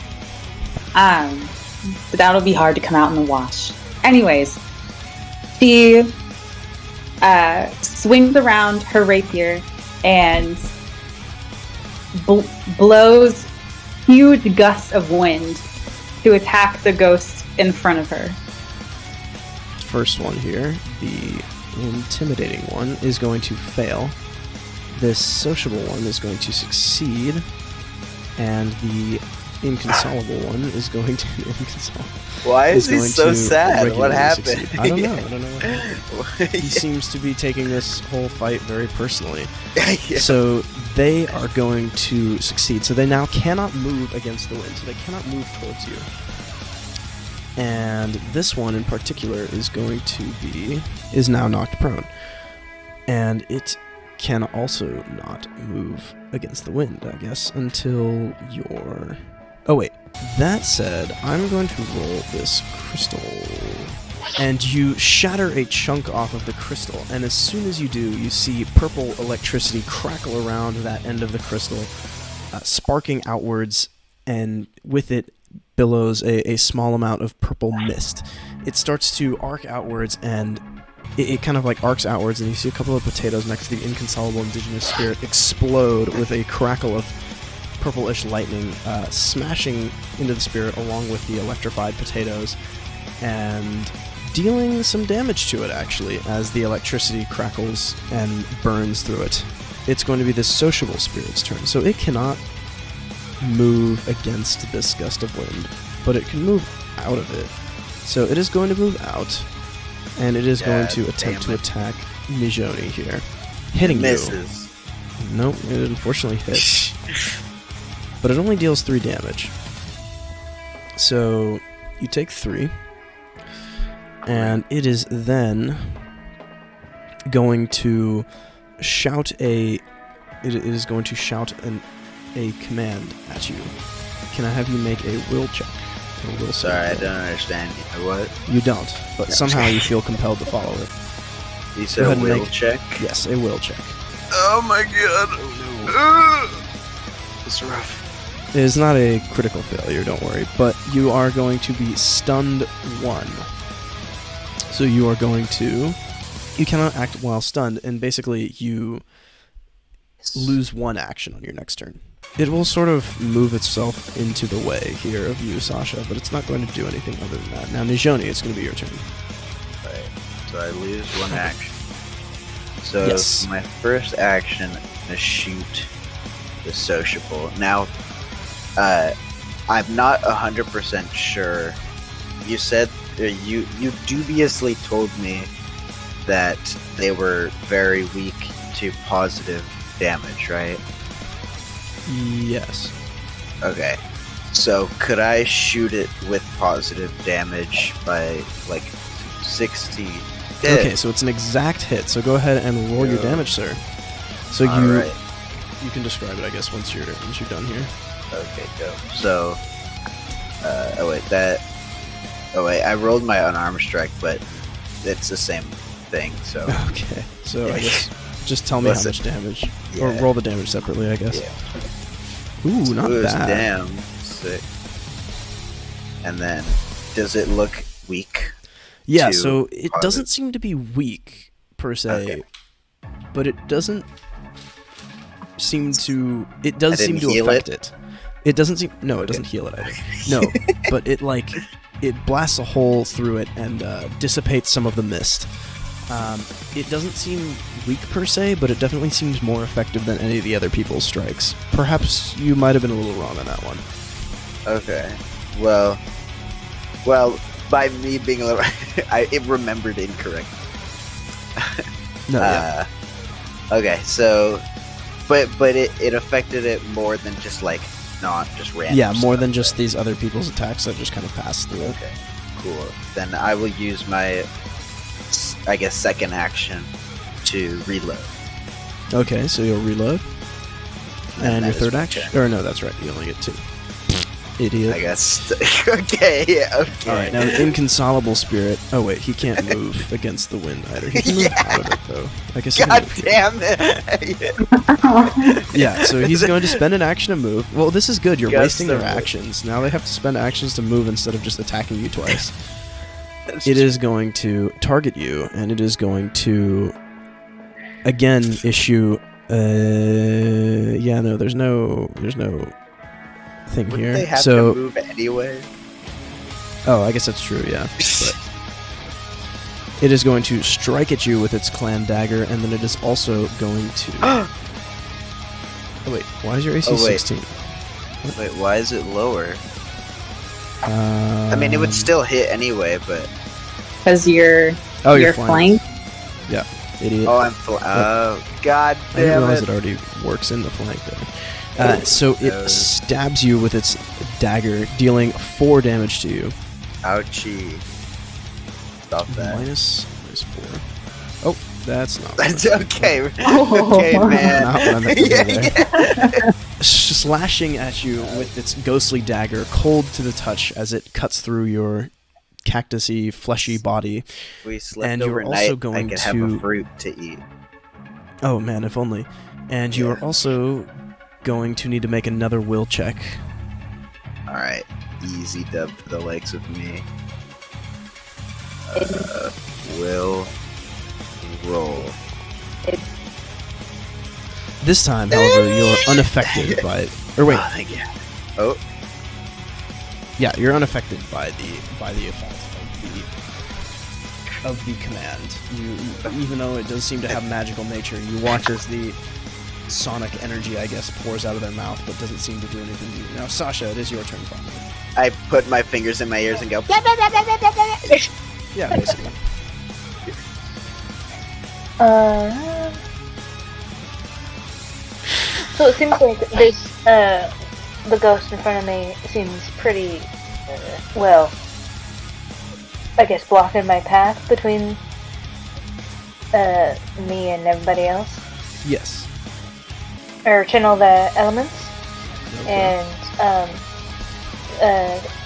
But that'll be hard to come out in the wash. Anyways, she swings around her rapier and blows huge gusts of wind to attack the ghost in front of her. First one here, the intimidating one, is going to fail. This sociable one is going to succeed, and the inconsolable one is going to Why is he so sad? What happened? Succeed. I don't know what happened. He seems to be taking this whole fight very personally. Yeah. So they are going to succeed. So they now cannot move against the wind. So they cannot move towards you. And this one in particular is now knocked prone. And it can also not move against the wind, I guess, until you're... Oh wait, that said, I'm going to roll this crystal. And you shatter a chunk off of the crystal, and as soon as you do, you see purple electricity crackle around that end of the crystal, sparking outwards, and with it billows a small amount of purple mist. It starts to arc outwards, and it kind of like arcs outwards, and you see a couple of potatoes next to the inconsolable indigenous spirit explode with a crackle of purplish lightning, smashing into the spirit along with the electrified potatoes, and dealing some damage to it, actually, as the electricity crackles and burns through it. It's going to be this sociable spirit's turn, so it cannot move against this gust of wind, but it can move out of it. So it is going to move out, and it is going to attempt to attack Nijoni here. Hitting misses. You. Nope, it unfortunately hits. But it only deals 3 damage. So you take 3, and it is then going to shout a command at you. Can I have you make a will check? Sorry, I don't understand. What? You don't, but somehow you feel compelled to follow it. You said a will check? Yes, a will check. Oh my god. Oh no. It's rough. It is not a critical failure, don't worry, but you are going to be stunned 1. So you are going to... You cannot act while stunned, and basically you lose 1 action on your next turn. It will sort of move itself into the way here of you, Sasha, but it's not going to do anything other than that. Now, Nijoni, it's going to be your turn. Alright, so I lose 1 action. So yes. My first action, I'm going to shoot the sociable. Now, I'm not 100% sure. You said, you dubiously told me that they were very weak to positive damage, right? Yes. Okay. So could I shoot it with positive damage by like 60? Okay, so it's an exact hit. So go ahead and roll your damage, sir. So you can describe it, I guess, once you're done here. Okay, go. So, I rolled my unarmed strike, but it's the same thing. So. Okay. So I guess just tell me how much damage, or roll the damage separately, I guess. Yeah. Ooh, not bad. Damn sick. And then, does it look weak? Yeah, so it doesn't seem to be weak, per se, but it doesn't seem to... It does seem to affect it. It doesn't seem. No, it doesn't heal it either. No, but it blasts a hole through it and dissipates some of the mist. It doesn't seem weak per se, but it definitely seems more effective than any of the other people's strikes. Perhaps you might have been a little wrong on that one. Okay. Well, by me being a little, it remembered incorrect. No. Yeah. Okay, so, but it affected it more than just like not just random. Yeah, more stuff, than just these other people's attacks that just kind of pass through it. Okay, cool. Then I will use my, I guess, second action to reload. Okay, so you'll reload. And your third my action? turn. Or no, that's right, you only get 2. Idiot. I guess. Okay, yeah, okay. Alright, now Inconsolable Spirit. Oh wait, he can't move against the wind either. He can move out of it though. I guess. God damn it! Yeah, so he's going to spend an action to move. Well, this is good. You're Guess wasting their so. actions. Now they have to spend actions to move instead of just attacking you twice. It is going to target you, and it is going to again issue. Yeah, no, there's no thing Wouldn't here. they have So, to move anyway? oh, I guess that's true. Yeah. But it is going to strike at you with its clan dagger, and then it is also going to. Oh wait, why is your AC 16? Wait, why is it lower? I mean, it would still hit anyway, but Because you're flanked. Yeah, idiot. oh, I'm God I didn't damn realize it! it already works in the flank there. So it stabs you with its dagger, dealing 4 damage to you. Ouchie! Stop that. Minus 4. Oh, that's not. That's okay. Okay, man. Not what I meant to do Yeah, there. Slashing at you with its ghostly dagger, cold to the touch as it cuts through your cactusy, fleshy body. If we slept And you're overnight, also going I could to. have a fruit to eat. Oh man, if only. And you are also going to need to make another will check. Alright, easy dub for the likes of me. Will roll. This time, however, you're unaffected by it. Or wait, Oh, thank you. Oh, yeah, you're unaffected by the effect of the command. You, even though it does seem to have magical nature, you watch as the sonic energy, I guess, pours out of their mouth, but doesn't seem to do anything to you. Now, Sasha, it is your turn, finally. I put my fingers in my ears and go. Yeah, basically. So it seems like this, the ghost in front of me seems pretty, well, I guess blocking my path between, me and everybody else. Yes. Or channel the elements. Okay. And,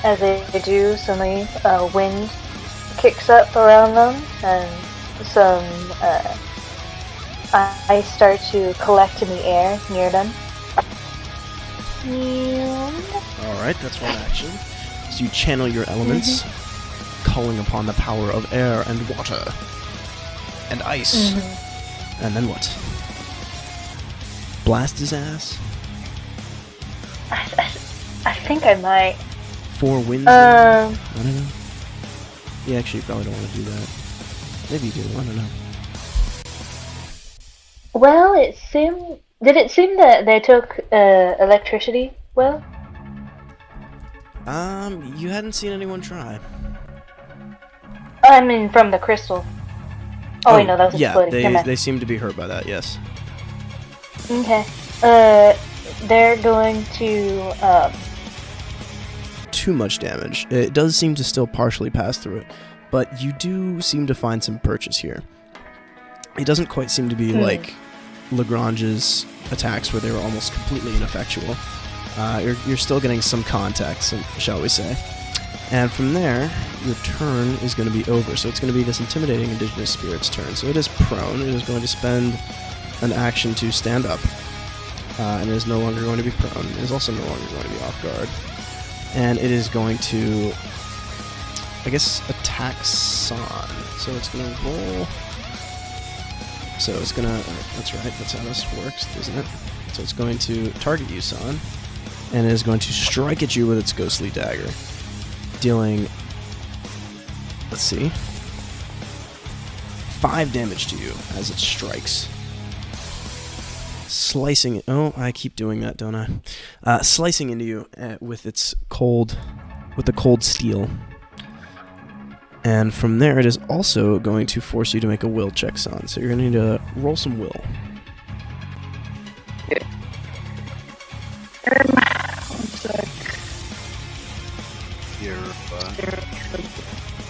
as they do, suddenly, wind kicks up around them, and some, I start to collect in the air near them. Alright, that's one action. So you channel your elements, calling upon the power of air and water. And ice. And then what? Blast his ass? I think I might. 4 winds? I don't know. Yeah, actually, you probably don't want to do that. Maybe you do, I don't know. Well, did it seem that they took, electricity well? You hadn't seen anyone try. I mean, from the crystal. Oh, wait, no, that was exploding. Yeah, they seem to be hurt by that, yes. Okay. They're going to, Too much damage. It does seem to still partially pass through it, but you do seem to find some purchase here. It doesn't quite seem to be like Lagrange's attacks where they were almost completely ineffectual. You're still getting some context, shall we say. And from there, your turn is going to be over. So it's going to be this intimidating indigenous spirit's turn. So it is prone. It is going to spend an action to stand up. And it is no longer going to be prone. It is also no longer going to be off guard. And it is going to, I guess, attack San. So it's going to roll. So it's going to, that's right, that's how this works, isn't it? So it's going to target you, San. and it is going to strike at you with its ghostly dagger, dealing, let's see, 5 damage to you as it strikes. Slicing, oh, I keep doing that, don't I? Slicing into you with the cold steel. And from there, it is also going to force you to make a will check, son. So you're going to need to roll some will.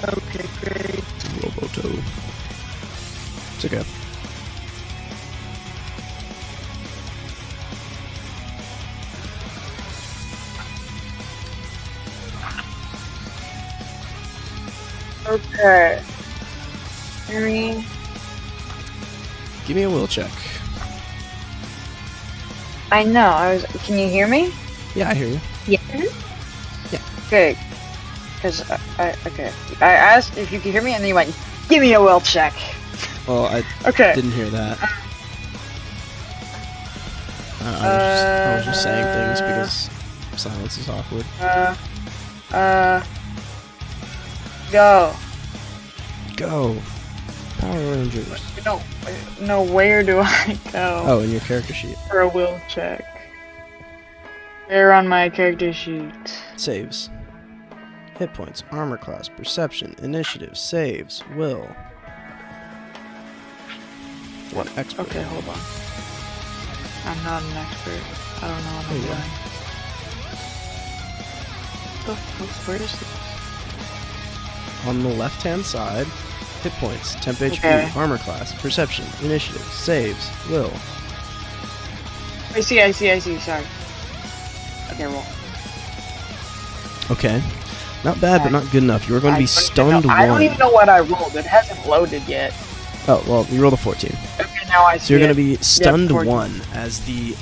Okay, great. Roboto. It's okay. Okay. Henry. Give me a will check. I know. Can you hear me? Yeah, I hear you. Yeah. Yeah. Okay. Because okay. I asked if you could hear me, and then you went, "Give me a will check." Well, I Okay. didn't hear that. I was just saying things because silence is awkward. Go. Go. Power Rangers. No, where do I go? Oh, in your character sheet. For a will check. They're on my character sheet. Saves. Hit points, armor class, perception, initiative, saves, will. What expert? Okay, hold on. I'm not an expert. I don't know what I'm doing. Where is this? On the left-hand side, hit points, temp HP, Okay. armor class, perception, initiative, saves, will. I see, sorry. Okay, roll. Okay. Not bad, but not good enough. You are going to be stunned I don't even 1. know what I rolled. It hasn't loaded yet. Oh, well, you rolled a 14. Okay, now I see. So you're going to be stunned 14. 1 as the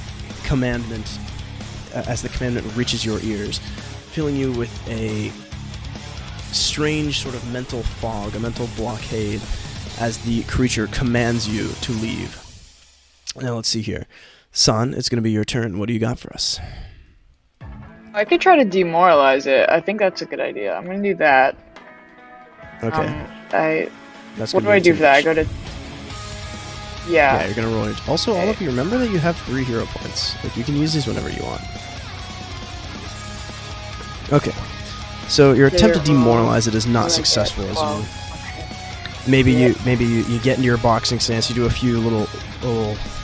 commandment reaches your ears, filling you with a strange sort of mental fog, a mental blockade, as the creature commands you to leave. Now let's see here. San, it's going to be your turn. What do you got for us? I could try to demoralize it. I think that's a good idea. I'm gonna do that. Okay. That's what do I do for that? I go to. Yeah, you're gonna roll it. Also, all of you, remember that you have 3 hero points. Like, you can use these whenever you want. Okay. So your attempt to demoralize it is not successful, as you. Maybe you get into your boxing stance. You do a few little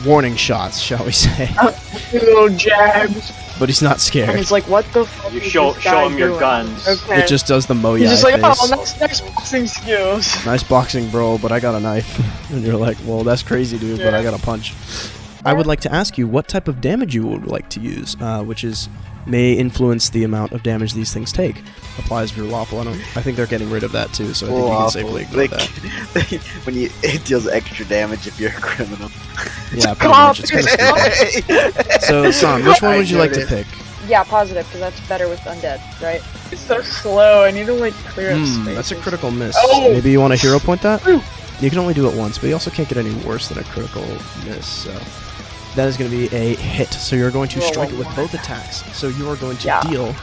warning shots, shall we say? Little jabs. But he's not scared. And he's like, "What the fuck?" You show him your guns. Okay. It just does the Moyai He's just like, face. "Oh, nice boxing skills." Nice boxing, bro, but I got a knife. And you're like, well, that's crazy, dude, but I got a punch. I would like to ask you what type of damage you would like to use, which may influence the amount of damage these things take. Applies if you're lawful. I think they're getting rid of that too, so I think you can safely ignore that. When it deals extra damage if you're a criminal. Yeah, pretty much. It's kind of stupid. So, San, which one would you like to pick? Yeah, positive, because that's better with undead, right? It's so slow. I need to like clear up space. That's a critical miss. Oh! Maybe you want to hero point that? You can only do it once, but you also can't get any worse than a critical miss. So that is going to be a hit. So you're going to strike it with both attacks. So you are going to deal.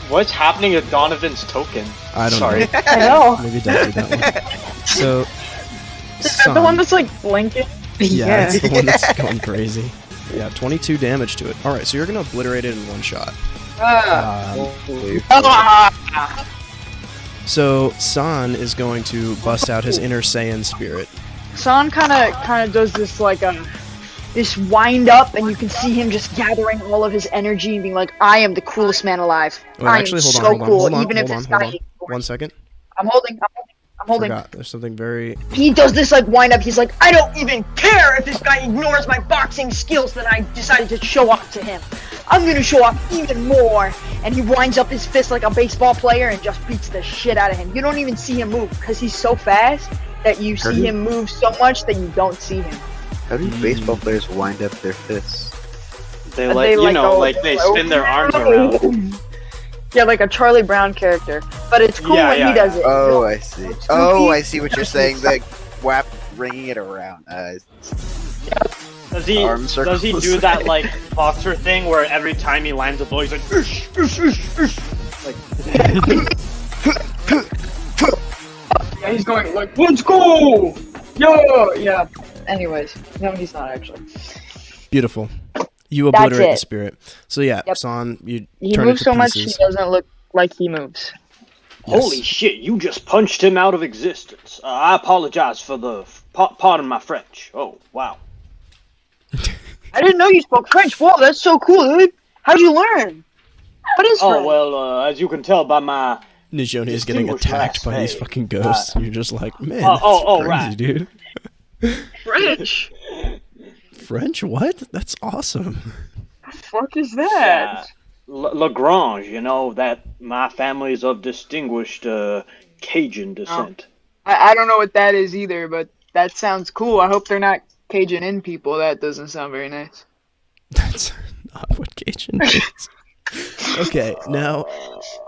What's happening to Donovan's token? I don't know. I know. Maybe don't do that one. So. Is that the one that's like blinking? Yeah, it's the one that's going crazy. Yeah, 22 damage to it. Alright, so you're going to obliterate it in one shot. So San is going to bust out his inner Saiyan spirit. San kind of does this like this wind up, and you can see him just gathering all of his energy and being like, "I am the coolest man alive. Wait, I actually, am hold so on, cool, hold on, even if this guy." 1 second. I'm holding. Forgot. There's something very. He does this like wind up. He's like, "I don't even care if this guy ignores my boxing skills that I decided to show off to him. I'm gonna show off even more." And he winds up his fist like a baseball player and just beats the shit out of him. You don't even see him move because he's so fast that you see him move so much that you don't see him. How do baseball players wind up their fists? They they spin their arms around. Yeah, like a Charlie Brown character. But it's cool when he does it. Oh, I see. Oh, I see what you're saying. Like, whap, ringing it around. Does he do that like boxer thing where every time he lands a blow he's like "Ush, ush, ush, ush." Like Yeah, he's going like, let's go! Yo! Yeah. Anyways, no, he's not actually. Beautiful. You That's obliterate the it. spirit. So yeah, Yep. San, you He turn moves it to so much he pieces. doesn't look like he moves. Yes. holy shit, you just punched him out of existence. I apologize for the pardon my French. Oh, wow. I didn't know you spoke French. Whoa, that's so cool, dude. How'd you learn? What is French? Oh, well, as you can tell by my Nijoni is getting distinguished attacked by these last fucking name. ghosts. You're just like, man, oh, that's crazy, right. dude. French? French? What? That's awesome. The fuck is that? Lagrange, you know, that my family is of distinguished Cajun descent. I don't know what that is either, but that sounds cool. I hope they're not Cajun in people. That doesn't sound very nice. That's not what Cajun is. Okay, now,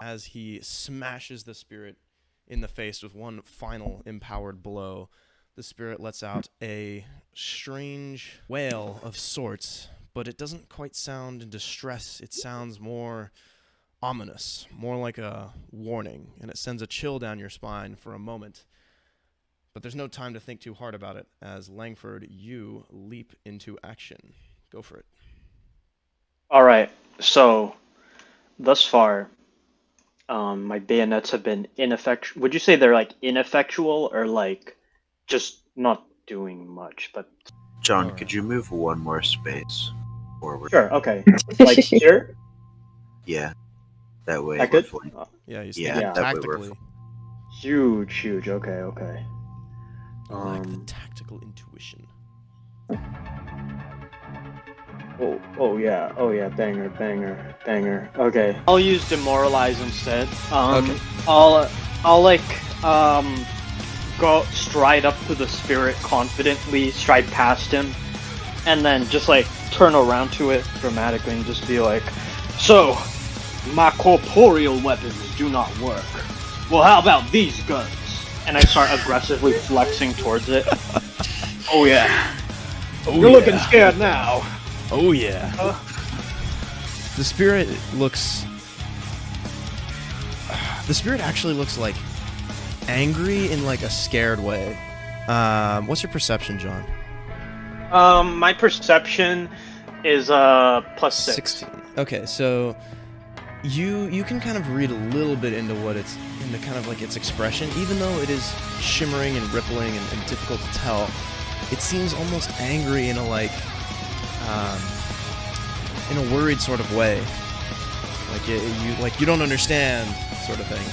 as he smashes the spirit in the face with one final empowered blow, the spirit lets out a strange wail of sorts, but it doesn't quite sound in distress. It sounds more ominous, more like a warning, and it sends a chill down your spine for a moment. But there's no time to think too hard about it, as Langford, you leap into action. Go for it. Alright, so, thus far, my bayonets have been ineffectual. Would you say they're, like, ineffectual, or, like, just not doing much, but... John, could you move one more space forward? Sure, okay. Like, here? Yeah. That way. I could? we're flanking. Yeah, he's Yeah, thinking that way we're tactically. Huge, okay. I like the tactical intuition. Oh yeah, banger. Okay. I'll use demoralize instead. Okay. I'll like go stride up to the spirit confidently, stride past him, and then just like turn around to it dramatically and just be like, so my corporeal weapons do not work. Well, how about these guns? And I start aggressively flexing towards it. Oh yeah. You're looking scared now. Oh yeah. The spirit looks... The spirit actually looks like angry in like a scared way. What's your perception, John? My perception is +6. 16. Okay, so you can kind of read a little bit into what it's into kind of like its expression, even though it is shimmering and rippling and difficult to tell. It seems almost angry in a like in a worried sort of way, like you don't understand sort of thing.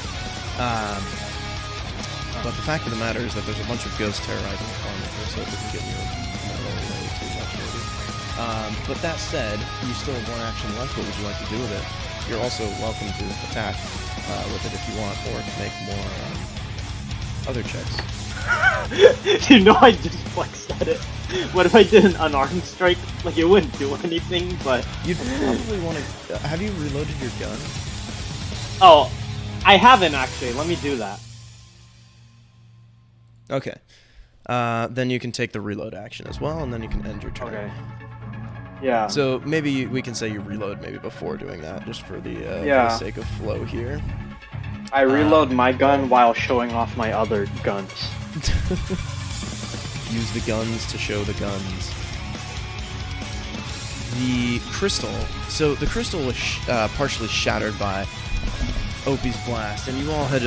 But the fact of the matter is that there's a bunch of ghosts terrorizing the farm here, so it doesn't get you way too much maybe. But that said, you still have one action left. What would you like to do with it? You're also welcome to attack with it if you want, or make more other checks. You know, I just flexed at it. What if I did an unarmed strike? Like, it wouldn't do anything, but... You'd probably want to... have you reloaded your gun? Oh, I haven't, actually. Let me do that. Okay. Then you can take the reload action as well, and then you can end your turn. Okay. Yeah. So maybe we can say you reload maybe before doing that, just for the, for Yeah. the sake of flow here. I reload my gun while showing off my other guns. Use the guns to show the guns. The crystal. So the crystal was partially shattered by Opie's blast, and you all had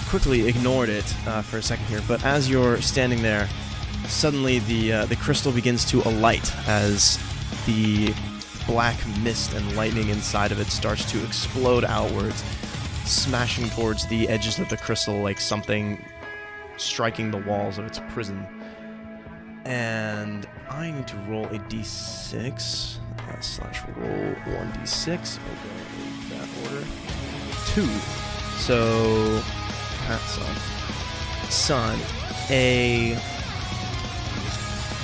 quickly ignored it for a second here. But as you're standing there, suddenly the crystal begins to alight as the black mist and lightning inside of it starts to explode outwards, smashing towards the edges of the crystal like something striking the walls of its prison. And I need to roll a d6 / roll 1d6. I'll go in that order. 2. So, Son, a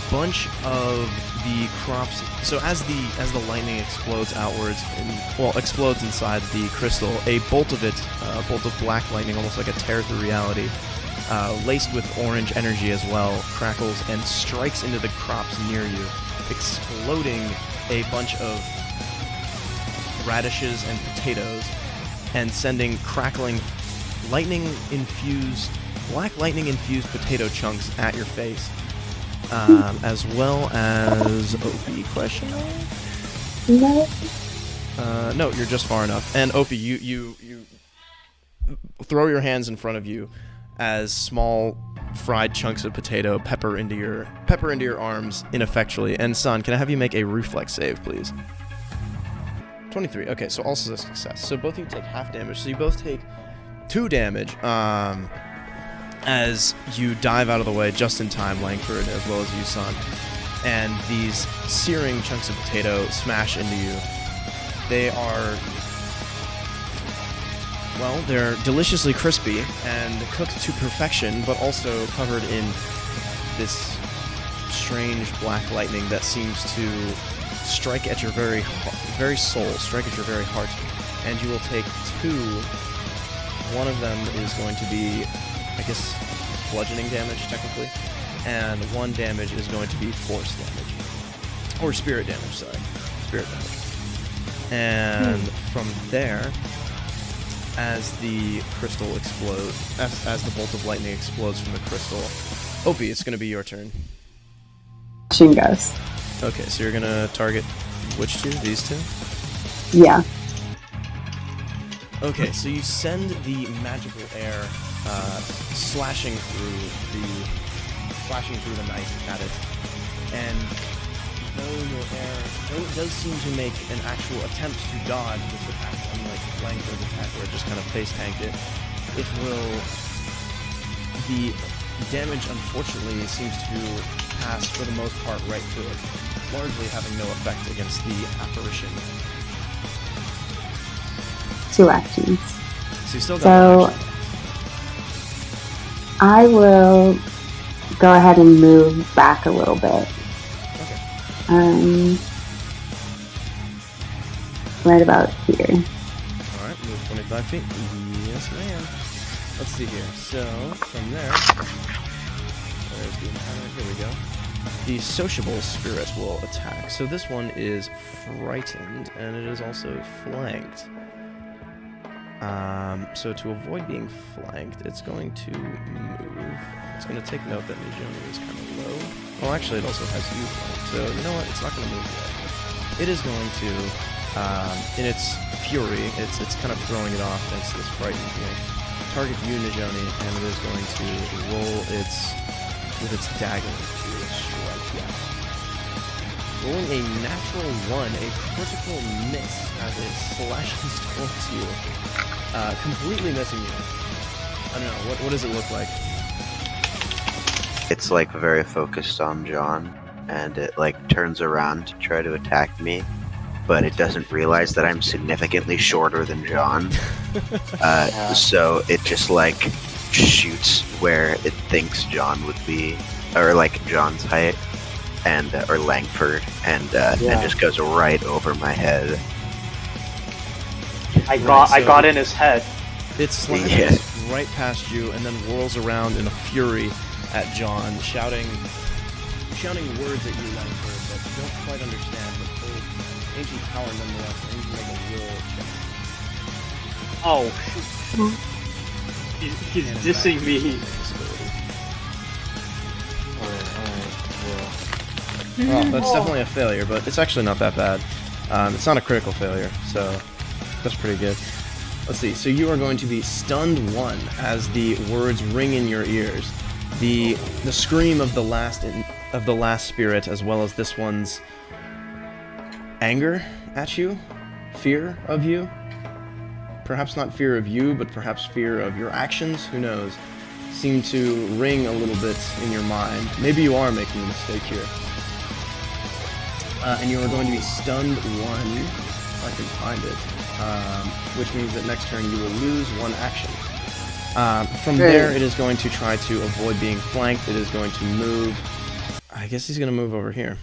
bunch of the crops. So as the lightning explodes outwards and explodes inside the crystal, a bolt of black lightning, almost like a tear through reality, laced with orange energy as well, crackles and strikes into the crops near you, exploding a bunch of radishes and potatoes, and sending crackling, black lightning-infused potato chunks at your face, as well as Opie question. No. No, you're just far enough. And Opie, you throw your hands in front of you as small fried chunks of potato pepper into your arms ineffectually. And Son, can I have you make a reflex save, please? 23. Okay, so also a success. So both of you take half damage. So you both take 2 damage as you dive out of the way just in time, Langford, as well as you, Son. And these searing chunks of potato smash into you. They are, well, they're deliciously crispy and cooked to perfection, but also covered in this strange black lightning that seems to strike at your very soul, strike at your very heart. And you will take 2. One of them is going to be, I guess, bludgeoning damage, technically. And 1 damage is going to be force damage. Or spirit damage, sorry. Spirit damage. And from there, as the crystal explodes, as the bolt of lightning explodes from the crystal, Opie, it's going to be your turn. Shingas. Okay, so you're going to target which 2? These 2? Yeah. Okay, so you send the magical air slashing through the night at it, and though it does seem to make an actual attempt to dodge this attack, unlike Langford's attack where it just kind of face tanked it, the damage unfortunately seems to pass for the most part right through it, largely having no effect against the apparition. 2 actions. So you still got 1 action. I will go ahead and move back a little bit. Okay. Right about here. Alright, move 25 feet. Yes, ma'am. Let's see here. So, from there, where's the encounter? Here we go. The sociable spirit will attack. So this one is frightened, and it is also flanked. So to avoid being flanked, it's going to move. It's going to take note that Nijoni is kind of low. Well, actually, it also has you flanked, so you know what? It's not going to move yet. It is going to, in its fury, it's kind of throwing it off thanks to this frightened being. Target you, Nijoni, and it is going to roll with its dagger to strike you. Rolling a natural 1, a critical miss as it slashes towards you, completely missing you. I don't know, what does it look like? It's like very focused on John, and it like turns around to try to attack me, but it doesn't realize that I'm significantly shorter than John. So it just like shoots where it thinks John would be, or like John's height, and or Langford, and just goes right over my head. I got in his head. It slashes right past you and then whirls around in a fury at John, shouting words at you, Langford, that you don't quite understand, but hold ancient power nonetheless. I need to make a will check. Oh, he's dissing me. Well, that's definitely a failure, but it's actually not that bad. It's not a critical failure, so that's pretty good. Let's see. So you are going to be stunned 1 as the words ring in your ears. The scream of the last spirit, as well as this one's anger at you, fear of you. Perhaps not fear of you, but perhaps fear of your actions. Who knows? Seem to ring a little bit in your mind. Maybe you are making a mistake here. And you are going to be stunned 1, if I can find it, which means that next turn you will lose 1 action. From there, it is going to try to avoid being flanked. It is going to move. I guess he's going to move over here.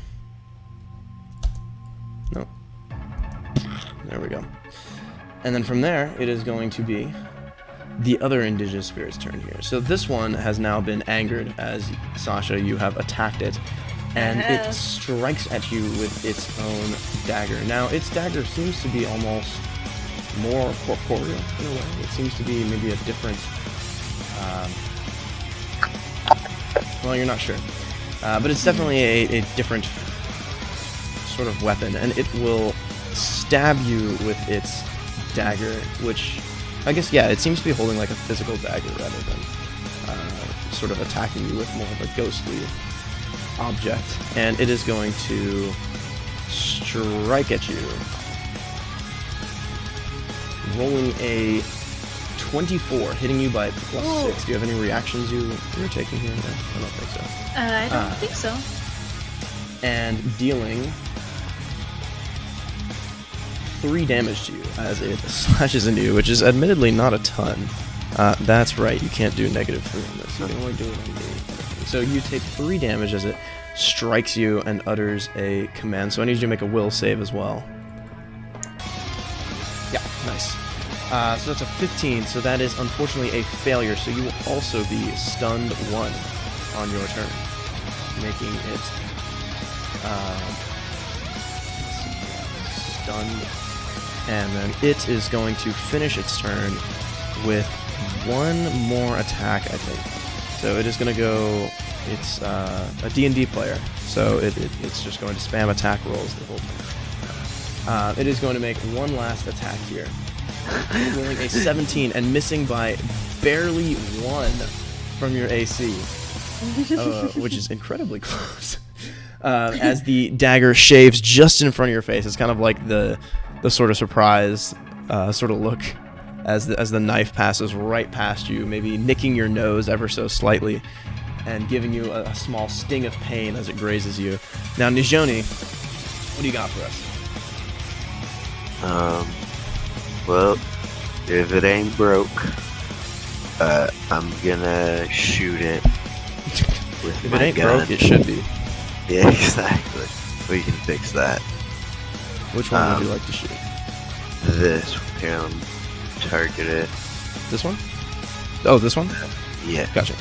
No. There we go. And then from there, it is going to be the other indigenous spirit's turn here. So this one has now been angered as, Sasha, you have attacked it, and it strikes at you with its own dagger. Now, its dagger seems to be almost more corporeal in a way. It seems to be maybe a different... well, you're not sure. But it's definitely a different sort of weapon, and it will stab you with its dagger, which... I guess, yeah, it seems to be holding like a physical dagger rather than sort of attacking you with more of a ghostly object. And it is going to strike at you. Rolling a 24, hitting you by +6. Do you have any reactions you're taking here? No, I don't think so. I don't think so. And dealing 3 damage to you as it slashes into you, which is admittedly not a ton. That's right, you can't do -3 on this. You can only do it on the... So you take 3 damage as it strikes you and utters a command. So I need you to make a will save as well. Yeah, nice. So that's a 15, so that is unfortunately a failure. So you will also be stunned 1 on your turn, making it stunned. And then it is going to finish its turn with 1 more attack, I think. So it is going to go... It's a D&D player, so it's just going to spam attack rolls the whole time. It is going to make 1 last attack here. Rolling a 17 and missing by barely 1 from your AC, which is incredibly close. As the dagger shaves just in front of your face. It's kind of like the sort of surprise sort of look as the knife passes right past you, maybe nicking your nose ever so slightly and giving you a small sting of pain as it grazes you. Now, Nijoni, what do you got for us? Well, if it ain't broke, I'm gonna shoot it with If my it ain't gun. broke, it should be. Yeah, exactly. We can fix that. Which one would you like to shoot? This. Here, target it. This one? Oh, this one? Yeah. Gotcha.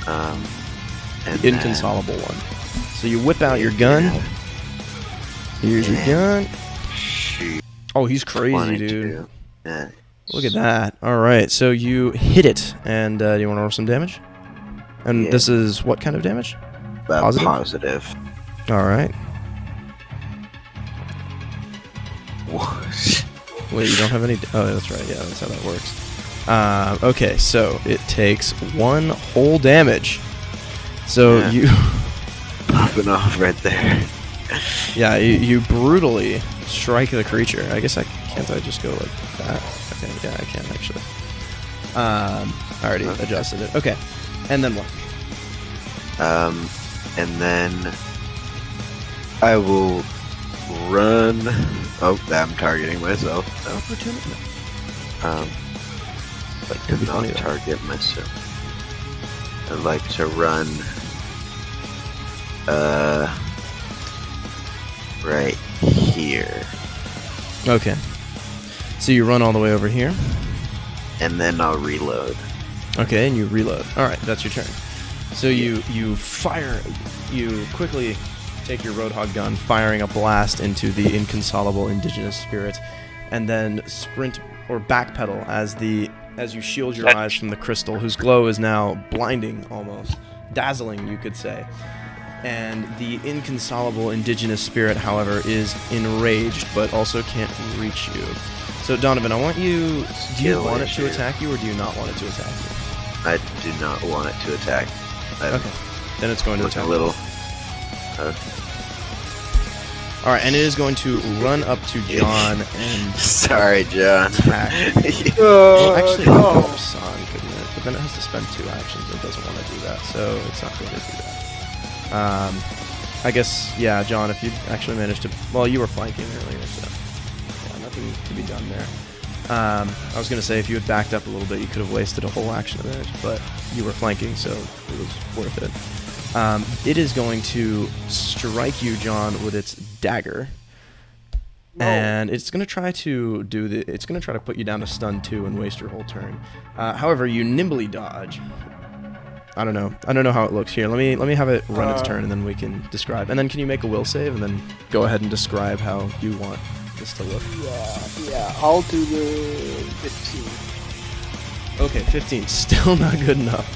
And The inconsolable one. So you whip out your gun. Here's your gun. Shoot. Oh, he's crazy, 22. dude. Yeah. Look at that. Alright, so you hit it, and do you want to roll some damage? And Yeah. this is what kind of damage? Positive. Alright. What? Wait, you don't have any... Oh, that's right. Yeah, that's how that works. Okay, so it takes 1 whole damage. So Yeah. you... Popping off right there. Yeah, you brutally strike the creature. I guess can't I just go like that? Okay, yeah, I can actually. I already adjusted it. Okay, and then what? And then I will run. Oh, I'm targeting myself. Opportunity. Like It'd to be funny, not though. target myself. I'd like to run. Right here. Okay. So you run all the way over here. And then I'll reload. Okay, and you reload. Alright, that's your turn. So you fire, you quickly take your Roadhog gun, firing a blast into the inconsolable indigenous spirit, and then sprint or backpedal as you shield your eyes from the crystal, whose glow is now blinding almost. Dazzling, you could say. And the inconsolable indigenous spirit, however, is enraged, but also can't reach you. So, Donovan, I want you... Do you want it to attack you, or do you not want it to attack you? I do not want it to attack. Okay. Then it's going to attack. A little. Alright, and it is going to run up to John and... Sorry, John. Attack. Well, actually, Son couldn't it? But then it has to spend 2 actions and it doesn't want to do that, so it's not going to do that. I guess, yeah, John, if you actually managed to... Well, you were flanking earlier, so... Yeah, nothing to be done there. I was going to say, if you had backed up a little bit, you could have wasted a whole action advantage, but you were flanking, so it was worth it. It is going to strike you, John, with its dagger. And it's gonna try to it's gonna try to put you down to stun 2 and waste your whole turn. However, you nimbly dodge. I don't know how it looks here. Let me have it run its turn, and then we can describe. And then can you make a will save, and then go ahead and describe how you want this to look? Yeah. I'll do the 15. Okay, 15. Still not good enough.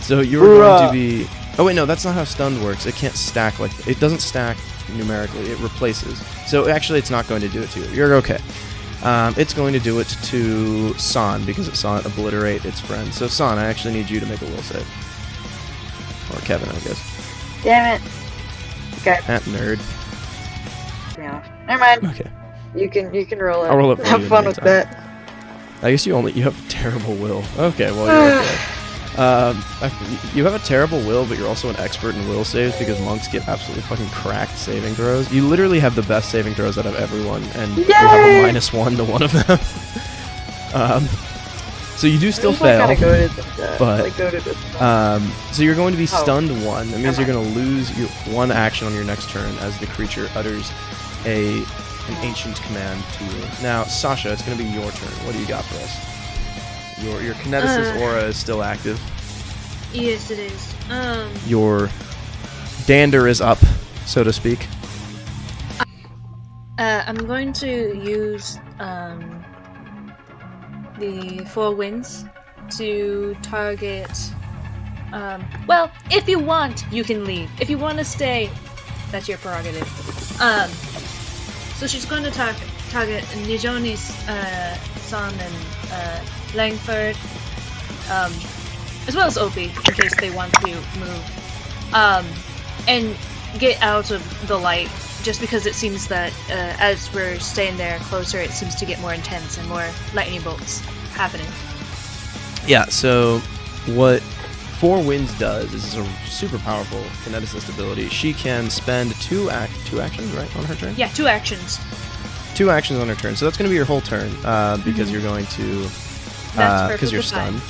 So you're going to be. Oh wait, no, that's not how stunned works. It can't stack it doesn't stack numerically. It replaces. So actually, it's not going to do it to you. You're okay. It's going to do it to San because it saw it obliterate its friend. So San, I actually need you to make a will save. Or Kevin, I guess. Damn it. Okay. That nerd. Yeah. Never mind. Okay. You can roll it. I'll roll it for you Have in fun the with meantime. that. I guess you have terrible will. Okay, well you're okay. You have a terrible will, but you're also an expert in will saves because monks get absolutely fucking cracked saving throws. You literally have the best saving throws out of everyone, and you have a -1 to one of them. So you do still fail, so you're going to be stunned 1. That means you're going to lose your 1 action on your next turn as the creature utters an ancient command to you. Now, Sasha, it's going to be your turn. What do you got for us? Your kineticist aura is still active. Yes, it is. Your dander is up, so to speak. I'm going to use the 4 winds to target. Well, if you want, you can leave. If you want to stay, that's your prerogative. So she's going to target Nijoni's son and Langford, as well as Opie, in case they want to move, and get out of the light. Just because it seems that as we're staying there closer, it seems to get more intense and more lightning bolts happening. Yeah, so what 4 Winds does is a super powerful kineticist ability. She can spend 2 actions, right, on her turn? Yeah, 2 actions. 2 actions on her turn, so that's going to be your whole turn, because you're going to... because you're stunned.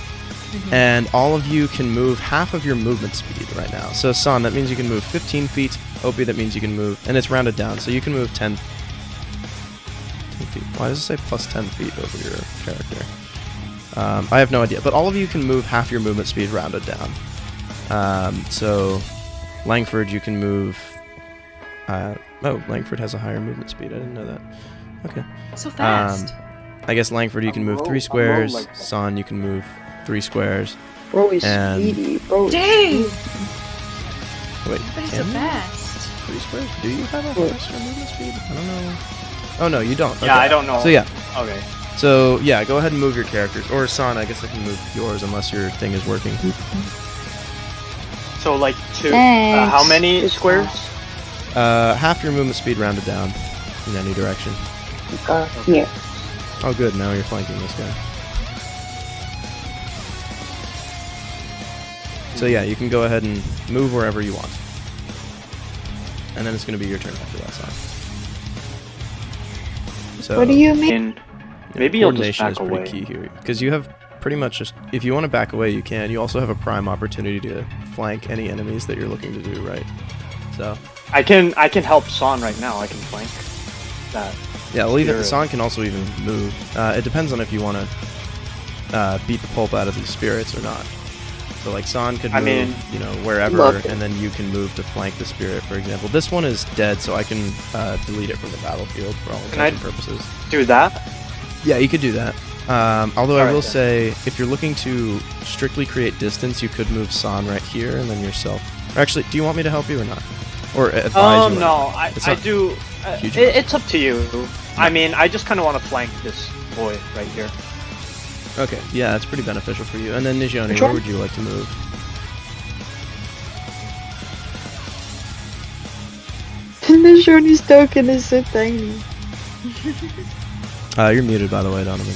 And all of you can move half of your movement speed right now. So San, that means you can move 15 feet. Opie, that means you can move, and it's rounded down, so you can move 10 feet. Why does it say plus 10 feet over your character? I have no idea, but all of you can move half your movement speed rounded down. So Langford, you can move... Langford has a higher movement speed. I didn't know that. Okay. So fast. I guess Langford, you can move 3 squares. Like San, you can move 3 squares. Bro, he's speedy. Bro, dang! Wait, but it's so fast. 3 squares? Do you have a extra movement speed? I don't know. Oh no, you don't. Okay. Yeah, I don't know. So yeah. Okay. So yeah, go ahead and move your characters. Or San, I guess I can move yours unless your thing is working. So like 2. How many squares? Half your movement speed rounded down in any direction. Here. Oh good, now you're flanking this guy. So yeah, you can go ahead and move wherever you want. And then it's going to be your turn after that, San. So, what do you mean? Maybe you'll just coordination back is pretty away. key here. Because you have pretty much just... If you want to back away, you can. You also have a prime opportunity to flank any enemies that you're looking to do, right? So... I can help San right now. I can flank that. Yeah, well, even San can also even move. It depends on if you want to beat the pulp out of these spirits or not. So like San could move, wherever, and then you can move to flank the spirit, for example. This one is dead, so I can delete it from the battlefield for all intents and purposes. Do that? Yeah, you could do that. Although I will say, if you're looking to strictly create distance, you could move San right here, and then yourself. Or actually, do you want me to help you or not? Or advise you? No, I do. It's up to you. I mean, I just kind of want to flank this boy right here. Okay, yeah, it's pretty beneficial for you. And then Nijoni, where would you like to move? Nijoni's token is so tiny. You're muted, by the way, Donovan.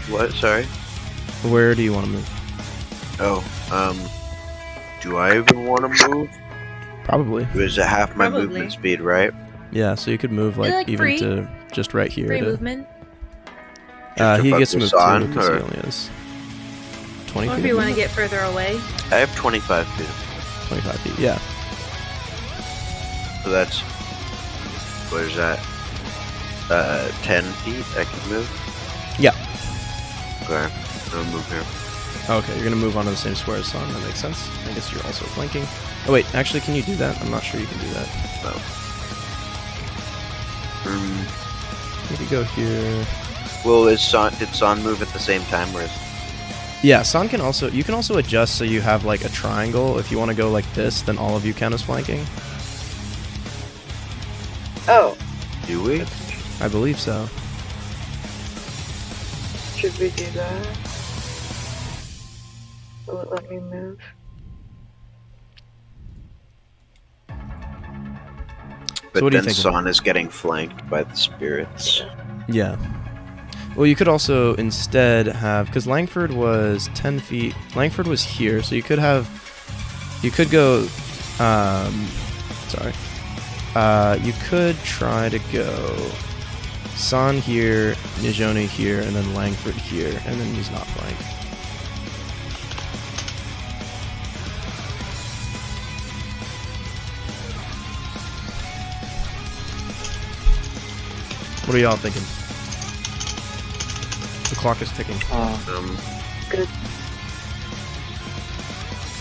What? Sorry? Where do you want to move? Oh, do I even want to move? Probably. It was half my movement speed, right? Yeah, so you could move like even free. to just right here. Free movement. He gets to move 2 because he only has 20 or feet. if you want to get further away. I have 25 feet. 25 feet, yeah. So that's What is that? 10 feet I can move? Yeah. Okay, I'll move here. Okay, you're gonna move onto the same square as Son. That makes sense. I guess you're also flanking. Oh wait, actually, can you do that? I'm not sure you can do that. No. Maybe go here. Well, did Son move at the same time, or is... Yeah, Son can also. You can also adjust so you have like a triangle. If you want to go like this, then all of you count as flanking. Oh, Do we? I believe so. should we do that? Will it let me move? But what do you then think? Son is getting flanked by the spirits. Yeah. Well, you could also instead have, because Langford was 10 feet. Langford was here, so you could have. You could go. Sorry. You could try to go Son here, Nijoni here, and then Langford here, and then he's not flanked. What are y'all thinking? The clock is ticking. Good.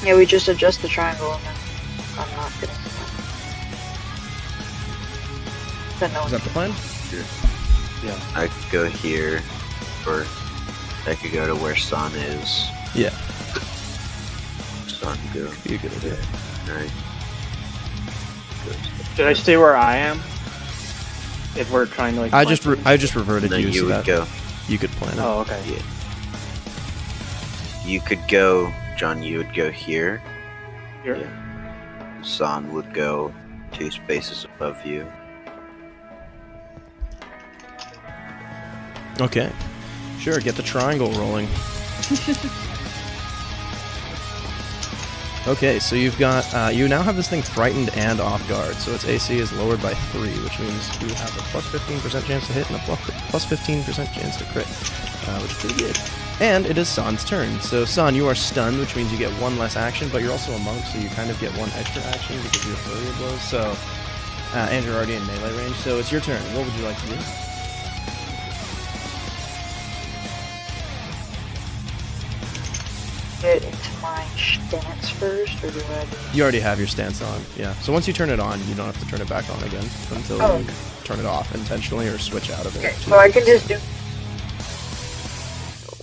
Yeah, we just adjust the triangle and then I'm not getting the Then no Is that the plan? Yeah. I could go here, or I could go to where Son is. Yeah. Son go. Be a good idea. Alright. Should I stay where I am? If we're trying to like. I just reverted No, you, you so would that go. you could plan it. Oh, okay. Yeah. You could go, John. You would go here. Here. Yeah. Son would go 2 spaces above you. Okay. Sure, get the triangle rolling. Okay, so you've got, you now have this thing frightened and off guard, so its AC is lowered by 3, which means you have a plus 15% chance to hit and a plus 15% chance to crit, which is pretty good. And it is Son's turn. So Son, you are stunned, which means you get 1 less action, but you're also a monk, so you kind of get 1 extra action because you're flurry of blows, so, and you're already in melee range, so it's your turn. What would you like to do? Get into my stance first, or do I do... You already have your stance on, yeah. So once you turn it on, you don't have to turn it back on again until you turn it off intentionally or switch out of it. Okay, so I can just do...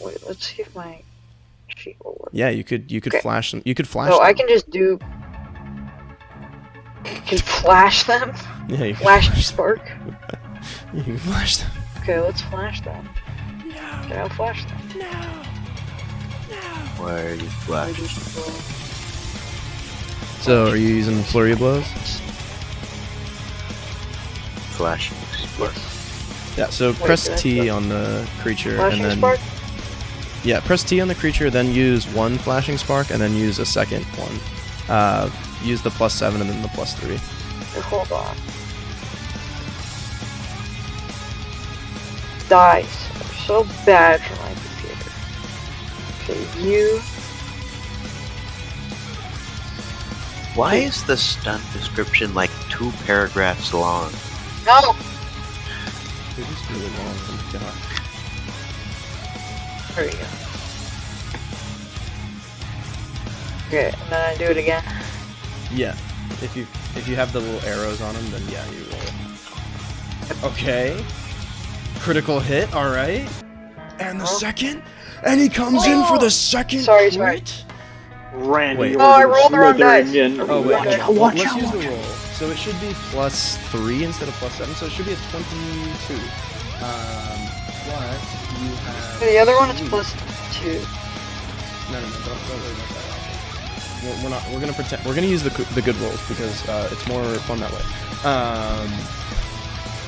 Wait, let's see if my sheet will work. Yeah, you could Okay. flash them. You could flash So them. I can just do... Can flash them? Yeah, you can Flash spark? You can flash them. Okay, let's flash them. Okay, I'll flash them. Why are you I flashing? just So are you using flurry of blows? Flashing spark. Yeah, so Wait, press did I T flash- on the creature flashing and then spark? yeah, press T on the creature, then use 1 flashing spark and then use a second one. Use the +7 and then the +3. Okay, hold on. Dice are so bad for my computer. Okay, you... Why is the stunt description like 2 paragraphs long? No! It is really long. Oh my god. There you go. Okay, and then I do it again. Yeah. If you have the little arrows on them, then yeah, you roll it. Okay. Critical hit, alright. And the second? And he comes in for the second Sorry. crit? Randy, Wait. you're Oh, I rolled the wrong slithering dice. in. Oh wait, Watch out, let's use the roll. So it should be +3 instead of +7, so it should be a 22. But you have... The other one is +2. No, don't worry about that. We're gonna pretend, we're gonna use the good rolls because it's more fun that way.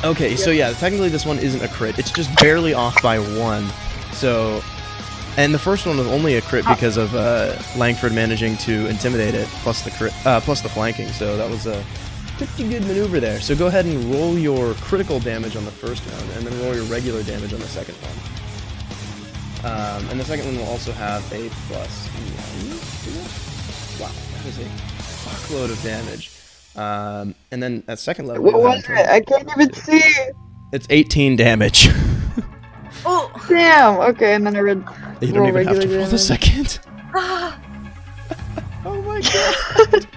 Okay, so yeah, technically this one isn't a crit. It's just barely off by 1. So, and the first one was only a crit because of Langford managing to intimidate it, plus the crit, plus the flanking. So that was a pretty good maneuver there. So go ahead and roll your critical damage on the first round, and then roll your regular damage on the second one. And the second one will also have a +1. Wow, that is a fuckload of damage. And then at second level, What you'll have was it? I can't even see. It's 18 damage. Oh. Damn. Okay, and then I read. You don't even have to roll the damage. second. Oh my god.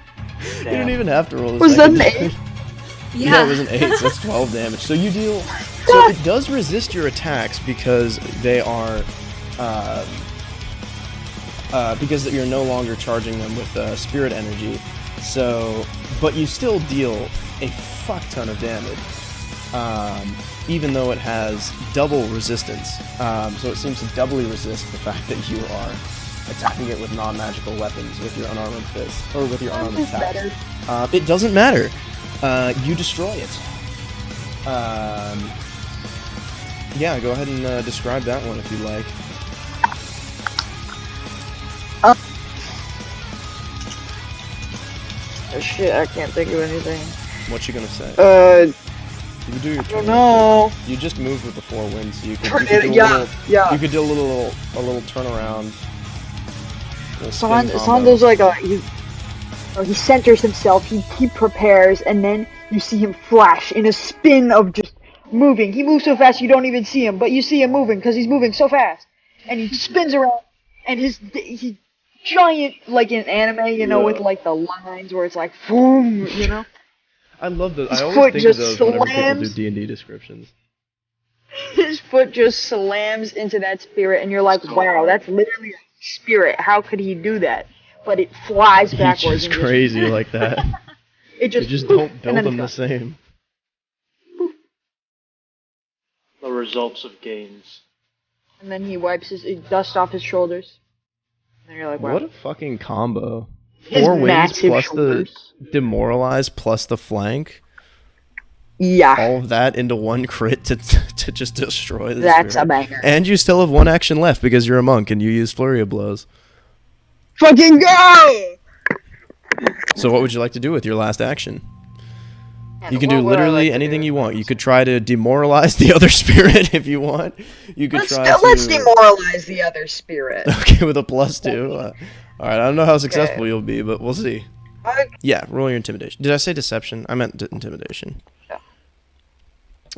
You don't even have to roll the Was that second. an 8? Yeah. No, it was an 8, so that's 12 damage. So you deal... So it does resist your attacks because they are... because you're no longer charging them with spirit energy. So... But you still deal a fuck ton of damage. Even though it has double resistance. So it seems to doubly resist the fact that you are attacking it with non-magical weapons with your unarmored fist. Or with your unarmored attacks. It doesn't matter. You destroy it. Yeah, go ahead and describe that one if you like. Oh shit, I can't think of anything. What you gonna say? You do your I don't know. You just moved with the 4 winds, so you could, Turn you could it- do yeah, a little, yeah. You could do a little turnaround. Son does like a he centers himself, he prepares, and then you see him flash in a spin of just moving. He moves so fast you don't even see him, but you see him moving because he's moving so fast. And he spins around, and he giant, like in anime, you know, with like the lines where it's like boom, you know. I love those. His I foot always think of just those whenever people do slams. D&D descriptions. His foot just slams into that spirit, and you're like, wow, that's literally a spirit. How could he do that? But it flies backwards. He's just and crazy like that. It just, You just poof, don't and build then them the it's gone. same. The results of gains. And then he wipes his dust off his shoulders. And you're like, wow. What a fucking combo. His 4 wins massive plus shoulders. the demoralize plus the flank. Yeah. All of that into one crit to just destroy the That's spirit. a banger. And you still have 1 action left because you're a monk and you use flurry of blows. Fucking go! So what would you like to do with your last action? And You can what do would I literally like to anything do? you want. You could try to demoralize the other spirit if you want. You could Let's try let's to... demoralize the other spirit. Okay, with a +2. Alright, I don't know how successful you'll be, but we'll see. I- Yeah, roll your intimidation. Did I say deception? I meant intimidation. Yeah.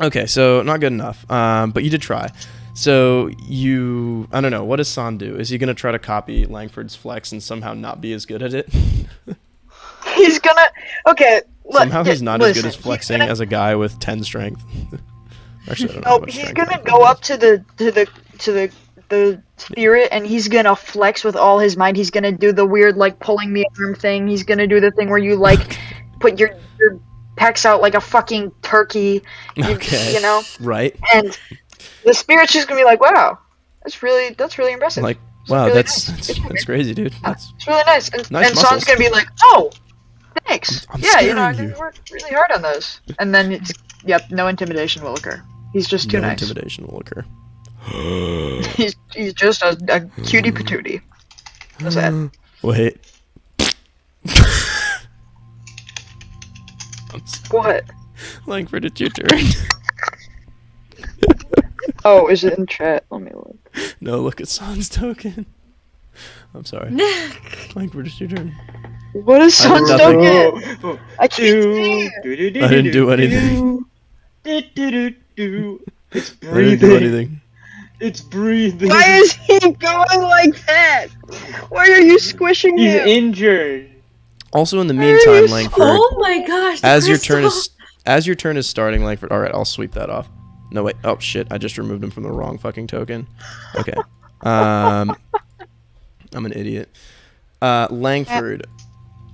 Okay, so not good enough. But you did try. So you... I don't know. What does San do? Is he going to try to copy Langford's flex and somehow not be as good at it? He's gonna. Okay. Somehow he's not as good listen, as flexing as a guy with 10 strength. Actually, I don't know Nope. what He's strength gonna is. go up to the spirit, and he's gonna flex with all his might. He's gonna do the weird like pulling the arm thing. He's gonna do the thing where you like put your pecs out like a fucking turkey. Okay. You know. Right. And the spirit's just gonna be like, wow, that's really impressive. Like, It's wow, really that's nice. that's crazy, dude. That's It's really nice. And, Nice and Son's muscles. gonna be like, oh, thanks. I'm Yeah, you know, I scaring you. worked really hard on those. And then it's, yep, no intimidation will occur. He's just too no nice. intimidation will occur. He's just a cutie patootie. What's that? Wait. What? Langford, it's your turn. Oh, is it in chat? Let me look. No, look at San's token. I'm sorry. Langford, it's your turn. What is I did Son's nothing. token? I can't see it. I didn't do anything. It's I didn't do breathing. anything. It's breathing. Why is he going like that? Why are you squishing He's him? injured. Also, in the Where are meantime, you- Langford, Oh my gosh. the as your turn crystal. is starting, Langford. All right, I'll sweep that off. No wait. Oh shit! I just removed him from the wrong fucking token. Okay. I'm an idiot. Langford,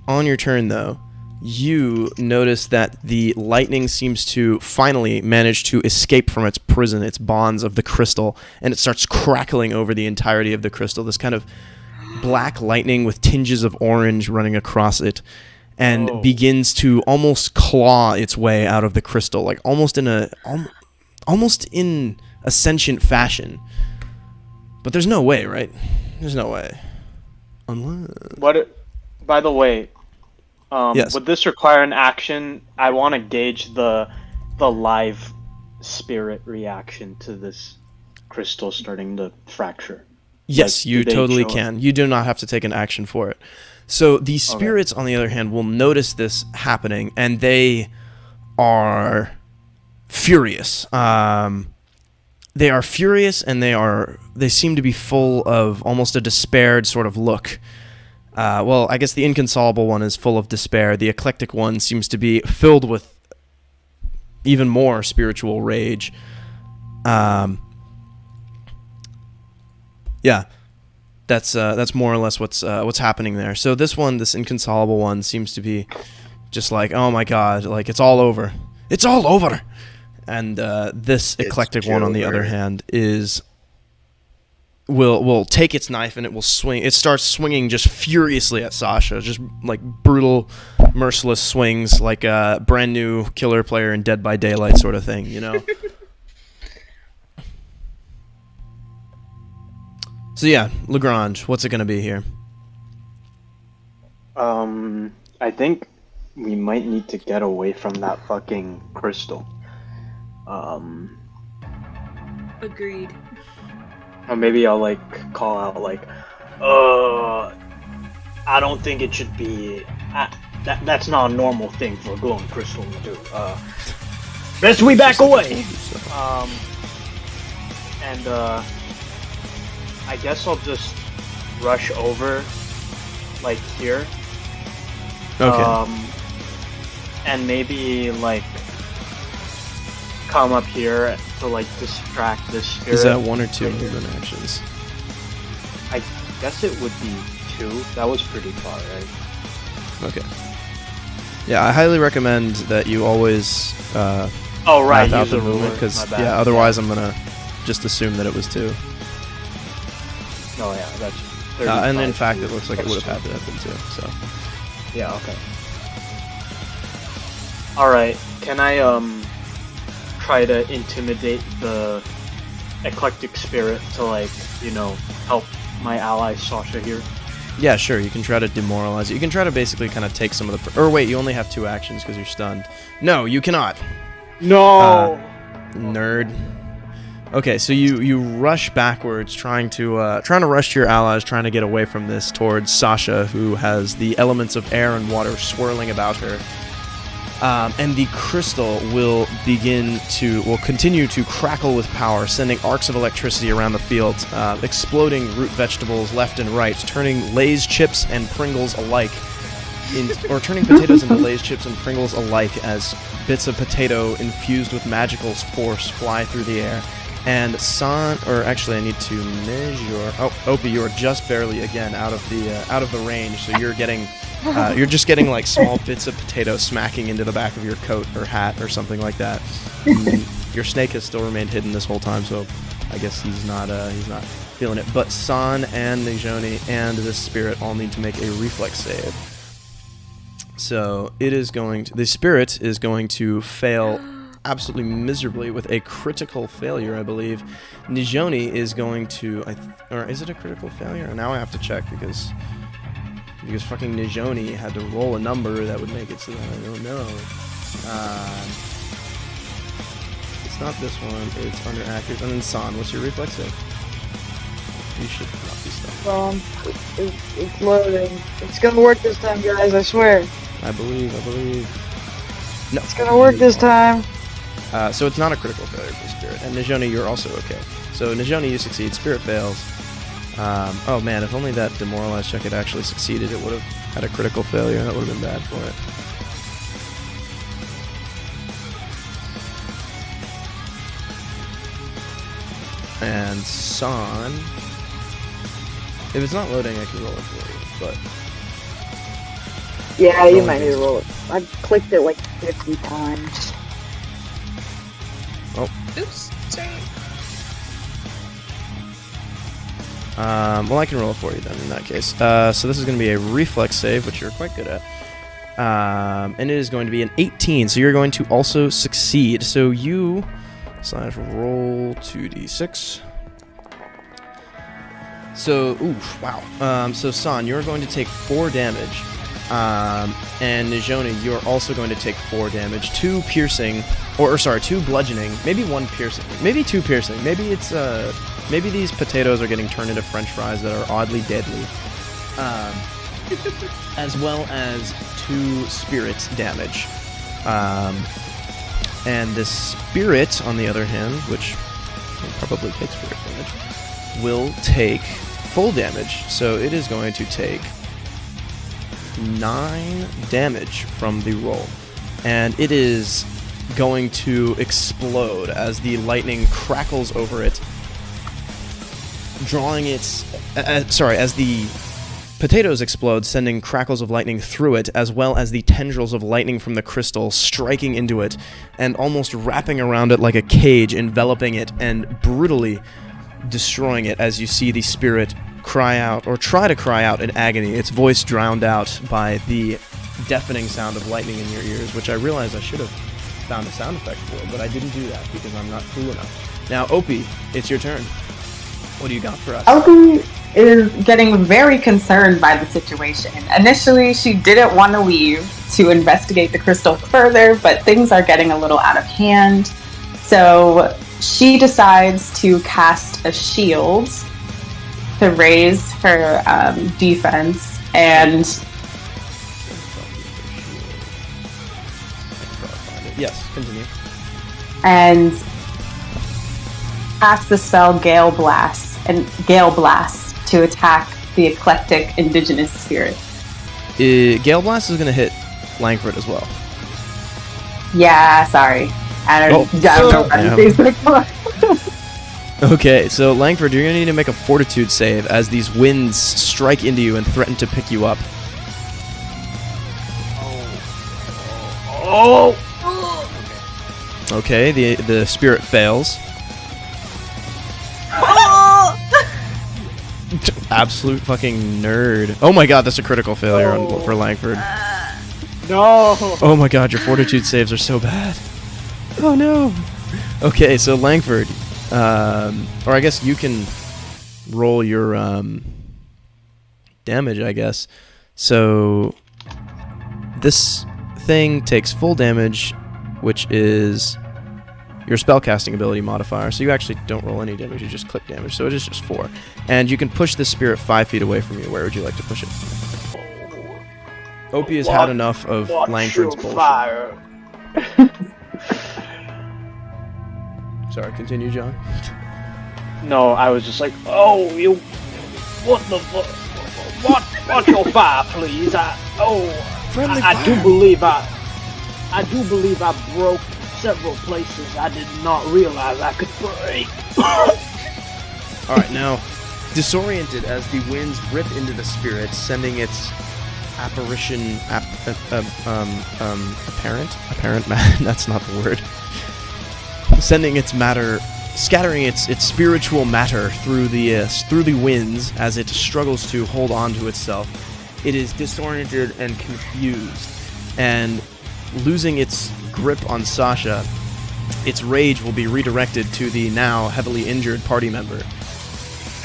on your turn though, you notice that the lightning seems to finally manage to escape from its prison, its bonds of the crystal, and it starts crackling over the entirety of the crystal. This kind of black lightning with tinges of orange running across it, and begins to almost claw its way out of the crystal, like almost in a sentient fashion. But there's no way, right? There's no way. Unless... By the way, Yes. would this require an action? I want to gauge the live spirit reaction to this crystal starting to fracture. Yes, Like, you do they totally show it? can. You do not have to take an action for it. So the spirits, on the other hand, will notice this happening, and they are furious. They are furious, and they seem to be full of almost a despaired sort of look. Well, I guess the inconsolable one is full of despair. The eclectic one seems to be filled with even more spiritual rage. Yeah, that's more or less what's happening there. So this inconsolable one, seems to be just like, oh my god, like it's all over. It's all over. And this eclectic one, on the other hand, will take its knife and it will swing. It starts swinging just furiously at Sasha, just like brutal, merciless swings, like a brand new killer player in Dead by Daylight sort of thing, you know. So yeah, Lagrange, what's it gonna be here? I think we might need to get away from that fucking crystal. Agreed. Or maybe I'll like call out like, I don't think it should be. That's not a normal thing for a glowing crystal to do. Best we back away. I guess I'll just rush over, like here. Okay. And maybe like come up here to like distract this spirit. Is that 1 or 2 movement actions? I guess it would be 2. That was pretty far, right? Okay. Yeah, I highly recommend that you always oh right, map out use the a ruler. movement, because My bad. yeah, otherwise I'm gonna just assume that it was 2. Oh yeah, that's. And in fact, it looks like it would have had to have been 2. So. Yeah. Okay. All right. Can I try to intimidate the eclectic spirit to like help my ally Sasha here? Yeah, sure. You can try to demoralize it. You can try to basically kind of take some of the. Or wait, you only have 2 actions because you're stunned. No, you cannot. No. Nerd. Okay, so you rush backwards, trying to rush to your allies, trying to get away from this towards Sasha, who has the elements of air and water swirling about her. And the crystal will continue to crackle with power, sending arcs of electricity around the field, exploding root vegetables left and right, turning Lay's chips and Pringles alike, turning potatoes into Lay's chips and Pringles alike as bits of potato infused with magical force fly through the air. And actually, I need to measure. Oh, Opie, you are just barely again out of the range, so you're getting. You're just getting like small bits of potato smacking into the back of your coat or hat or something like that. Your snake has still remained hidden this whole time, so I guess he's not feeling it. But San and Nijoni and this spirit all need to make a reflex save. So the spirit is going to fail absolutely miserably with a critical failure, I believe. Nijoni is going to, or is it a critical failure? Now I have to check because fucking Nijoni had to roll a number that would make it so that I don't know. It's not this one, it's under accuracy. And then San, what's your reflex save? You should not be stuck. It's loading. It's gonna work this time, guys, I swear. I believe. No. It's gonna work this time. So it's not a critical failure for Spirit. And Nijoni, you're also okay. So Nijoni, you succeed. Spirit fails. Oh man, if only that demoralized check had actually succeeded, it would have had a critical failure. That would have been bad for it. And San, if it's not loading, I can roll it for you. But yeah, you might need to roll it. I've clicked it like 50 times. Oh. Oops. Sorry. Well, I can roll it for you then, in that case. So this is going to be a reflex save, which you're quite good at. And it is going to be an 18, so you're going to also succeed. So you roll 2d6. So, oof, wow. So San, you're going to take 4 damage. And Nijoni, you're also going to take 4 damage. 2 piercing, or sorry, 2 bludgeoning, maybe 1 piercing, maybe 2 piercing. Maybe it's, maybe these potatoes are getting turned into french fries that are oddly deadly. as well as 2 spirit damage. And the spirit, on the other hand, which will probably take spirit damage, will take full damage. So it is going to take 9 damage from the roll. And it is going to explode as the lightning crackles over it, drawing its... as the potatoes explode, sending crackles of lightning through it, as well as the tendrils of lightning from the crystal striking into it, and almost wrapping around it like a cage, enveloping it, and brutally destroying it as you see the spirit cry out, or try to cry out in agony, its voice drowned out by the deafening sound of lightning in your ears, which I realize I should have found a sound effect for, but I didn't do that because I'm not cool enough. Now, Opie, it's your turn. What do you got for us? Opie is getting very concerned by the situation. Initially, she didn't want to leave to investigate the crystal further, but things are getting a little out of hand. So she decides to cast a shield to raise her defense, and yes, continue. And cast the spell Gale Blast to attack the eclectic indigenous spirit. Gale Blast is going to hit Langford as well. Yeah, sorry. I don't know how these work. Okay, so Langford, you're going to need to make a fortitude save as these winds strike into you and threaten to pick you up. Oh! Okay, the spirit fails. Absolute fucking nerd. Oh my god, that's a critical failure for Langford. No! Oh my god, your fortitude saves are so bad. Oh no! Okay, so Langford, or I guess you can roll your damage, I guess. So this thing takes full damage, which is your spellcasting ability modifier. So you actually don't roll any damage, you just click damage. So it is just 4. And you can push this spirit 5 feet away from you. Where would you like to push it? Opie has had enough of Langford's bullshit. Fire. Sorry, continue, John. No, I was just like, oh, you, what the fuck? Watch your fire, please. I do believe I broke several places I did not realize I could break. Alright, now, disoriented as the winds rip into the spirit, sending its apparition, apparent, that's not the word, sending its matter, scattering its spiritual matter through the winds as it struggles to hold on to itself. It is disoriented and confused, and losing its grip on Sasha, its rage will be redirected to the now heavily injured party member,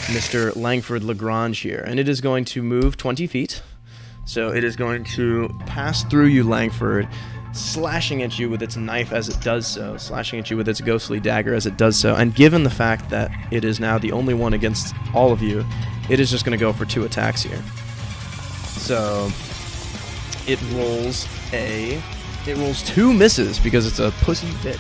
Mr. Langford Lagrange here, and it is going to move 20 feet. So it is going to pass through you, Langford, slashing at you with its knife as it does so, slashing at you with its ghostly dagger as it does so, and given the fact that it is now the only one against all of you, it is just going to go for 2 attacks here. So it rolls 2 misses because it's a pussy bitch.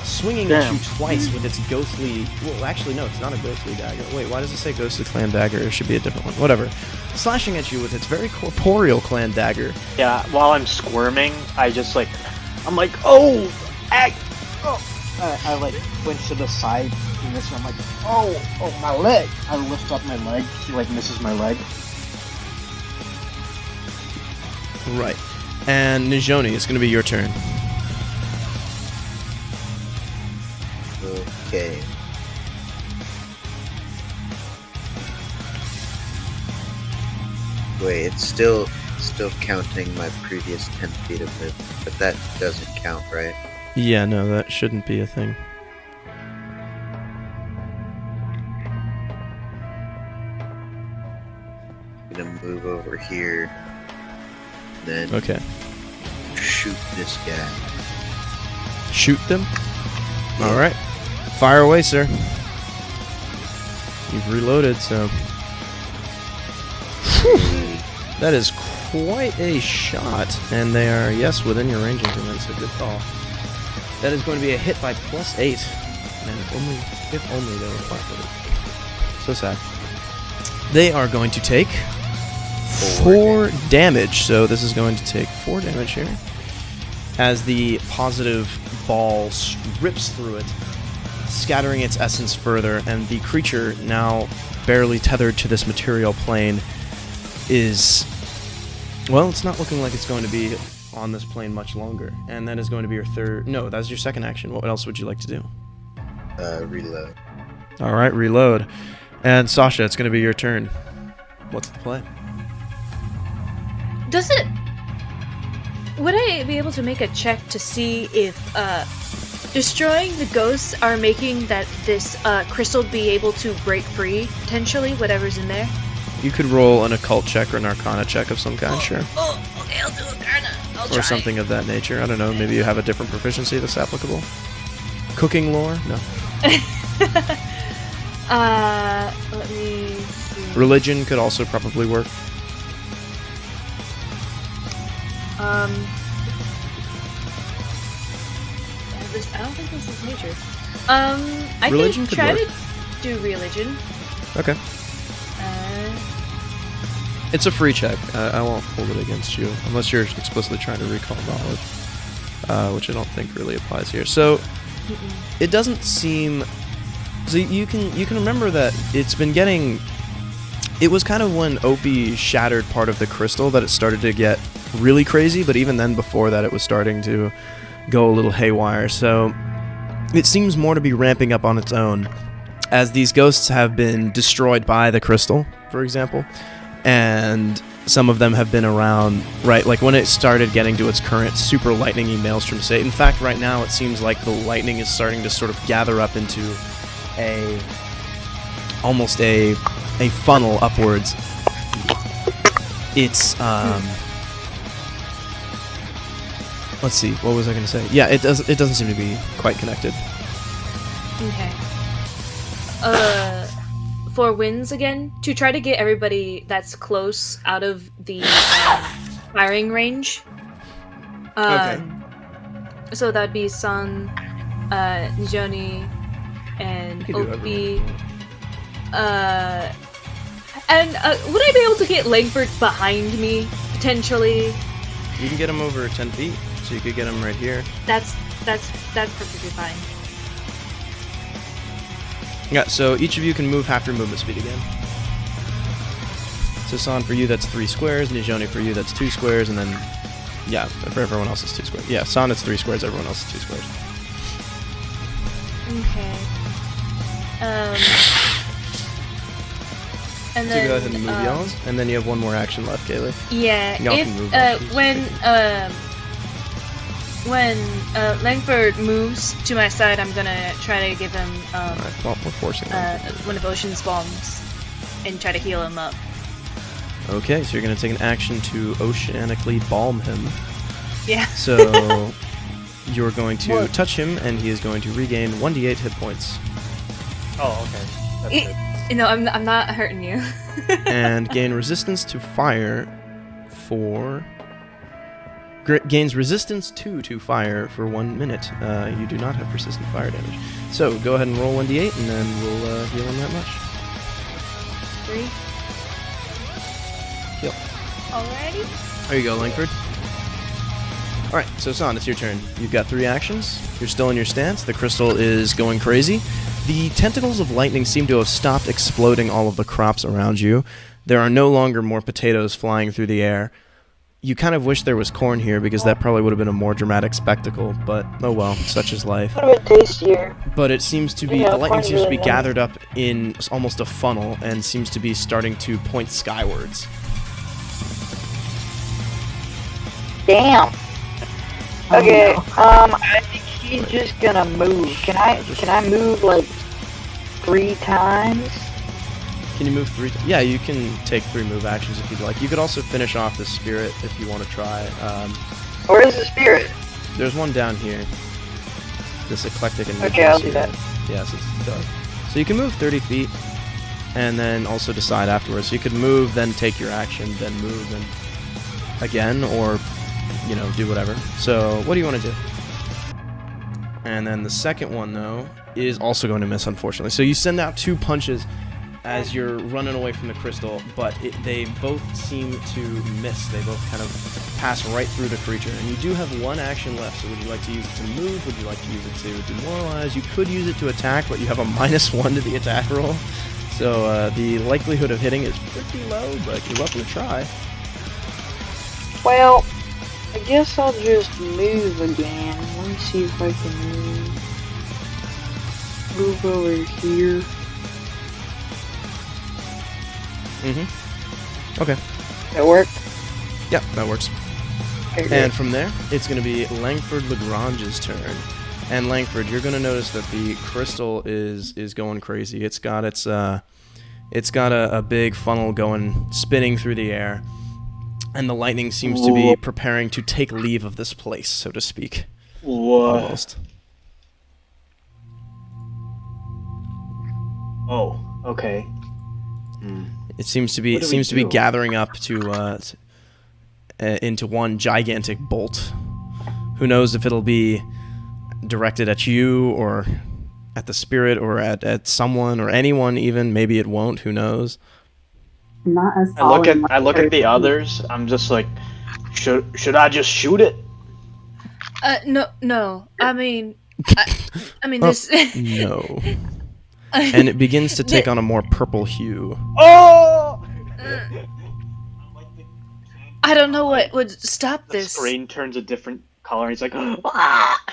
Swinging at you twice with its ghostly... Well, actually, no, it's not a ghostly dagger. Wait, why does it say ghostly clan dagger? It should be a different one. Whatever. Slashing at you with its very corporeal clan dagger. Yeah, while I'm squirming, I'm like, oh! I like flinch to the side, and this, I'm like, oh, my leg! I lift up my leg, he like misses my leg. Right. And Nijoni, it's going to be your turn. Okay. Wait, it's still counting my previous 10 feet of movement, but that doesn't count, right? Yeah, no, that shouldn't be a thing. I'm gonna move over here, then shoot this guy. Shoot them? Yeah. Alright. Fire away, sir. You've reloaded, so... That is quite a shot, and they are, yes, within your range increment, so good call. That is going to be a hit by +8, and if only they were flat-footed. So sad. They are going to take 4 damage, so this is going to take 4 damage here, as the positive ball rips through it, scattering its essence further, and the creature, now barely tethered to this material plane, is, well, it's not looking like it's going to be on this plane much longer. And that is going to be your third, no, that's your second action. What else would you like to do? Reload. Alright, reload. And Sasha, it's going to be your turn. What's the play? Would I be able to make a check to see if destroying the ghosts are making that this crystal be able to break free, potentially, whatever's in there? You could roll an occult check or an arcana check of some kind, sure. Oh, okay, I'll do arcana. I'll try. Or something of that nature. I don't know, maybe you have a different proficiency that's applicable. Cooking lore? No. Let me see. Religion could also probably work. I don't think this is nature. I Religion could try work. to do religion. Okay. It's a free check. I won't hold it against you unless you're explicitly trying to recall knowledge, which I don't think really applies here. So it doesn't seem. So you can remember that it's been getting. It was kind of when Opie shattered part of the crystal that it started to get really crazy. But even then, before that, it was starting to go a little haywire. So it seems more to be ramping up on its own, as these ghosts have been destroyed by the crystal, for example. And some of them have been around, right, like when it started getting to its current super lightningy maelstrom state. In fact, right now it seems like the lightning is starting to sort of gather up into almost a funnel upwards. It's, let's see, what was I going to say? Yeah, it doesn't seem to be quite connected. Okay. For wins again, to try to get everybody that's close out of the firing range. Okay. So that'd be Sun, Nijoni, and Opie. And would I be able to get Langford behind me, potentially? You can get him over 10 feet, so you could get him right here. That's perfectly fine. Yeah, so each of you can move half your movement speed again. So San, for you that's 3 squares, Nijoni for you that's 2 squares, and then, yeah, for everyone else it's 2 squares. Yeah, San it's 3 squares, everyone else is 2 squares. Okay. And so then, go ahead and move y'all's, and then you have one more action left, Kaylee. Yeah, Y'all can move when Langford moves to my side, I'm gonna try to give him Alright, well, we're forcing one of Ocean's bombs and try to heal him up. Okay, so you're going to take an action to oceanically balm him. Yeah. So you're going to touch him, and he is going to regain 1d8 hit points. Oh, okay. That's good. No, I'm not hurting you. And gain resistance to fire for... Gains resistance to fire for 1 minute. You do not have persistent fire damage. So go ahead and roll 1d8, and then we'll heal him that much. 3. Heal. Alrighty. There you go, Langford. Alright, so San, it's your turn. You've got 3 actions. You're still in your stance. The crystal is going crazy. The tentacles of lightning seem to have stopped exploding all of the crops around you. There are no longer more potatoes flying through the air. You kind of wish there was corn here, because that probably would have been a more dramatic spectacle, but oh well, such is life. A little bit tastier. But it seems to be, Yeah, the lightning corn's seems to really be gathered up in almost a funnel, and seems to be starting to point skywards. Damn. Okay, I think he's just gonna move. Can I move like 3 times? Can you move 3 times? Yeah, you can take 3 move actions if you'd like. You could also finish off the spirit if you want to try. Where is the spirit? There's one down here. This eclectic and Okay, I'll do that. Yes, it's dark. So you can move 30 feet. and then also decide afterwards. So you could move, then take your action, then move, and again, or, you know, do whatever. So what do you want to do? And then the second one, though, is also going to miss, unfortunately. So you send out 2 punches as you're running away from the crystal, but they both seem to miss. They both kind of pass right through the creature. And you do have 1 action left, so would you like to use it to move? Would you like to use it to demoralize? You could use it to attack, but you have a -1 to the attack roll. So the likelihood of hitting is pretty low, but you're welcome to try. Well, I guess I'll just move again. Let me see if I can move over here. Okay. That work? Yeah, that works. Okay, great. And from there, it's going to be Langford Lagrange's turn. And Langford, you're going to notice that the crystal is going crazy. It's got a big funnel spinning through the air, and the lightning seems to be preparing to take leave of this place, so to speak. What? Almost. Oh, okay. It seems to be gathering up to into one gigantic bolt. Who knows if it'll be directed at you or at the spirit or at someone or anyone even. Maybe it won't. Who knows? Not as I look at the others. I'm just like, should I just shoot it? No. I mean this. No. And it begins to take on a more purple hue. Oh! I don't know what would stop The this. screen turns a different color, and he's like, ah!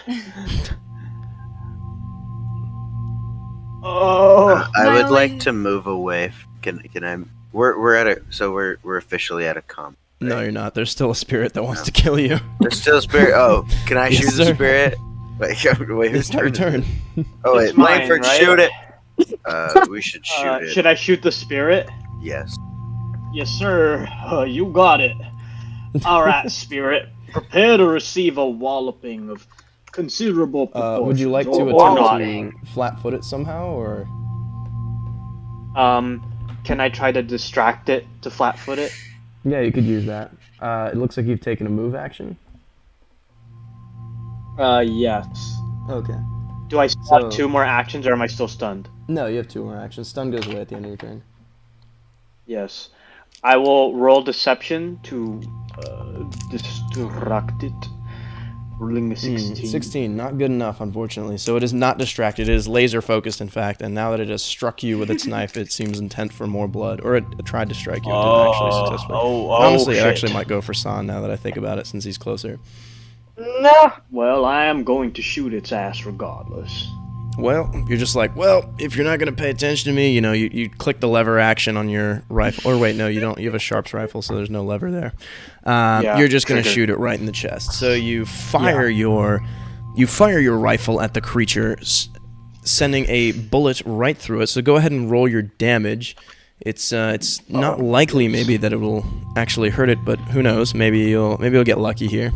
Oh! I would like to move away. Can I? We're officially at a comp. Right? No, you're not. There's still a spirit that wants to kill you. There's still a spirit. Oh, can I Yes, shoot the sir. spirit? Wait, whose It's not your turn? turn. Oh wait, It's mine, Langford, right? shoot it. We should shoot it. Should I shoot the spirit? Yes. Yes, sir. You got it. Alright, spirit. Prepare to receive a walloping of considerable proportions. Would you like to or not. attempt to flat-foot it somehow, or? Can I try to distract it to flat-foot it? Yeah, you could use that. It looks like you've taken a move action. Yes. Okay. Do I still have 2 more actions, or am I still stunned? No, you have 2 more actions. Stun goes away at the end of your turn. Yes. I will roll deception to distract it. Rolling a 16. 16, not good enough, unfortunately. So it is not distracted. It is laser focused, in fact. And now that it has struck you with its knife, it seems intent for more blood. Or it tried to strike you. It didn't actually successfully. Honestly, it actually might go for San now that I think about it, since he's closer. No. Well, I am going to shoot its ass regardless. Well, you're just like, well, if you're not going to pay attention to me, you know, you click the lever action on your rifle. Or wait, no, you don't. You have a Sharps rifle, so there's no lever there. You're just going to shoot it right in the chest. So you fire your rifle at the creature, sending a bullet right through it. So go ahead and roll your damage. It's not likely maybe that it will actually hurt it, but who knows? Maybe you'll get lucky here.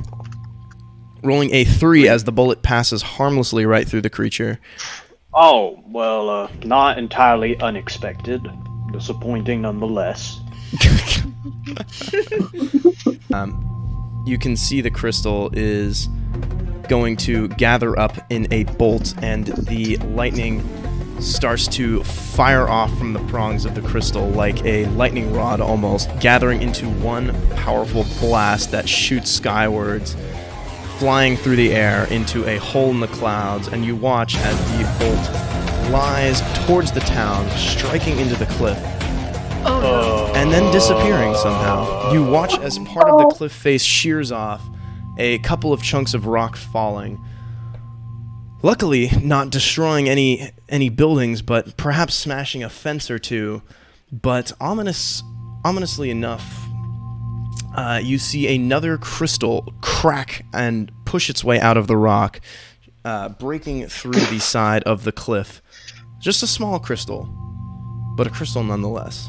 Rolling a 3 as the bullet passes harmlessly right through the creature. Oh, well, not entirely unexpected. Disappointing nonetheless. You can see the crystal is going to gather up in a bolt, and the lightning starts to fire off from the prongs of the crystal like a lightning rod almost, gathering into one powerful blast that shoots skywards, flying through the air into a hole in the clouds, and you watch as the bolt flies towards the town, striking into the cliff, and then disappearing somehow. You watch as part of the cliff face shears off, a couple of chunks of rock falling. Luckily, not destroying any buildings, but perhaps smashing a fence or two. But ominously enough, you see another crystal crack and push its way out of the rock, breaking through the side of the cliff. Just a small crystal, but a crystal nonetheless.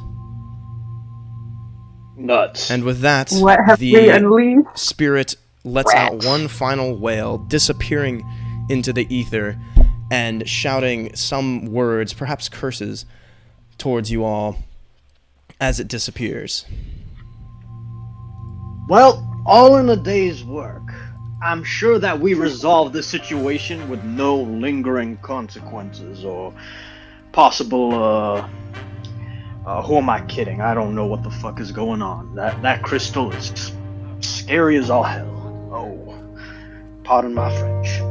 Nuts. And with that, What have we the unleashed? spirit lets out one final wail, disappearing into the ether and shouting some words, perhaps curses, towards you all as it disappears. Well, all in a day's work. I'm sure that we resolved the situation with no lingering consequences or possible, who am I kidding? I don't know what the fuck is going on. That crystal is scary as all hell. Oh, pardon my French.